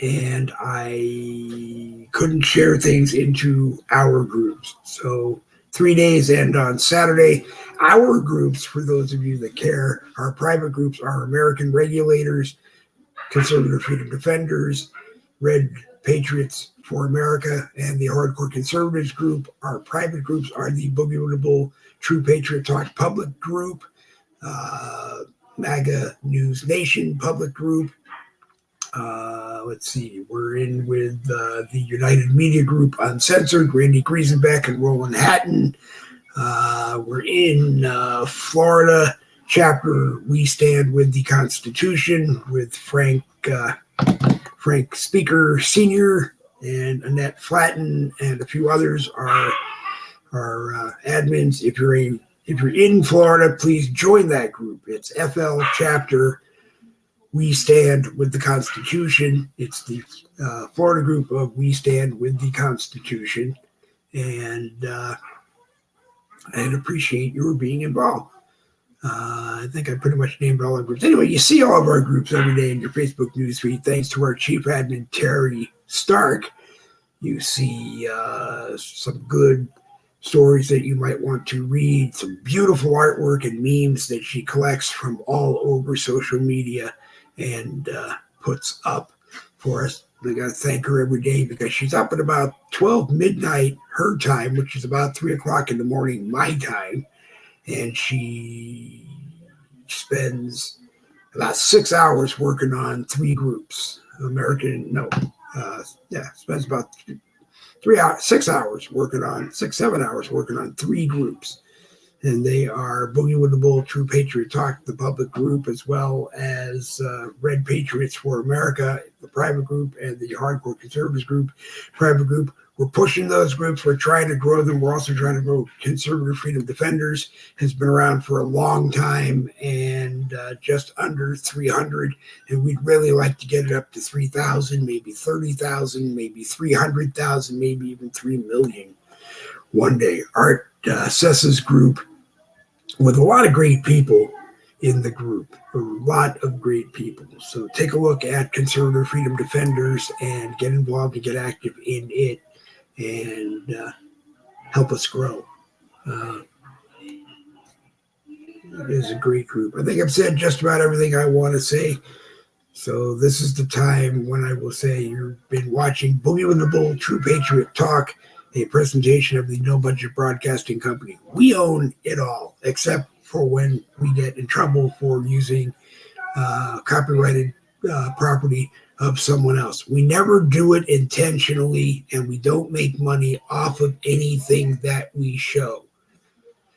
And I couldn't share things into our groups. So 3 days, and on Saturday, our groups, for those of you that care, our private groups are American Regulators, Conservative Freedom Defenders, Red Patriots for America, and the Hardcore Conservatives group. Our private groups are the Boogie with a Bull True Patriot Talk public group, MAGA News Nation public group. Let's see, we're in with the United Media Group Uncensored, Randy Griesenbeck and Roland Hatton. We're in Florida chapter We Stand with the Constitution with Frank Speaker Sr. and Annette Flatten, and a few others are admins. If you're in Florida, please join that group. It's FL chapter We Stand with the Constitution. It's the Florida group of We Stand with the Constitution. And I'd appreciate your being involved. I think I pretty much named all our groups. Anyway, you see all of our groups every day in your Facebook newsfeed. Thanks to our chief admin, Terry Stark. You see some good stories that you might want to read, some beautiful artwork and memes that she collects from all over social media and puts up for us. We got to thank her every day because she's up at about 12 midnight her time, which is about 3 o'clock in the morning my time, and she spends about 6 hours working on 3 groups. Spends about 6 hours working on 7 hours working on 3 groups. And they are Boogie with the Bull, True Patriot Talk, the public group, as well as Red Patriots for America, the private group, and the Hardcore Conservatives group, private group. We're pushing those groups. We're trying to grow them. We're also trying to grow Conservative Freedom Defenders. Has been around for a long time and just under 300. And we'd really like to get it up to 3,000, maybe 30,000, maybe 300,000, maybe even 3 million one day. Art Sessa's group, with a lot of great people in the group, a lot of great people. So take a look at Conservative Freedom Defenders and get involved and get active in it and help us grow. It is a great group. I think I've said just about everything I want to say. So this is the time when I will say you've been watching Boogie with the Bull, True Patriot Talk, a presentation of the No Budget Broadcasting Company. We own it all, except for when we get in trouble for using copyrighted property of someone else. We never do it intentionally, and we don't make money off of anything that we show.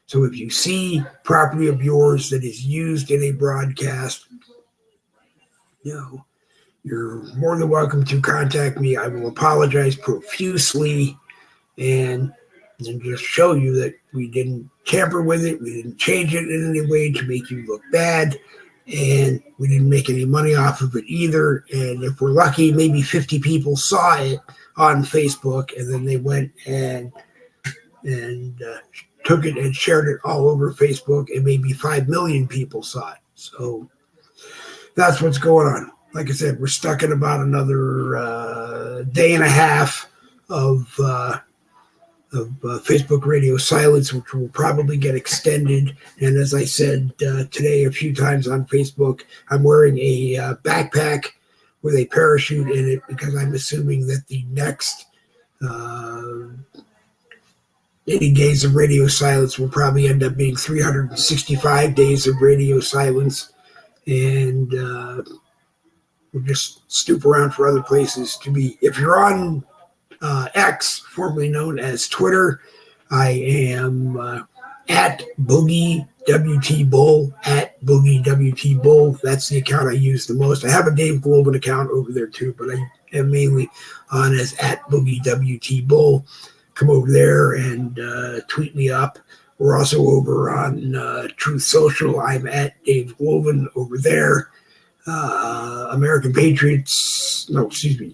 So if you see property of yours that is used in a broadcast, you're more than welcome to contact me. I will apologize profusely and just show you that we didn't tamper with it. We didn't change it in any way to make you look bad. And we didn't make any money off of it either. And if we're lucky, maybe 50 people saw it on Facebook, and then they went and took it and shared it all over Facebook, and maybe 5 million people saw it. So that's what's going on. Like I said, we're stuck in about another day and a half of Facebook radio silence, which will probably get extended. And as I said today a few times on Facebook, I'm wearing a backpack with a parachute in it because I'm assuming that the next 80 days of radio silence will probably end up being 365 days of radio silence. And we'll just snoop around for other places to be. If you're on X, formerly known as Twitter, I am at Boogie WT Bull, at Boogie WT Bull. That's the account I use the most. I have a Dave Globin account over there too, but I am mainly on as at Boogie WT Bull. Come over there and tweet me up. We're also over on Truth Social. I'm at Dave Globin over there. American Patriot Social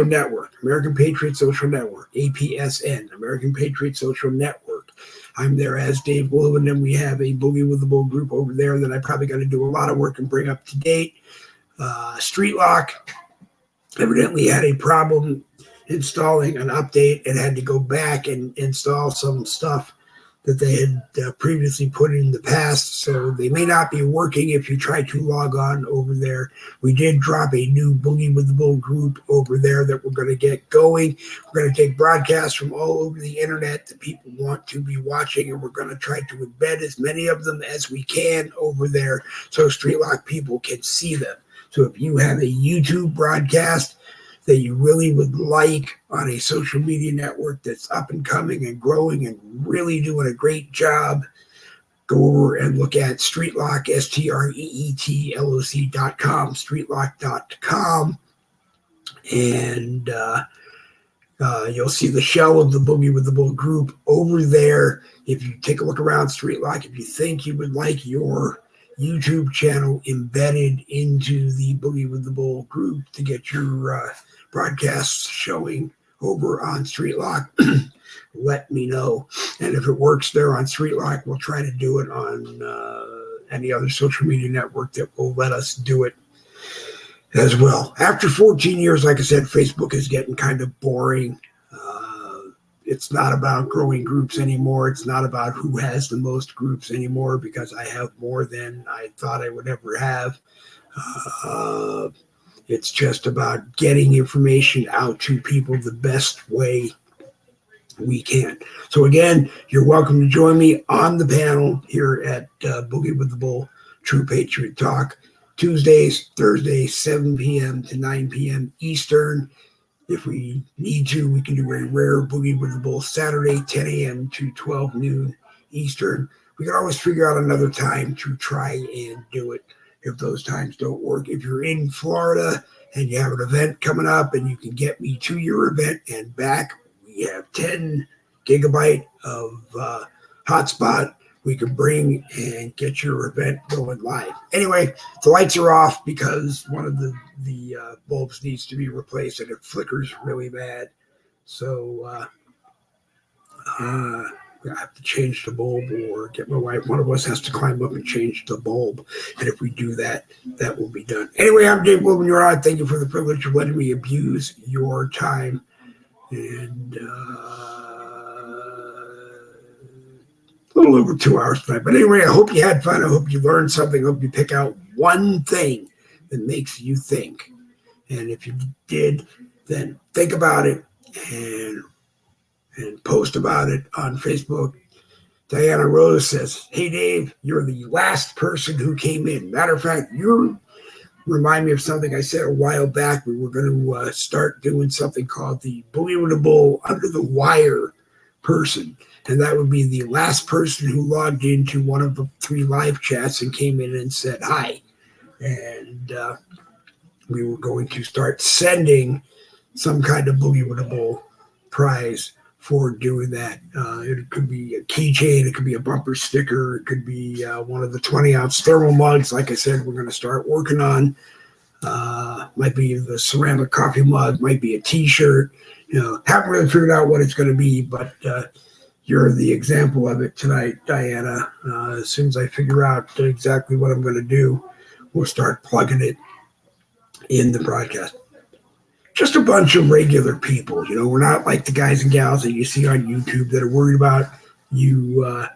Network, American Patriot Social Network, APSN, American Patriot Social Network. I'm there as Dave Globin, and we have a Boogie with the Bull group over there that I probably got to do a lot of work and bring up to date. StreetLock evidently had a problem installing an update and had to go back and install some stuff that they had previously put in the past. So they may not be working if you try to log on over there. We did drop a new Boogie with the Bull group over there that we're going to get going. We're going to take broadcasts from all over the internet that people want to be watching, and we're going to try to embed as many of them as we can over there so StreetLock people can see them. So if you have a YouTube broadcast that you really would like on a social media network that's up and coming and growing and really doing a great job, go over and look at StreetLock, StreetLoc.com, StreetLock.com, and you'll see the shell of the Boogie with the Bull group over there. If you take a look around StreetLock, if you think you would like your YouTube channel embedded into the Boogie with the Bull group to get your broadcasts showing over on StreetLock, let me know. And if it works there on StreetLock, we'll try to do it on any other social media network that will let us do it as well. After 14 years, like I said, Facebook is getting kind of boring. It's not about growing groups anymore. It's not about who has the most groups anymore, because I have more than I thought I would ever have. It's just about getting information out to people the best way we can. So again, you're welcome to join me on the panel here at Boogie with the Bull, True Patriot Talk, Tuesdays, Thursdays, 7 p.m. to 9 p.m. Eastern. If we need to, we can do a rare Boogie with the Bull Saturday, 10 a.m. to 12 noon Eastern. We can always figure out another time to try and do it if those times don't work. If you're in Florida and you have an event coming up and you can get me to your event and back, we have 10 gigabyte of hotspot we can bring and get your event going live. Anyway, the lights are off because one of the bulbs needs to be replaced and it flickers really bad. So I have to change the bulb or get my wife. One of us has to climb up and change the bulb. And if we do that, that will be done. Anyway, I'm Dave Wilburn. You're on. Thank you for the privilege of letting me abuse your time. And a little over 2 hours tonight. But anyway, I hope you had fun. I hope you learned something. I hope you pick out one thing that makes you think. And if you did, then think about it and post about it on Facebook. Diana Rose says, "Hey, Dave, you're the last person who came in. Matter of fact, you remind me of something I said a while back. We were going to start doing something called the Boogie with the Bull Under the Wire person. And that would be the last person who logged into one of the 3 live chats and came in and said hi. And we were going to start sending some kind of Boogie with a Bull prize for doing that. It could be a keychain, it could be a bumper sticker, it could be one of the 20-ounce thermal mugs. Like I said, we're going to start working on. Might be the ceramic coffee mug, might be a T-shirt. Haven't really figured out what it's going to be, but you're the example of it tonight, Diana. As soon as I figure out exactly what I'm going to do, we'll start plugging it in the broadcast. Just a bunch of regular people. We're not like the guys and gals that you see on YouTube that are worried about you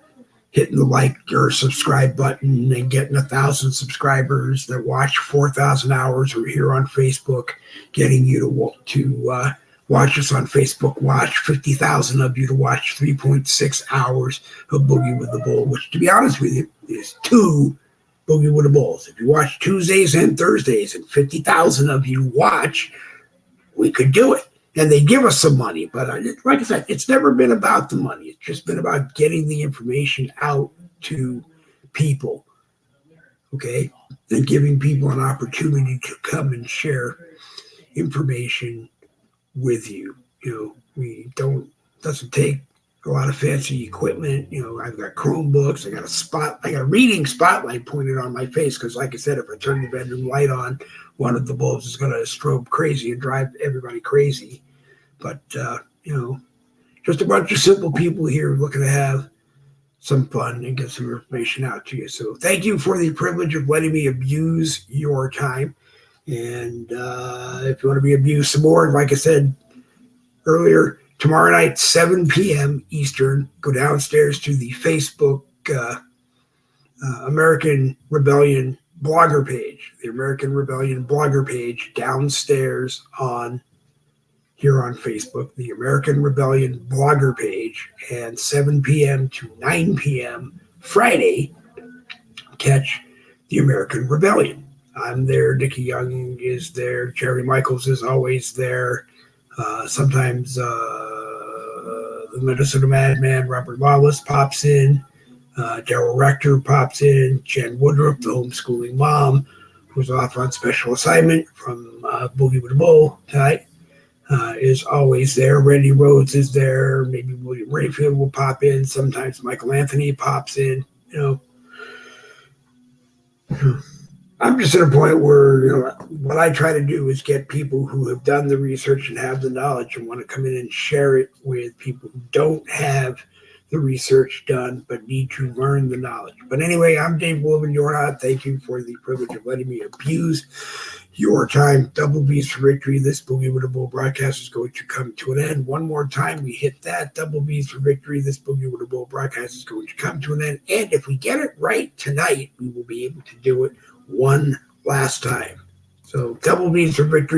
hitting the like or subscribe button and getting 1,000 subscribers that watch 4,000 hours, or here on Facebook, getting you to watch us on Facebook. Watch 50,000 of you to watch 3.6 hours of Boogie with the Bull, which, to be honest with you, is 2 Boogie with the Bulls. If you watch Tuesdays and Thursdays and 50,000 of you watch, we could do it. And they give us some money. But like I said, it's never been about the money. It's just been about getting the information out to people, okay? And giving people an opportunity to come and share information with you. Doesn't take a lot of fancy equipment. I've got Chromebooks. I got a reading spotlight pointed on my face because, like I said, if I turn the bedroom light on, one of the bulbs is going to strobe crazy and drive everybody crazy. But just a bunch of simple people here looking to have some fun and get some information out to you. So thank you for the privilege of letting me abuse your time. And if you want to be abused some more, like I said earlier, tomorrow night, 7 p.m. Eastern, go downstairs to the Facebook American Rebellion blogger page, the American Rebellion blogger page downstairs here on Facebook, the American Rebellion blogger page, and 7 p.m. to 9 p.m. Friday, catch the American Rebellion. I'm there. Nikki Young is there. Jerry Michaels is always there. Sometimes the Minnesota Madman, Robert Lawless, pops in. Daryl Rector pops in. Jen Woodruff, the homeschooling mom, who's off on special assignment from Boogie with the Bull tonight, is always there. Randy Rhodes is there. Maybe William Rayfield will pop in. Sometimes Michael Anthony pops in. I'm just at a point where, what I try to do is get people who have done the research and have the knowledge and want to come in and share it with people who don't have the research done but need to learn the knowledge. But anyway, I'm Dave Wilburn. You're on. Thank you for the privilege of letting me abuse your time. Double B's for victory. This Boogie with the Bull broadcast is going to come to an end. One more time, we hit that. Double B's for victory. This Boogie with the Bull broadcast is going to come to an end. And if we get it right tonight, we will be able to do it one last time. So double B's for victory.